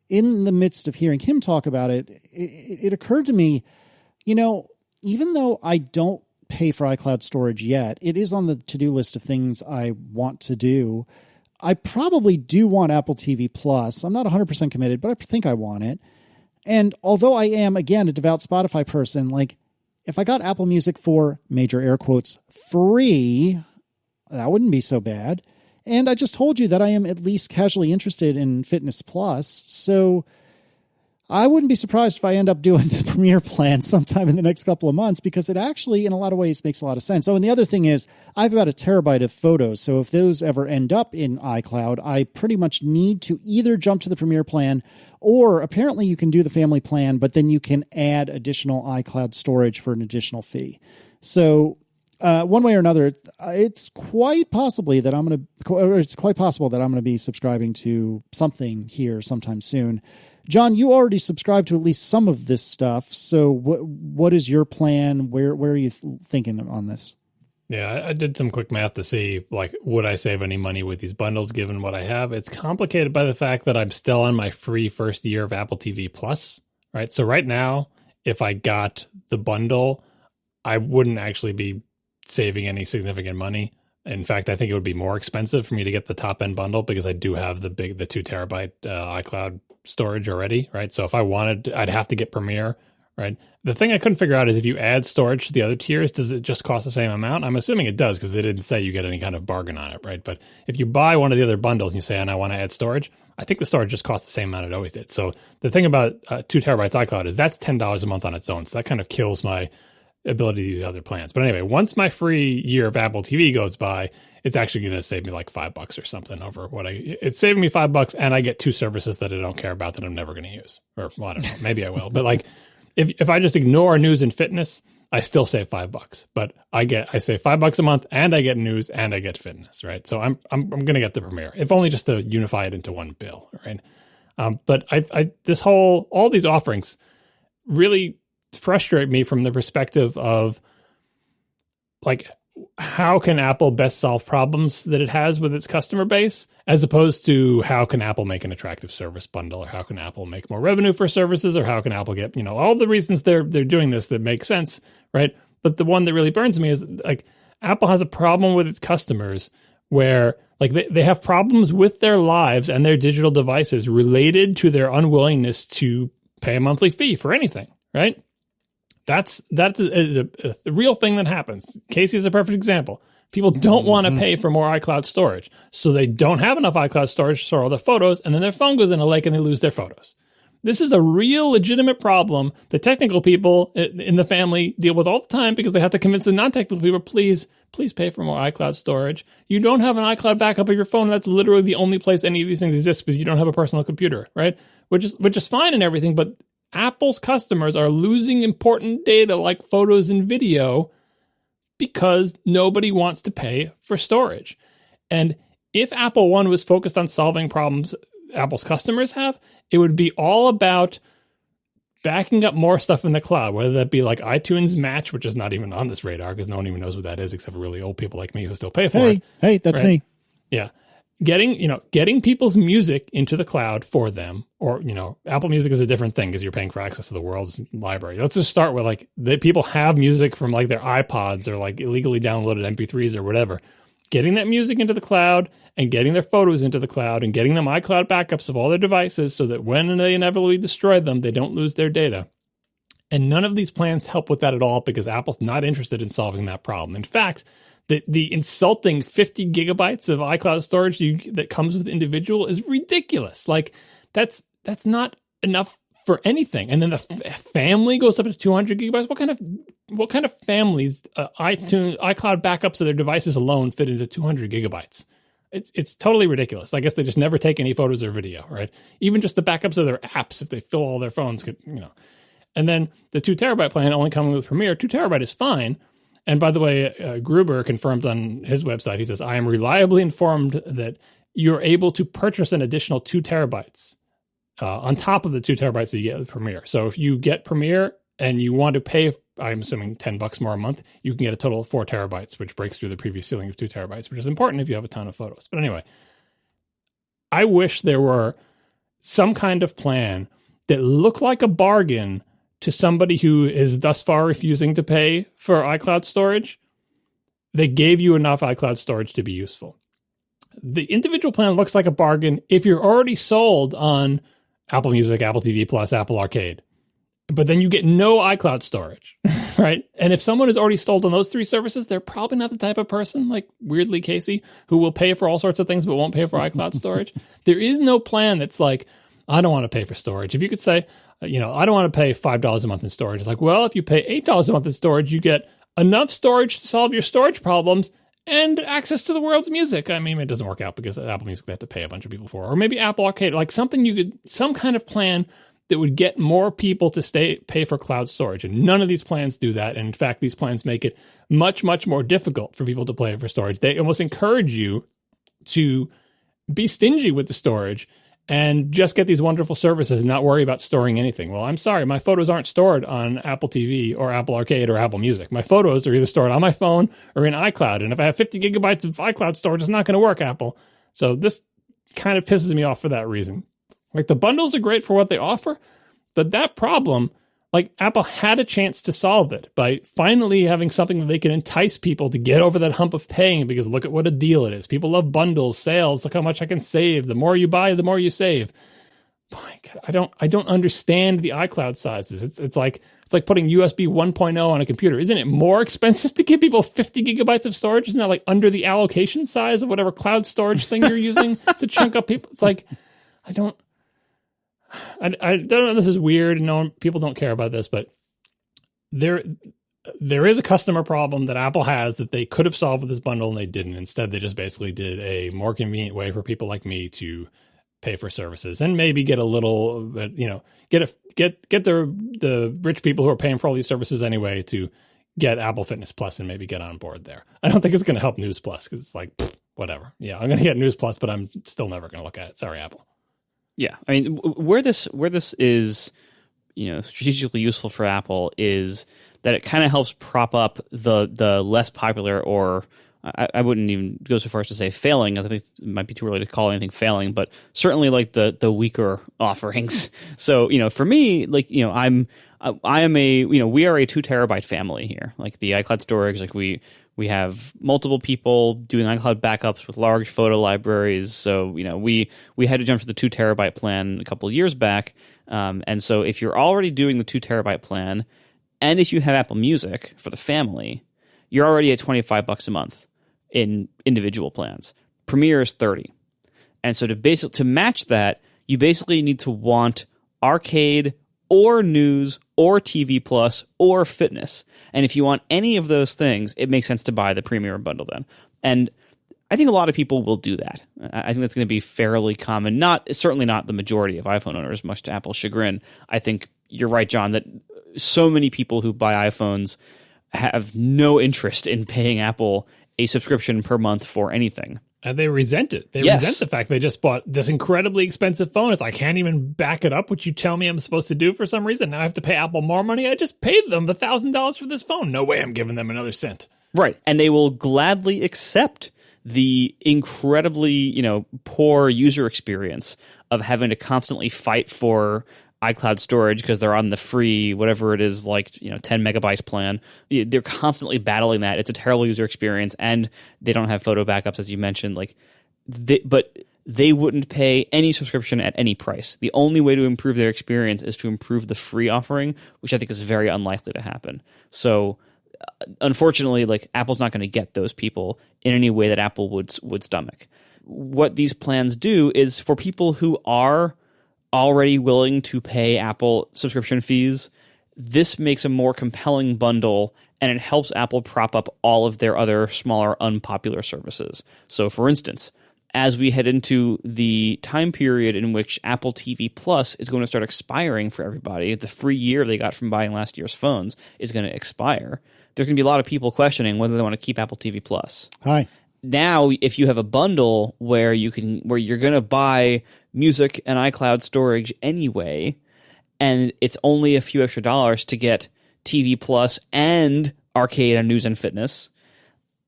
in the midst of hearing him talk about it, it occurred to me, even though I don't pay for iCloud storage yet, it is on the to-do list of things I want to do. I probably do want Apple TV Plus. I'm not 100% committed, but I think I want it. And although I am, again, a devout Spotify person, like if I got Apple Music for, major air quotes, free, that wouldn't be so bad. And I just told you that I am at least casually interested in Fitness Plus. So I wouldn't be surprised if I end up doing the Premier plan sometime in the next couple of months, because it actually, in a lot of ways, makes a lot of sense. Oh, and the other thing is, I have about 1 terabyte of photos. So if those ever end up in iCloud, I pretty much need to either jump to the Premier plan, or apparently you can do the family plan, but then you can add additional iCloud storage for an additional fee. So one way or another, it's quite possible that I'm going to be subscribing to something here sometime soon. John, you already subscribed to at least some of this stuff. So what is your plan? Where are you thinking on this? Yeah, I did some quick math to see, like, would I save any money with these bundles given what I have? It's complicated by the fact that I'm still on my free first year of Apple TV Plus, right? So right now, if I got the bundle, I wouldn't actually be saving any significant money. In fact, I think it would be more expensive for me to get the top end bundle, because I do have the 2 terabyte iCloud storage already, right? So if I wanted, I'd have to get Premiere, right? The thing I couldn't figure out is if you add storage to the other tiers, does it just cost the same amount? I'm assuming it does, because they didn't say you get any kind of bargain on it, right? But if you buy one of the other bundles and you say, and I want to add storage, I think the storage just costs the same amount it always did. So the thing about 2 terabytes iCloud is that's $10 a month on its own. So that kind of kills my ability to use other plans. But anyway, once my free year of Apple TV goes by, it's actually going to save me like $5 or something over what it's saving me $5, and I get 2 services that I don't care about that I'm never going to use. Or, well, I don't know, maybe I will. But like, if I just ignore news and fitness, I still save $5. But I save $5 a month, and I get news and I get fitness, right? So I'm going to get the Premiere, if only just to unify it into one bill, right? But all these offerings really frustrate me from the perspective of, like, how can Apple best solve problems that it has with its customer base, as opposed to how can Apple make an attractive service bundle, or how can Apple make more revenue for services, or how can Apple get, all the reasons they're doing this that make sense, right? But the one that really burns me is, like, Apple has a problem with its customers where, like, they have problems with their lives and their digital devices related to their unwillingness to pay a monthly fee for anything, right? That's a real thing that happens. Casey is a perfect example. People don't want to pay for more iCloud storage, so they don't have enough iCloud storage to store all their photos, and then their phone goes in a lake and they lose their photos. This is a real legitimate problem that technical people in the family deal with all the time, because they have to convince the non-technical people, please pay for more iCloud storage. You don't have an iCloud backup of your phone. That's literally the only place any of these things exist, because you don't have a personal computer, right? Which is fine and everything, but Apple's customers are losing important data like photos and video because nobody wants to pay for storage. And if Apple One was focused on solving problems Apple's customers have, it would be all about backing up more stuff in the cloud, whether that be like iTunes Match, which is not even on this radar because no one even knows what that is except for really old people like me who still pay for it. Hey, that's me. Yeah. Getting people's music into the cloud for them, or, Apple Music is a different thing because you're paying for access to the world's library. Let's just start with, like, people have music from, like, their iPods or, like, illegally downloaded MP3s or whatever. Getting that music into the cloud and getting their photos into the cloud and getting them iCloud backups of all their devices so that when they inevitably destroy them, they don't lose their data. And none of these plans help with that at all, because Apple's not interested in solving that problem. In fact, the insulting 50 gigabytes of iCloud storage that comes with individual is ridiculous. Like, that's not enough for anything. And then the family goes up to 200 gigabytes. What kind of families iCloud backups of their devices alone fit into 200 gigabytes? It's totally ridiculous. I guess they just never take any photos or video, right? Even just the backups of their apps, if they fill all their phones, And then the 2 terabyte plan only coming with Premiere. 2 terabyte is fine. And by the way, Gruber confirms on his website, he says, I am reliably informed that you're able to purchase an additional 2 terabytes on top of the 2 terabytes that you get with Premiere. So if you get Premiere and you want to pay, I'm assuming $10 more a month, you can get a total of 4 terabytes, which breaks through the previous ceiling of 2 terabytes, which is important if you have a ton of photos. But anyway, I wish there were some kind of plan that looked like a bargain to somebody who is thus far refusing to pay for iCloud storage. They gave you enough iCloud storage to be useful. The individual plan looks like a bargain if you're already sold on Apple Music, Apple TV Plus, Apple Arcade. But then you get no iCloud storage, right? And if someone is already sold on those 3 services, they're probably not the type of person, like weirdly Casey, who will pay for all sorts of things but won't pay for iCloud storage. There is no plan that's like, I don't want to pay for storage. If you could say, I don't want to pay $5 a month in storage. It's like, well, if you pay $8 a month in storage, you get enough storage to solve your storage problems and access to the world's music. I mean, it doesn't work out because Apple Music they have to pay a bunch of people for, or maybe Apple Arcade, like some kind of plan that would get more people to pay for cloud storage. And none of these plans do that. And in fact, these plans make it much, much more difficult for people to pay for storage. They almost encourage you to be stingy with the storage and just get these wonderful services and not worry about storing anything. Well, I'm sorry, my photos aren't stored on Apple TV or Apple Arcade or Apple Music. My photos are either stored on my phone or in iCloud. And if I have 50 gigabytes of iCloud storage, it's not going to work, Apple. So this kind of pisses me off for that reason. Like, the bundles are great for what they offer, but that problem, like, Apple had a chance to solve it by finally having something that they can entice people to get over that hump of paying, because look at what a deal it is. People love bundles, sales, look how much I can save. The more you buy, the more you save. My God, I don't understand the iCloud sizes. It's like putting USB 1.0 on a computer. Isn't it more expensive to give people 50 gigabytes of storage? Isn't that like under the allocation size of whatever cloud storage thing you're using to chunk up people? It's like, I don't know. This is weird, and people don't care about this, but there is a customer problem that Apple has that they could have solved with this bundle, and they didn't. Instead, they just basically did a more convenient way for people like me to pay for services and maybe get a little, get the rich people who are paying for all these services anyway to get Apple Fitness Plus and maybe get on board there. I don't think it's going to help News Plus because it's like, whatever. Yeah, I'm going to get News Plus, but I'm still never going to look at it. Sorry, Apple. Yeah, I mean, where this is, strategically useful for Apple is that it kind of helps prop up the less popular, or I wouldn't even go so far as to say failing. I think it might be too early to call anything failing, but certainly like the weaker offerings. So for me, like we are a 2 terabyte family here. Like the iCloud storage, like we have multiple people doing iCloud backups with large photo libraries. So, we had to jump to the 2 terabyte plan a couple of years back. And so if you're already doing the 2 terabyte plan, and if you have Apple Music for the family, you're already at $25 a month in individual plans. Premiere is $30. And so to match that, you basically need to want Arcade or News or TV Plus or Fitness. And if you want any of those things, it makes sense to buy the Premium bundle then. And I think a lot of people will do that. I think that's going to be fairly common. Certainly not the majority of iPhone owners, much to Apple's chagrin. I think you're right, John, that so many people who buy iPhones have no interest in paying Apple a subscription per month for anything. And they resent it. They resent the fact they just bought this incredibly expensive phone. It's like, I can't even back it up, what you tell me I'm supposed to do for some reason. Now I have to pay Apple more money. I just paid them the $1,000 for this phone. No way I'm giving them another cent. Right. And they will gladly accept the incredibly, poor user experience of having to constantly fight for iCloud storage because they're on the free, whatever it is, 10 megabyte plan. They're constantly battling that. It's a terrible user experience, and they don't have photo backups, as you mentioned. But they wouldn't pay any subscription at any price. The only way to improve their experience is to improve the free offering, which I think is very unlikely to happen. So, unfortunately, Apple's not going to get those people in any way that Apple would stomach. What these plans do is for people who are already willing to pay Apple subscription fees, this makes a more compelling bundle, and it helps Apple prop up all of their other smaller unpopular services. So for instance, as we head into the time period in which Apple TV Plus is going to start expiring for everybody, the free year they got from buying last year's phones is going to expire. There's going to be a lot of people questioning whether they want to keep Apple TV Plus. Hi. Now, if you have a bundle where you're going to buy music and iCloud storage anyway, and it's only a few extra dollars to get TV Plus and arcade and news and fitness,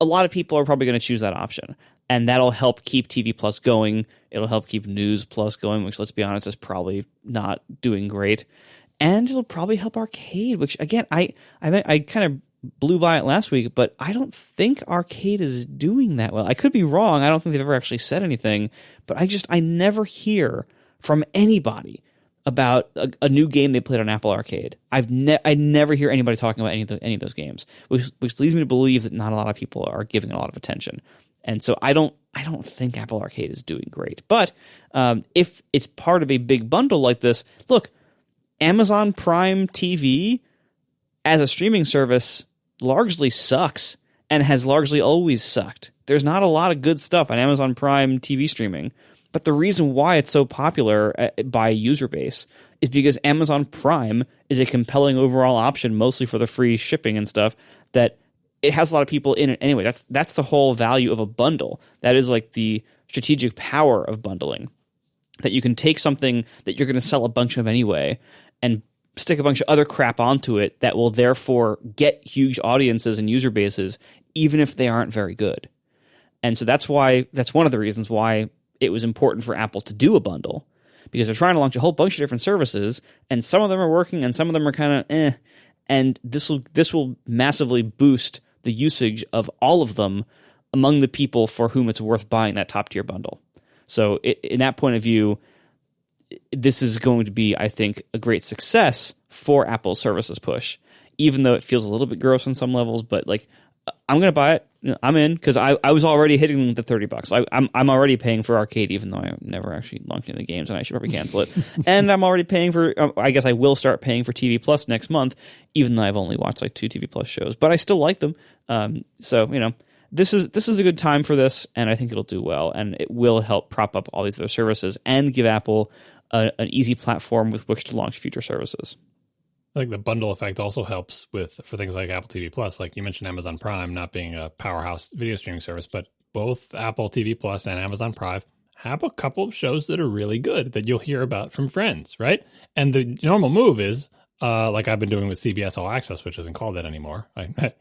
a lot of people are probably going to choose that option. And that'll help keep TV Plus going. It'll help keep News Plus going, which, let's be honest, is probably not doing great. And it'll probably help arcade, which, again, I kind of blew by it last week, but I don't think arcade is doing that well. I could be wrong. I don't think they've ever actually said anything, but I never hear from anybody about a new game they played on Apple Arcade. I never hear anybody talking about any of those games, which leads me to believe that not a lot of people are giving it a lot of attention. And so I don't think Apple Arcade is doing great. But if it's part of a big bundle like this, look, Amazon Prime TV as a streaming service largely sucks and has largely always sucked. There's not a lot of good stuff on Amazon Prime TV streaming. But the reason why it's so popular by user base is because Amazon Prime is a compelling overall option, mostly for the free shipping and stuff, that it has a lot of people in it anyway. That's the whole value of a bundle. That is like the strategic power of bundling, that you can take something that you're going to sell a bunch of anyway and stick a bunch of other crap onto it that will therefore get huge audiences and user bases, even if they aren't very good. And so that's one of the reasons why it was important for Apple to do a bundle, because they're trying to launch a whole bunch of different services, and some of them are working and some of them are kind of eh. And this will massively boost the usage of all of them among the people for whom it's worth buying that top tier bundle. So in that point of view, this is going to be, I think, a great success for Apple's services push, even though it feels a little bit gross on some levels. But like, I'm going to buy it. I'm in, because I was already hitting the $30. I'm already paying for arcade, even though I never actually launched into games, and I should probably cancel it. And I'm already paying for. I guess I will start paying for TV Plus next month, even though I've only watched like 2 TV Plus shows, but I still like them. So this is a good time for this, and I think it'll do well, and it will help prop up all these other services and give Apple an easy platform with which to launch future services. I think the bundle effect also helps for things like Apple TV Plus. Like you mentioned, Amazon Prime not being a powerhouse video streaming service, but both Apple TV Plus and Amazon Prime have a couple of shows that are really good that you'll hear about from friends, right? And the normal move is, like I've been doing with CBS All Access, which isn't called that anymore. I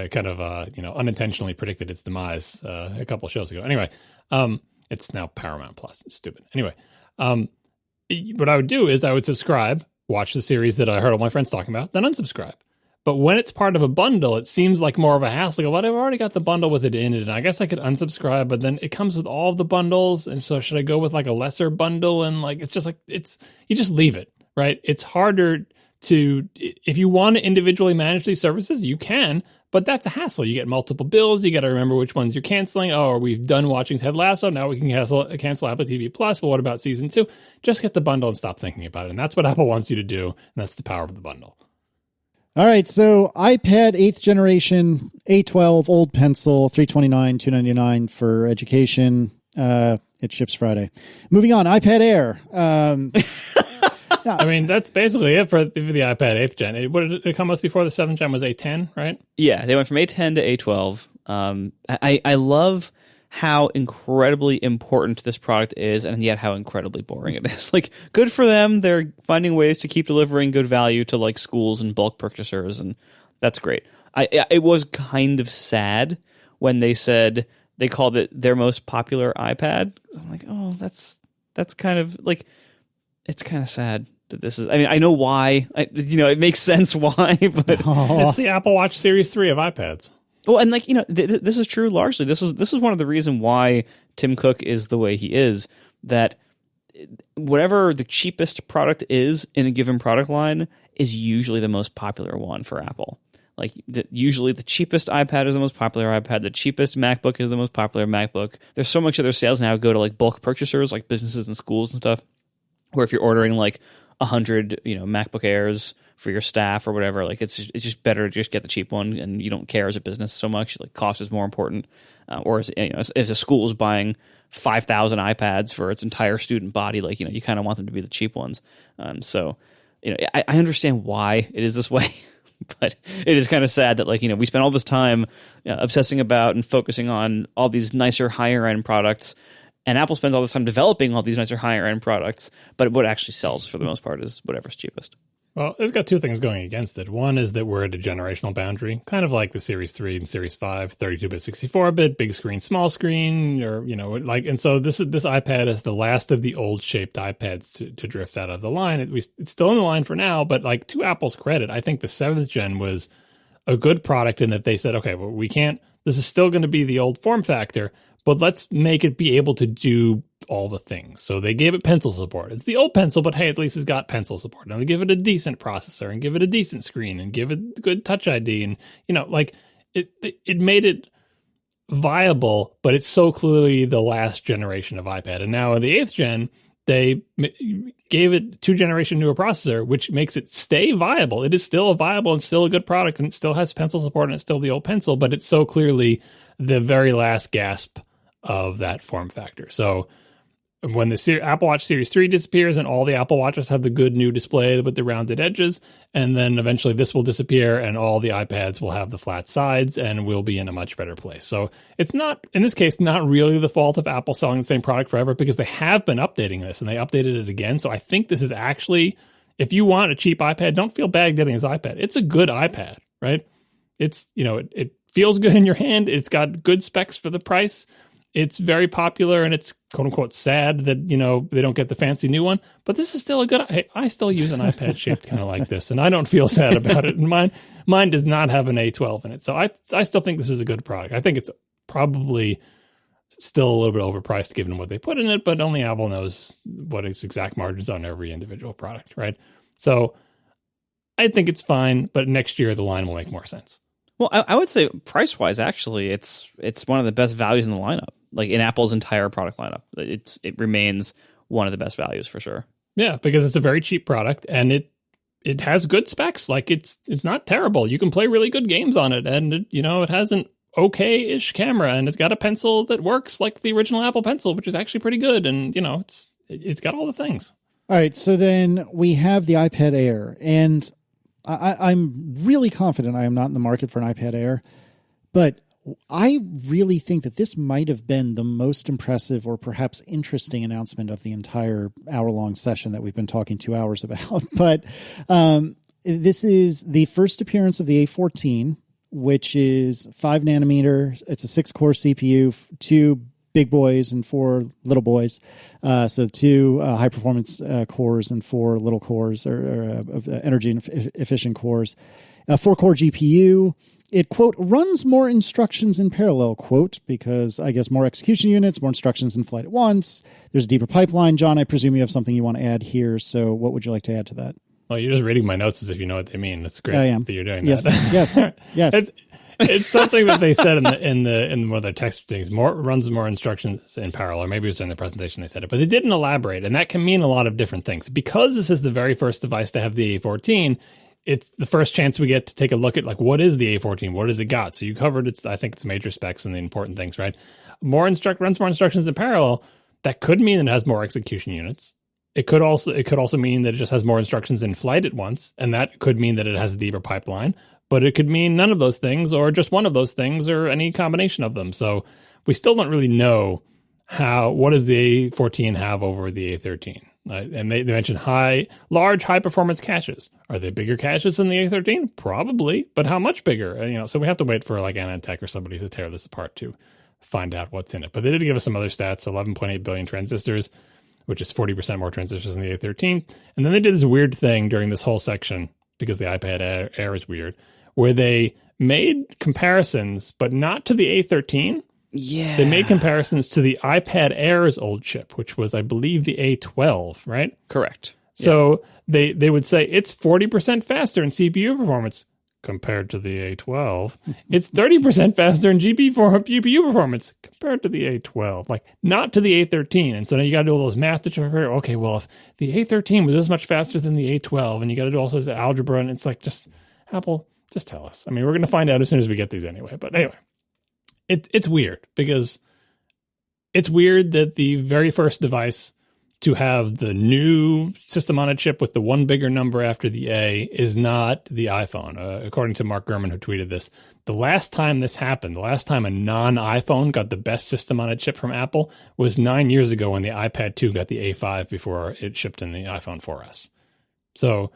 kind of unintentionally predicted its demise a couple of shows ago. Anyway, it's now Paramount Plus. It's stupid. Anyway, what I would do is I would subscribe, watch the series that I heard all my friends talking about, then unsubscribe. But when it's part of a bundle, it seems like more of a hassle. Well, I've already got the bundle with it in it, and I guess I could unsubscribe, but then it comes with all of the bundles, and so should I go with like a lesser bundle? And like, it's just like, you just leave it, right? It's harder to, if you want to individually manage these services, you can, but that's a hassle. You get multiple bills. You got to remember which ones you're canceling. Oh, we've done watching Ted Lasso. Now we can cancel Apple TV Plus. But what about season 2? Just get the bundle and stop thinking about it. And that's what Apple wants you to do. And that's the power of the bundle. All right. So iPad 8th generation, A12, old pencil, $329, $299 for education. It ships Friday. Moving on. iPad Air. I mean, that's basically it for the iPad 8th gen. What did it come with before the 7th gen was A10, right? Yeah, they went from A10 to A12. I love how incredibly important this product is, and yet how incredibly boring it is. Like, good for them. They're finding ways to keep delivering good value to like schools and bulk purchasers, and that's great. It was kind of sad when they said they called it their most popular iPad. I'm like, oh, that's kind of like, it's kind of sad that this is. I mean, I know why. It makes sense why, but it's the Apple Watch Series 3 of iPads. Well, and like, this is true largely. This is one of the reasons why Tim Cook is the way he is, that whatever the cheapest product is in a given product line is usually the most popular one for Apple. Like, usually the cheapest iPad is the most popular iPad. The cheapest MacBook is the most popular MacBook. There's so much of their sales now go to like bulk purchasers, like businesses and schools and stuff, where if you're ordering like 100, MacBook Airs for your staff or whatever, like it's just better to just get the cheap one, and you don't care as a business so much. Like, cost is more important. or if a school is buying 5,000 iPads for its entire student body, like, you kind of want them to be the cheap ones. So I understand why it is this way. But it is kind of sad that, like, we spend all this time obsessing about and focusing on all these nicer, higher end products, and Apple spends all this time developing all these nicer, higher end products. But what actually sells for the most part is whatever's cheapest. Well, it's got two things going against it. One is that we're at a generational boundary, kind of like the Series 3 and Series 5, 32-bit, 64-bit, big screen, small screen, or, and so this iPad is the last of the old shaped iPads to drift out of the line. It's still in the line for now, but like, to Apple's credit, I think the 7th gen was a good product in that they said, okay, well, this is still going to be the old form factor, but let's make it be able to do all the things. So they gave it pencil support. It's the old pencil, but hey, at least it's got pencil support. Now they give it a decent processor and give it a decent screen and give it good Touch ID. And, it made it viable, but it's so clearly the last generation of iPad. And now in the 8th gen, they gave it 2-generation newer processor, which makes it stay viable. It is still viable and still a good product, and it still has pencil support, and it's still the old pencil, but it's so clearly the very last gasp of that form factor. So when the Apple Watch Series 3 disappears and all the Apple Watches have the good new display with the rounded edges, and then eventually this will disappear and all the iPads will have the flat sides, and we'll be in a much better place. So it's not, in this case, not really the fault of Apple selling the same product forever, because they have been updating this and they updated it again. So I think this is actually, if you want a cheap iPad, don't feel bad getting this iPad. It's a good iPad, right? It's, it feels good in your hand. It's got good specs for the price. It's very popular, and it's quote unquote sad that, they don't get the fancy new one, but this is still a good, I still use an iPad shaped kind of like this, and I don't feel sad about it. And mine does not have an A12 in it. So I still think this is a good product. I think it's probably still a little bit overpriced given what they put in it, but only Apple knows what its exact margins on every individual product, right? So I think it's fine, but next year the line will make more sense. Well, I would say price-wise, actually, it's one of the best values in the lineup. Like, in Apple's entire product lineup, it remains one of the best values for sure. Yeah, because it's a very cheap product, and it has good specs. Like, it's not terrible. You can play really good games on it, and it has an okay-ish camera, and it's got a pencil that works like the original Apple Pencil, which is actually pretty good. And it's got all the things. All right, so then we have the iPad Air, and I'm really confident I am not in the market for an iPad Air, but I really think that this might have been the most impressive or perhaps interesting announcement of the entire hour-long session that we've been talking 2 hours about. But this is the first appearance of the A14, which is 5 nanometer. It's a 6-core CPU, 2 big boys and 4 little boys. So 2 high-performance cores and 4 little cores, or energy efficient cores. 4-core GPU. It, quote, runs more instructions in parallel, quote, because I guess more execution units, more instructions in flight at once. There's a deeper pipeline. John, I presume you have something you want to add here. So what would you like to add to that? Well, you're just reading my notes as if you know what they mean. That's great. I am. That you're doing yes. that. Yes. It's something that they said in one of their text things. Runs more instructions in parallel. Or maybe it was during the presentation they said it, but they didn't elaborate, and that can mean a lot of different things. Because this is the very first device to have the A14, it's the first chance we get to take a look at, like, what is the A14? What has it got? So you covered I think it's major specs and the important things, right? Runs more instructions in parallel. That could mean it has more execution units. It could also mean that it just has more instructions in flight at once, and that could mean that it has a deeper pipeline. But it could mean none of those things, or just one of those things, or any combination of them. So we still don't really know what does the A14 have over the A13. And they mentioned large high-performance caches. Are they bigger caches than the A13? Probably, but how much bigger? So we have to wait for like AnandTech or somebody to tear this apart to find out what's in it. But they did give us some other stats: 11.8 billion transistors, which is 40% more transistors than the A13. And then they did this weird thing during this whole section, because the iPad Air is weird, where they made comparisons, but not to the A13. Yeah. They made comparisons to the iPad Air's old chip, which was, I believe, the A12, right? Correct. So they would say it's 40% faster in CPU performance compared to the A12. It's 30% faster in GPU performance compared to the A12, like not to the A13. And so now you got to do all those math to try to figure, okay, well, if the A13 was this much faster than the A12, and you got to do all sorts of algebra, and it's like, just Apple, just tell us. I mean, we're going to find out as soon as we get these anyway. But anyway, it's weird because it's weird that the very first device to have the new system on a chip with the one bigger number after the A is not the iPhone. According to Mark Gurman, who tweeted this, the last time this happened, the last time a non-iPhone got the best system on a chip from Apple was 9 years ago when the iPad 2 got the A5 before it shipped in the iPhone 4S. So,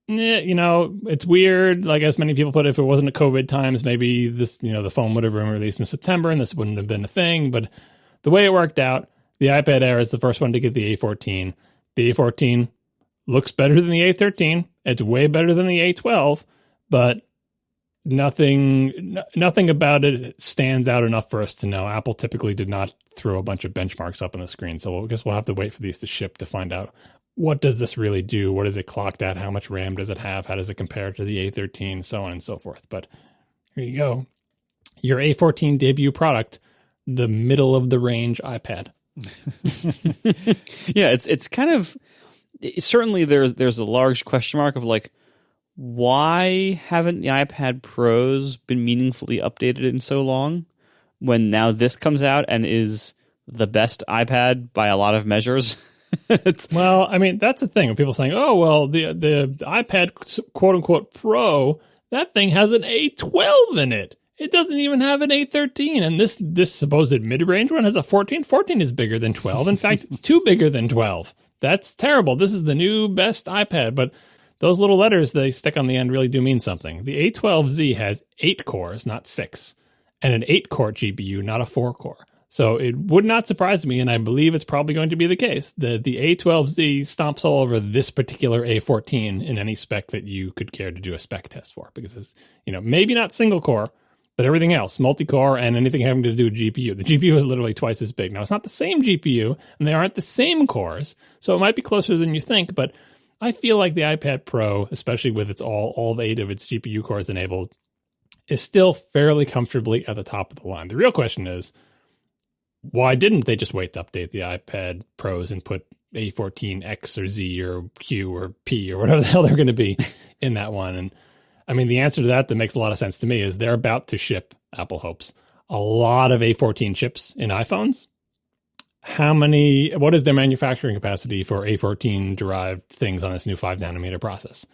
it's weird. Like, as many people put it, if it wasn't a COVID times, maybe this, the phone would have been released in September and this wouldn't have been a thing. But the way it worked out, the iPad Air is the first one to get the A14. The A14 looks better than the A13. It's way better than the A12, but nothing about it stands out enough for us to know. Apple typically did not throw a bunch of benchmarks up on the screen, so I guess we'll have to wait for these to ship to find out what does this really do? What is it clocked at? How much RAM does it have? How does it compare to the A13? So on and so forth. But here you go. Your A14 debut product, the middle of the range iPad. Yeah, it's kind of, certainly there's a large question mark of like, why haven't the iPad Pros been meaningfully updated in so long when now this comes out and is the best iPad by a lot of measures? Well, I mean, that's the thing. People saying, oh, well, the iPad quote unquote Pro, that thing has an A12 in it. It doesn't even have an A13, and this supposed mid-range one has a 14. 14 is bigger than 12. In fact, it's too bigger than 12. That's terrible. This is the new best iPad, but those little letters they stick on the end really do mean something. The A12Z has 8 cores, not 6, and an 8-core GPU, not a 4-core. So it would not surprise me, and I believe it's probably going to be the case, that the A12Z stomps all over this particular A14 in any spec that you could care to do a spec test for, because it's, maybe not single core, but everything else, multi-core and anything having to do with GPU. The GPU is literally twice as big. Now, it's not the same GPU, and they aren't the same cores, so it might be closer than you think, but I feel like the iPad Pro, especially with its all 8 of its GPU cores enabled, is still fairly comfortably at the top of the line. The real question is, why didn't they just wait to update the iPad Pros and put A14X or Z or Q or P or whatever the hell they're going to be in that one? And I mean, the answer to that makes a lot of sense to me is they're about to ship, Apple hopes, a lot of A14 chips in iPhones. What is their manufacturing capacity for A14 derived things on this new 5-nanometer process?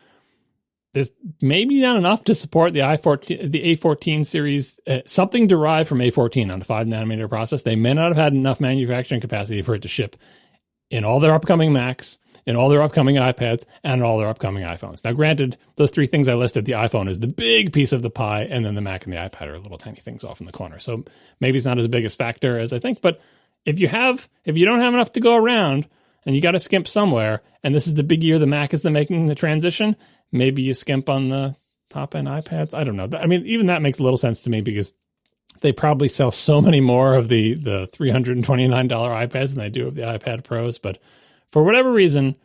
There's maybe not enough to support the A14 series, something derived from A14 on a 5-nanometer process. They may not have had enough manufacturing capacity for it to ship in all their upcoming Macs, in all their upcoming iPads, and all their upcoming iPhones. Now, granted, those 3 things I listed, the iPhone is the big piece of the pie, and then the Mac and the iPad are little tiny things off in the corner. So maybe it's not as big a factor as I think, but if you don't have enough to go around, and you got to skimp somewhere, and this is the big year the Mac is making the transition, maybe you skimp on the top-end iPads. I don't know. I mean, even that makes a little sense to me because they probably sell so many more of the $329 iPads than they do of the iPad Pros, but for whatever reason,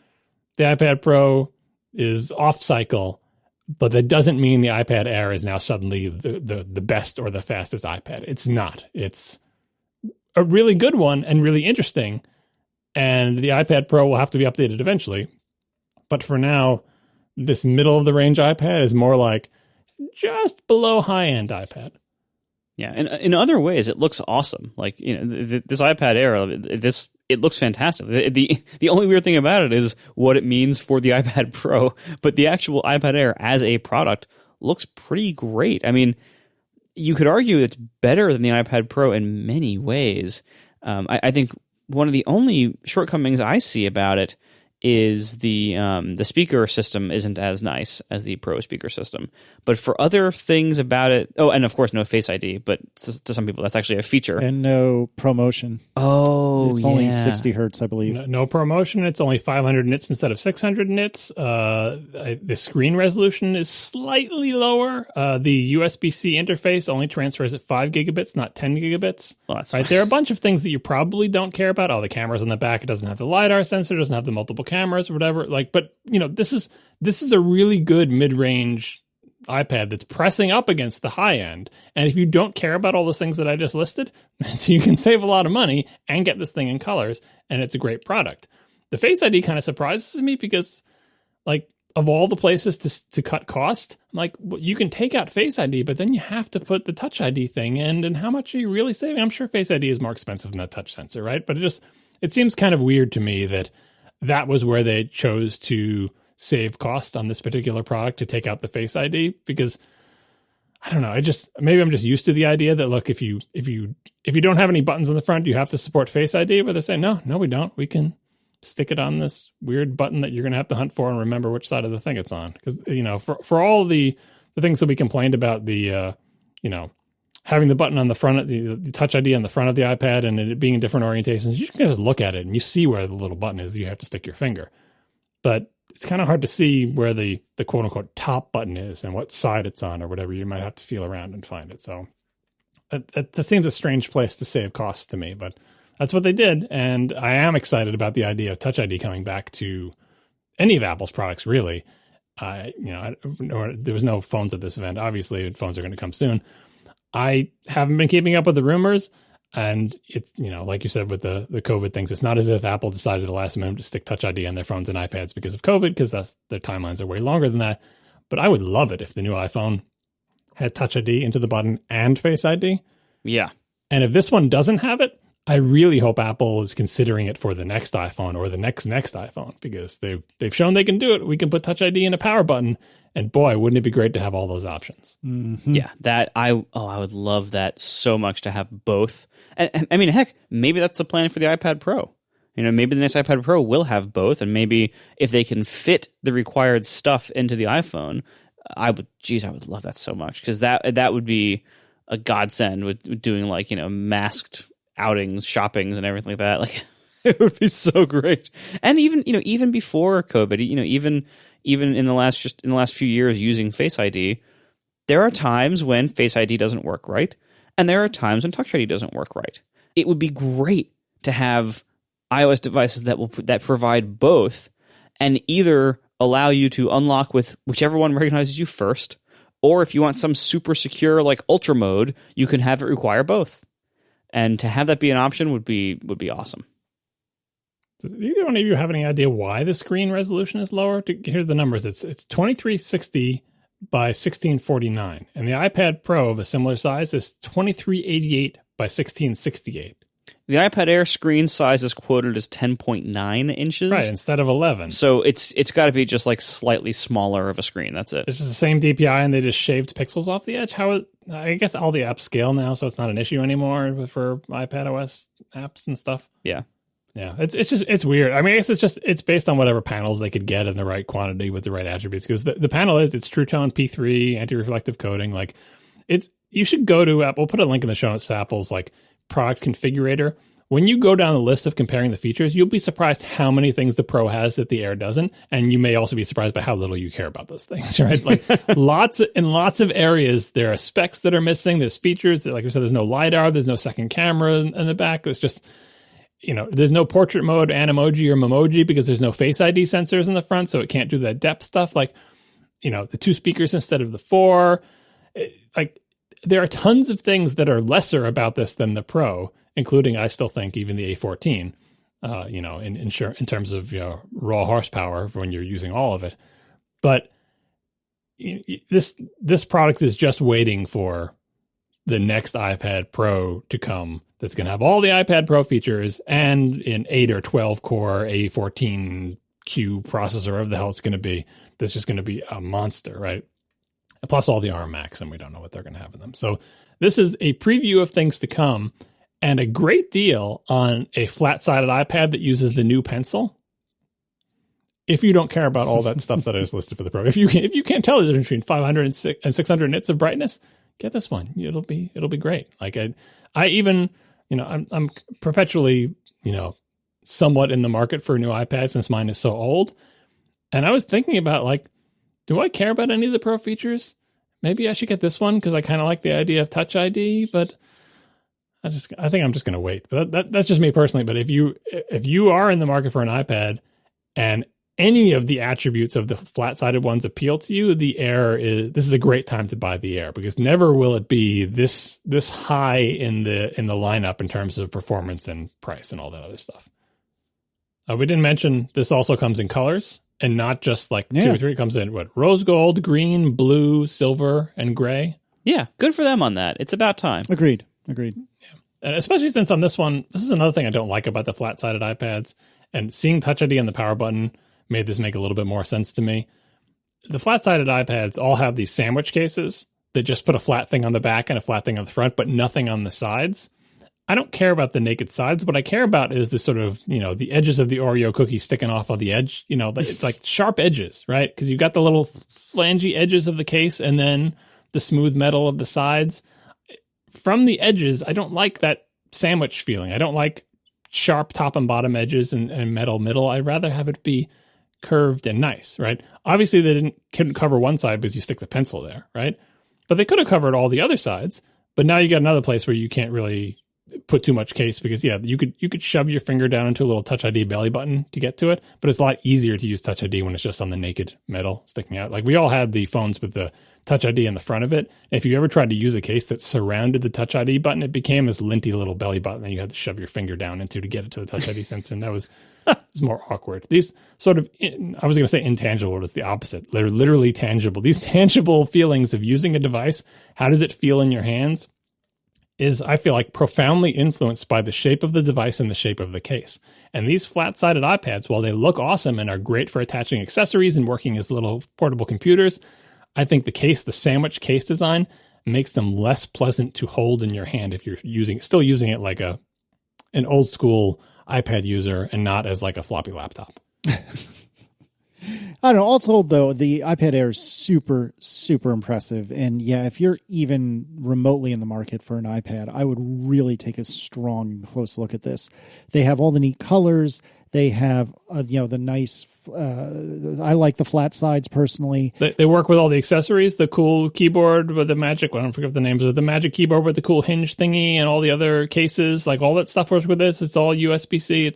the iPad Pro is off cycle, but that doesn't mean the iPad Air is now suddenly the best or the fastest iPad. It's not. It's a really good one and really interesting, and the iPad Pro will have to be updated eventually. But for now, this middle-of-the-range iPad is more like just below high-end iPad. Yeah, and in other ways, it looks awesome. Like, this iPad Air, it looks fantastic. The only weird thing about it is what it means for the iPad Pro, but the actual iPad Air as a product looks pretty great. I mean, you could argue it's better than the iPad Pro in many ways. I think one of the only shortcomings I see about it is the speaker system isn't as nice as the Pro speaker system. But for other things about it, and of course no Face ID, but to some people that's actually a feature. And no ProMotion. Oh, it's only 60 hertz, I believe. No ProMotion. It's only 500 nits instead of 600 nits. The screen resolution is slightly lower. The USB-C interface only transfers at 5 gigabits, not 10 gigabits. Well, that's right. There are a bunch of things that you probably don't care about. Oh, the camera's on the back. It doesn't have the LiDAR sensor. It doesn't have the multiple cameras or whatever. But this is a really good mid-range iPad that's pressing up against the high end. And if you don't care about all those things that I just listed, you can save a lot of money and get this thing in colors, and it's a great product. The Face ID kind of surprises me because, of all the places to cut cost, like you can take out Face ID, but then you have to put the Touch ID thing in. And how much are you really saving? I'm sure Face ID is more expensive than that touch sensor, right? But it seems kind of weird to me that was where they chose to save cost on this particular product, to take out the Face ID, because I don't know. Maybe I'm just used to the idea that, look, if you don't have any buttons on the front, you have to support Face ID. But they're saying, no, we don't. We can stick it on this weird button that you're going to have to hunt for and remember which side of the thing it's on. Because, for all the things that we complained about, the having the button on the front, the Touch ID on the front of the iPad and it being in different orientations, you can just look at it and you see where the little button is. You have to stick your finger. But it's kind of hard to see where the quote unquote top button is and what side it's on or whatever. You might have to feel around and find it. So that seems a strange place to save costs to me, but that's what they did. And I am excited about the idea of Touch ID coming back to any of Apple's products, really. There was no phones at this event. Obviously, phones are going to come soon. I haven't been keeping up with the rumors. And it's, like you said, with the COVID things, it's not as if Apple decided at the last minute to stick Touch ID on their phones and iPads because of COVID, because their timelines are way longer than that. But I would love it if the new iPhone had Touch ID into the button and Face ID. Yeah. And if this one doesn't have it, I really hope Apple is considering it for the next iPhone or the next iPhone, because they've shown they can do it. We can put Touch ID in a power button, and boy, wouldn't it be great to have all those options? Mm-hmm. Yeah, I would love that so much, to have both. And I mean, heck, maybe that's the plan for the iPad Pro. Maybe the next iPad Pro will have both, and maybe if they can fit the required stuff into the iPhone, I would love that so much, because that would be a godsend with doing masked outings, shoppings, and everything like that. Like, it would be so great. And even before COVID, even in the last few years using Face ID, there are times when Face ID doesn't work right, and there are times when Touch ID doesn't work right. It would be great to have iOS devices that provide both, and either allow you to unlock with whichever one recognizes you first, or if you want some super secure like Ultra mode, you can have it require both. And to have that be an option would be awesome. Does either one of you have any idea why the screen resolution is lower? Here's the numbers. It's 2360 by 1649. And the iPad Pro of a similar size is 2388 by 1668. The iPad Air screen size is quoted as 10.9 inches. Right, instead of 11. So it's got to be just like slightly smaller of a screen. That's it. It's just the same DPI, and they just shaved pixels off the edge. I guess all the apps scale now, so it's not an issue anymore for iPad OS apps and stuff. Yeah. Yeah, it's weird. I mean, I guess it's based on whatever panels they could get in the right quantity with the right attributes, because the panel it's True Tone P3 anti-reflective coating. Like, you should go to Apple. We'll put a link in the show notes to Apple's product configurator. When you go down the list of comparing the features, you'll be surprised how many things the Pro has that the Air doesn't, and you may also be surprised by how little you care about those things, right? Like, lots of areas, there are specs that are missing. There's features, like I said, there's no LiDAR, there's no second camera in the back. There's just, there's no portrait mode, Animoji or Memoji, because there's no Face ID sensors in the front, so it can't do that depth stuff. Like, the 2 speakers instead of the 4. There are tons of things that are lesser about this than the Pro, including, I still think, even the A14, in terms of raw horsepower when you're using all of it. But this product is just waiting for the next iPad Pro to come. That's going to have all the iPad Pro features and an 8 or 12 core A14Q processor, whatever the hell it's going to be. That's just going to be a monster, right? Plus all the ARM Macs, and we don't know what they're going to have in them. So this is a preview of things to come, and a great deal on a flat-sided iPad that uses the new Pencil. If you don't care about all that stuff that I just listed for the Pro, if you can't tell the difference between 500 and 600 nits of brightness, get this one. It'll be great. Like, I even, I'm perpetually, somewhat in the market for a new iPad since mine is so old, and I was thinking about, do I care about any of the Pro features? Maybe I should get this one because I kind of like the idea of Touch ID, but I think I'm just going to wait. But that's just me personally. But if you are in the market for an iPad and any of the attributes of the flat-sided ones appeal to you, this is a great time to buy the Air, because never will it be this high in the lineup in terms of performance and price and all that other stuff. We didn't mention this also comes in colors. and not just like 2 or 3. It comes in rose gold, green, blue, silver, and gray. Yeah, good for them on that. It's about time. Agreed. And especially since on this one, this is another thing I don't like about the flat-sided iPads. And seeing Touch ID on the power button made this make a little bit more sense to me. The flat-sided iPads all have these sandwich cases that just put a flat thing on the back and a flat thing on the front, but nothing on the sides. I don't care about the naked sides. What I care about is the sort of, the edges of the Oreo cookie sticking off on the edge, like sharp edges, right? Because you've got the little flangy edges of the case and then the smooth metal of the sides. From the edges, I don't like that sandwich feeling. I don't like sharp top and bottom edges and metal middle. I'd rather have it be curved and nice, right? Obviously, they couldn't cover one side because you stick the pencil there, right? But they could have covered all the other sides. But now you got another place where you can't really put too much case because, you could shove your finger down into a little Touch ID belly button to get to it. But it's a lot easier to use Touch ID when it's just on the naked metal sticking out. Like we all had the phones with the Touch ID in the front of it. If you ever tried to use a case that surrounded the Touch ID button, it became this linty little belly button that you had to shove your finger down into to get it to the Touch ID sensor. And that was more awkward. These sort of, I was going to say intangible, but it's the opposite. They're literally tangible. These tangible feelings of using a device, how does it feel in your hands, is, I feel like, profoundly influenced by the shape of the device and the shape of the case. And these flat-sided iPads, while they look awesome and are great for attaching accessories and working as little portable computers, I think the sandwich case design makes them less pleasant to hold in your hand if you're still using it like an old school iPad user and not as like a floppy laptop. I don't know. All told, though, the iPad Air is super, super impressive. And if you're even remotely in the market for an iPad, I would really take a strong, close look at this. They have all the neat colors. They have, the nice, I like the flat sides personally. They work with all the accessories, the cool keyboard with the magic, I don't forget the names of the magic keyboard with the cool hinge thingy and all the other cases, like all that stuff works with this. It's all USB-C.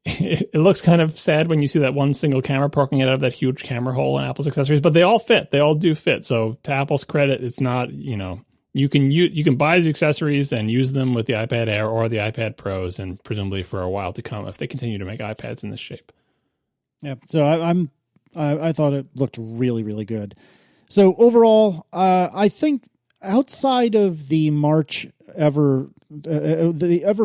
It looks kind of sad when you see that one single camera poking out of that huge camera hole in Apple's accessories, but they all fit. They all do fit. So to Apple's credit, it's not, you can buy these accessories and use them with the iPad Air or the iPad Pros, and presumably for a while to come if they continue to make iPads in this shape. Yeah. So I thought it looked really, really good. So overall, I think outside of the ever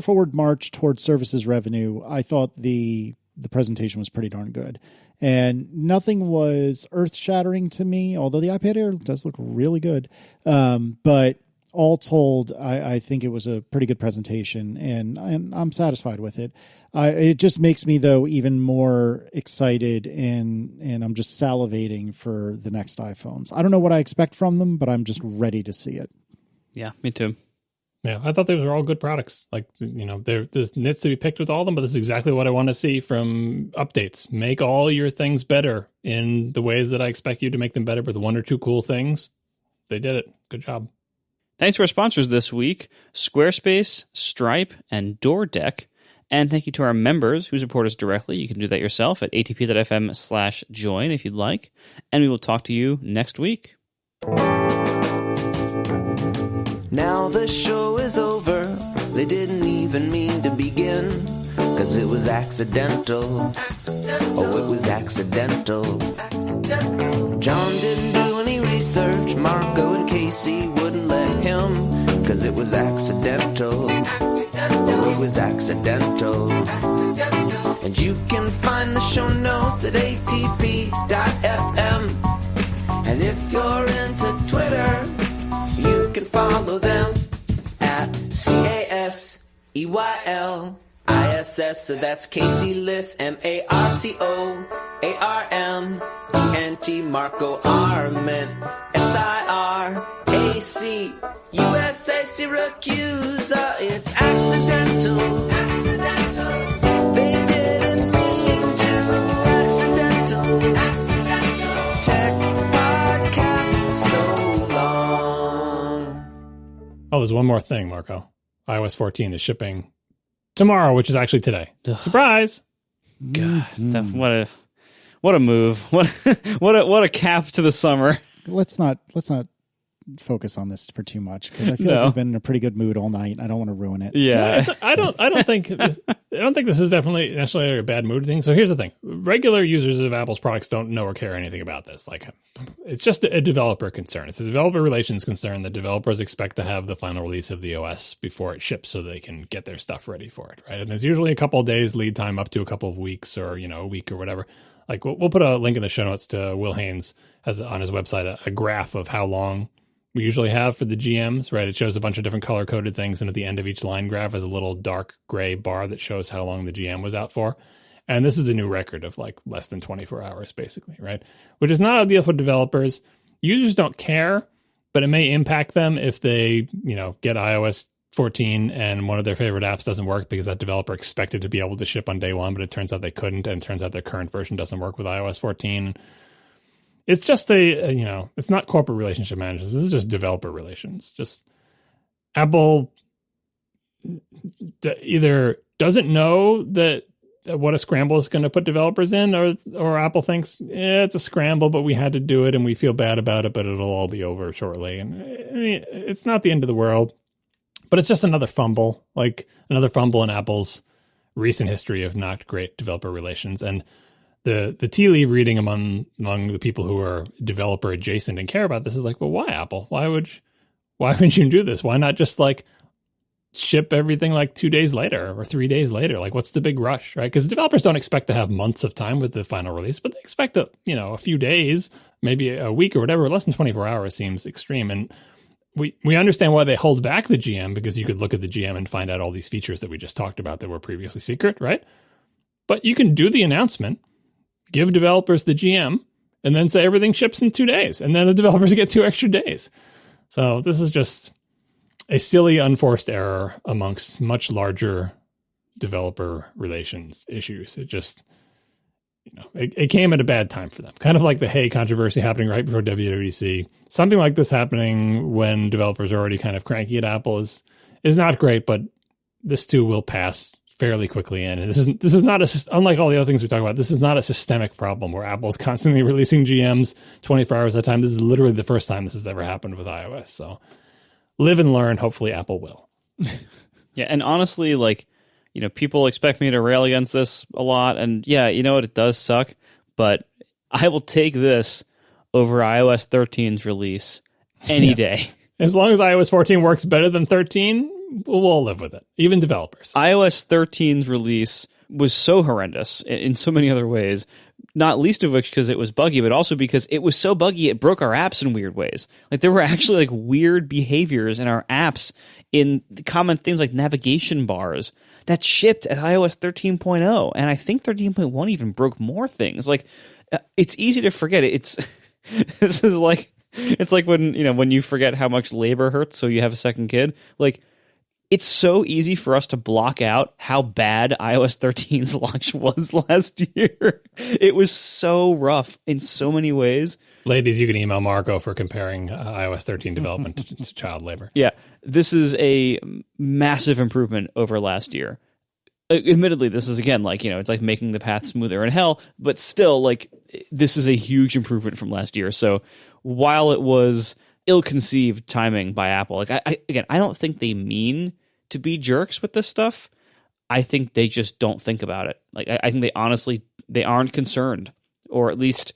forward march towards services revenue, I thought the presentation was pretty darn good, and nothing was earth shattering to me, although the iPad Air does look really good. But all told, I think it was a pretty good presentation, and I'm satisfied with it. It just makes me, though, even more excited, and I'm just salivating for the next iPhones. I don't know what I expect from them, but I'm just ready to see it. Yeah, me too. Yeah, I thought those were all good products. Like, there's nits to be picked with all of them, but this is exactly what I want to see from updates. Make all your things better in the ways that I expect you to make them better with one or two cool things. They did it. Good job. Thanks to our sponsors this week, Squarespace, Stripe, and Doordeck. And thank you to our members who support us directly. You can do that yourself at atp.fm/join if you'd like. And we will talk to you next week. Now the show is over. They didn't even mean to begin, 'cause it was accidental. Oh, it was accidental. John didn't do any research. Marco and Casey wouldn't let him, 'cause it was accidental. Oh, it was accidental. And you can find the show notes at atp.fm. And if you're into Twitter, you can follow them at CASEYLISS. So that's Casey Liss, MARCOARMENT, Marco Arment, SIRAC, USA Syracuse. It's accidental. They didn't mean to. Accidental. Tech podcast so long. Oh, there's one more thing, Marco. iOS 14 is shipping tomorrow, which is actually today. Surprise! God, what a move! What a cap to the summer. Let's not focus on this for too much because I feel like we've been in a pretty good mood all night. I don't want to ruin it. Yeah. I don't think this is definitely necessarily a bad mood thing. So here's the thing. Regular users of Apple's products don't know or care anything about this. Like, it's just a developer concern. It's a developer relations concern that developers expect to have the final release of the OS before it ships so they can get their stuff ready for it, right? And there's usually a couple of days lead time up to a couple of weeks or, a week or whatever. Like, we'll put a link in the show notes to Will Haynes has on his website a graph of how long we usually have for the GMs, right? It shows a bunch of different color-coded things, and at the end of each line graph is a little dark gray bar that shows how long the GM was out for. And this is a new record of like less than 24 hours, basically, right? Which is not ideal for developers. Users don't care, but it may impact them if they, get iOS 14 and one of their favorite apps doesn't work because that developer expected to be able to ship on day one, but it turns out they couldn't, and it turns out their current version doesn't work with iOS 14. It's just it's not corporate relationship managers. This is just developer relations. Just Apple either doesn't know that what a scramble is going to put developers in, or Apple thinks, it's a scramble, but we had to do it and we feel bad about it, but it'll all be over shortly. And it's not the end of the world, but it's just another fumble in Apple's recent history of not great developer relations. And the tea leaf reading among the people who are developer adjacent and care about this is like, well, why Apple? Why would you do this? Why not just like ship everything like 2 days later or 3 days later? Like, what's the big rush, right? Because developers don't expect to have months of time with the final release, but they expect a few days, maybe a week or whatever. Less than 24 hours seems extreme. And we understand why they hold back the GM, because you could look at the GM and find out all these features that we just talked about that were previously secret, right? But you can do the announcement, give developers the GM, and then say everything ships in 2 days, and then the developers get 2 extra days. So this is just a silly, unforced error amongst much larger developer relations issues. It just, it came at a bad time for them. Kind of like the Hey controversy happening right before WWDC. Something like this happening when developers are already kind of cranky at Apple is not great, but this too will pass fairly quickly in. And this is not unlike all the other things we talk about, this is not a systemic problem where Apple's constantly releasing GMs 24 hours at a time. This is literally the first time this has ever happened with iOS. So live and learn. Hopefully Apple will. Yeah. And honestly, people expect me to rail against this a lot. And yeah, you know what? It does suck, but I will take this over iOS 13's release any day. As long as iOS 14 works better than 13, we'll all live with it, even developers. iOS 13's release was so horrendous in so many other ways, not least of which because it was buggy, but also because it was so buggy it broke our apps in weird ways. Like, there were actually like weird behaviors in our apps in common things like navigation bars that shipped at iOS 13.0, and I think 13.1 even broke more things. Like, it's easy to forget. It's it's like when you forget how much labor hurts, so you have a second kid. Like, it's so easy for us to block out how bad iOS 13's launch was last year. It was so rough in so many ways. Ladies, you can email Marco for comparing iOS 13 development to child labor. Yeah, this is a massive improvement over last year. Admittedly, this is, again, it's like making the path smoother in hell, but still, this is a huge improvement from last year. So while it was ill-conceived timing by Apple, I don't think they mean to be jerks with this stuff. I think they just don't think about it. I think they aren't concerned, or at least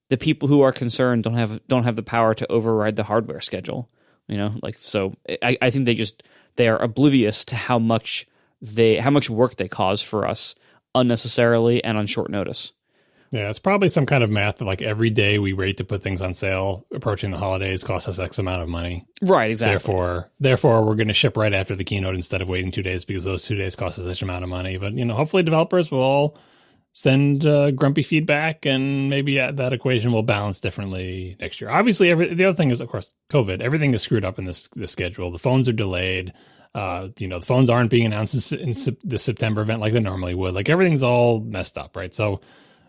the people who are concerned don't have the power to override the hardware schedule. So I think they are oblivious to how much work they cause for us unnecessarily and on short notice. Yeah, it's probably some kind of math that every day we wait to put things on sale approaching the holidays costs us X amount of money. Right, exactly. Therefore, we're going to ship right after the keynote instead of waiting 2 days because those 2 days cost us such amount of money. But, hopefully developers will all send grumpy feedback, and maybe that equation will balance differently next year. Obviously, the other thing is, of course, COVID. Everything is screwed up in this schedule. The phones are delayed. The phones aren't being announced in the September event like they normally would. Everything's all messed up, right? So,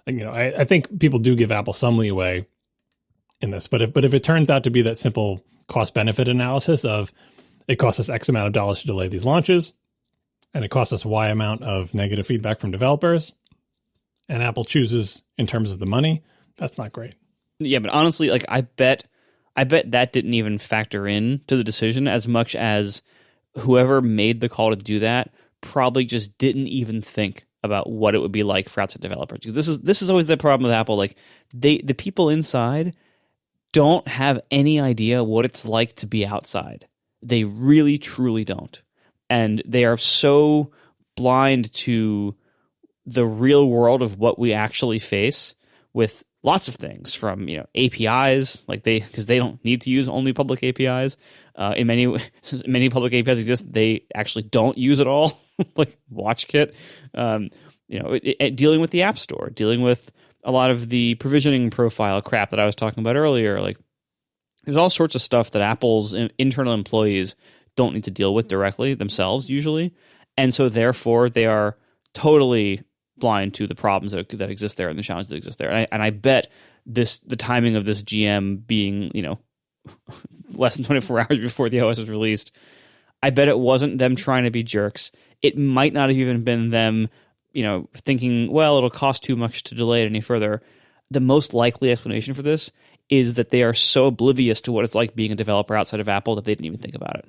I think people do give Apple some leeway in this, but if it turns out to be that simple cost benefit analysis of it costs us X amount of dollars to delay these launches, and it costs us Y amount of negative feedback from developers, and Apple chooses in terms of the money, that's not great. Yeah, but honestly, I bet I bet that didn't even factor in to the decision as much as whoever made the call to do that probably just didn't even think about what it would be like for outside developers. Because this is always the problem with Apple. Like the people inside don't have any idea what it's like to be outside. They really, truly don't. And they are so blind to the real world of what we actually face with lots of things, from APIs, like because they don't need to use only public APIs. In many public APIs exist, they actually don't use it all, like WatchKit. Dealing with the App Store, dealing with a lot of the provisioning profile crap that I was talking about earlier. Like, there's all sorts of stuff that Apple's internal employees don't need to deal with directly themselves usually, and so therefore they are totally blind to the problems that exist there and the challenges that exist there. And I bet the timing of this GM being less than 24 hours before the OS was released, I bet it wasn't them trying to be jerks. It might not have even been them thinking, well, it'll cost too much to delay it any further. The most likely explanation for this is that they are so oblivious to what it's like being a developer outside of Apple that they didn't even think about it.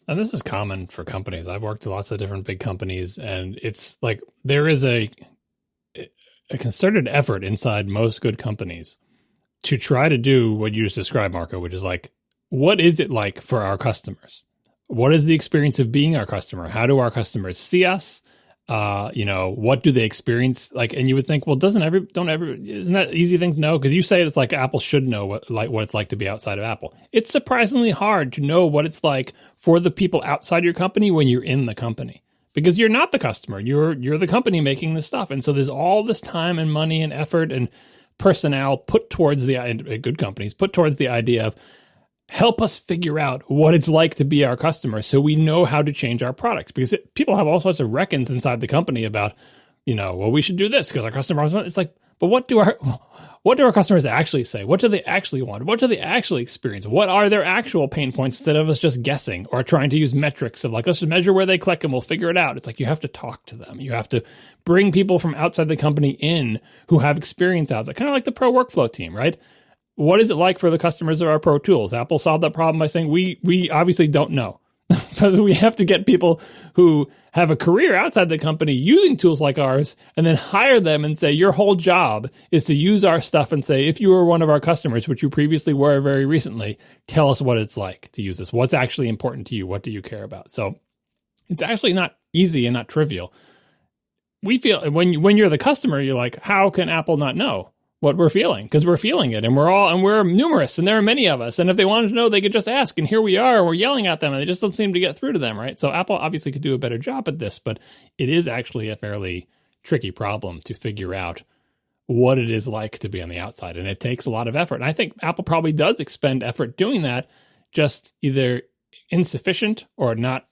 And this is common for companies. I've worked at lots of different big companies, and it's like there is a concerted effort inside most good companies to try to do what you just described, Marco, which is like, what is it like for our customers? What is the experience of being our customer? How do our customers see us? What do they experience? Like, and you would think, well, isn't that an easy thing to know? Because you say it's like Apple should know what it's like to be outside of Apple. It's surprisingly hard to know what it's like for the people outside your company when you're in the company, because you're not the customer. You're the company making this stuff, and so there's all this time and money and effort and personnel put towards good companies put towards the idea of help us figure out what it's like to be our customer so we know how to change our products. Because people have all sorts of reckons inside the company about, well, we should do this because our customers want. It's like, but what do our customers actually say? What do they actually want? What do they actually experience? What are their actual pain points instead of us just guessing or trying to use metrics of like, let's just measure where they click and we'll figure it out. It's like you have to talk to them. You have to bring people from outside the company in who have experience outside, kind of like the Pro Workflow team, right? What is it like for the customers of our Pro Tools? Apple solved that problem by saying, we obviously don't know. But we have to get people who have a career outside the company using tools like ours and then hire them and say, your whole job is to use our stuff and say, if you were one of our customers, which you previously were very recently, tell us what it's like to use this. What's actually important to you? What do you care about? So it's actually not easy and not trivial. We feel when you're the customer, you're like, how can Apple not know what we're feeling? Because we're feeling it, and we're numerous, and there are many of us. And if they wanted to know, they could just ask. And here we are, we're yelling at them, and it just doesn't seem to get through to them, right? So Apple obviously could do a better job at this, but it is actually a fairly tricky problem to figure out what it is like to be on the outside, and it takes a lot of effort. And I think Apple probably does expend effort doing that, just either insufficient or not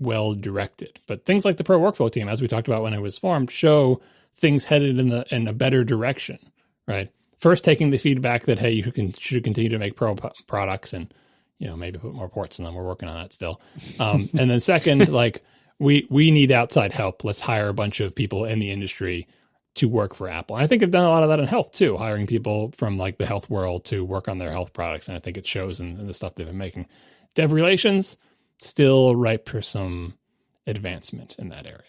well directed. But things like the Pro Workflow team, as we talked about when it was formed, show things headed in a better direction. Right. First, taking the feedback that, hey, you should continue to make Pro products and, maybe put more ports in them. We're working on that still. And then second, like we need outside help. Let's hire a bunch of people in the industry to work for Apple. And I think I've done a lot of that in health too, hiring people from like the health world to work on their health products. And I think it shows in the stuff they've been making. Dev relations, still ripe for some advancement in that area.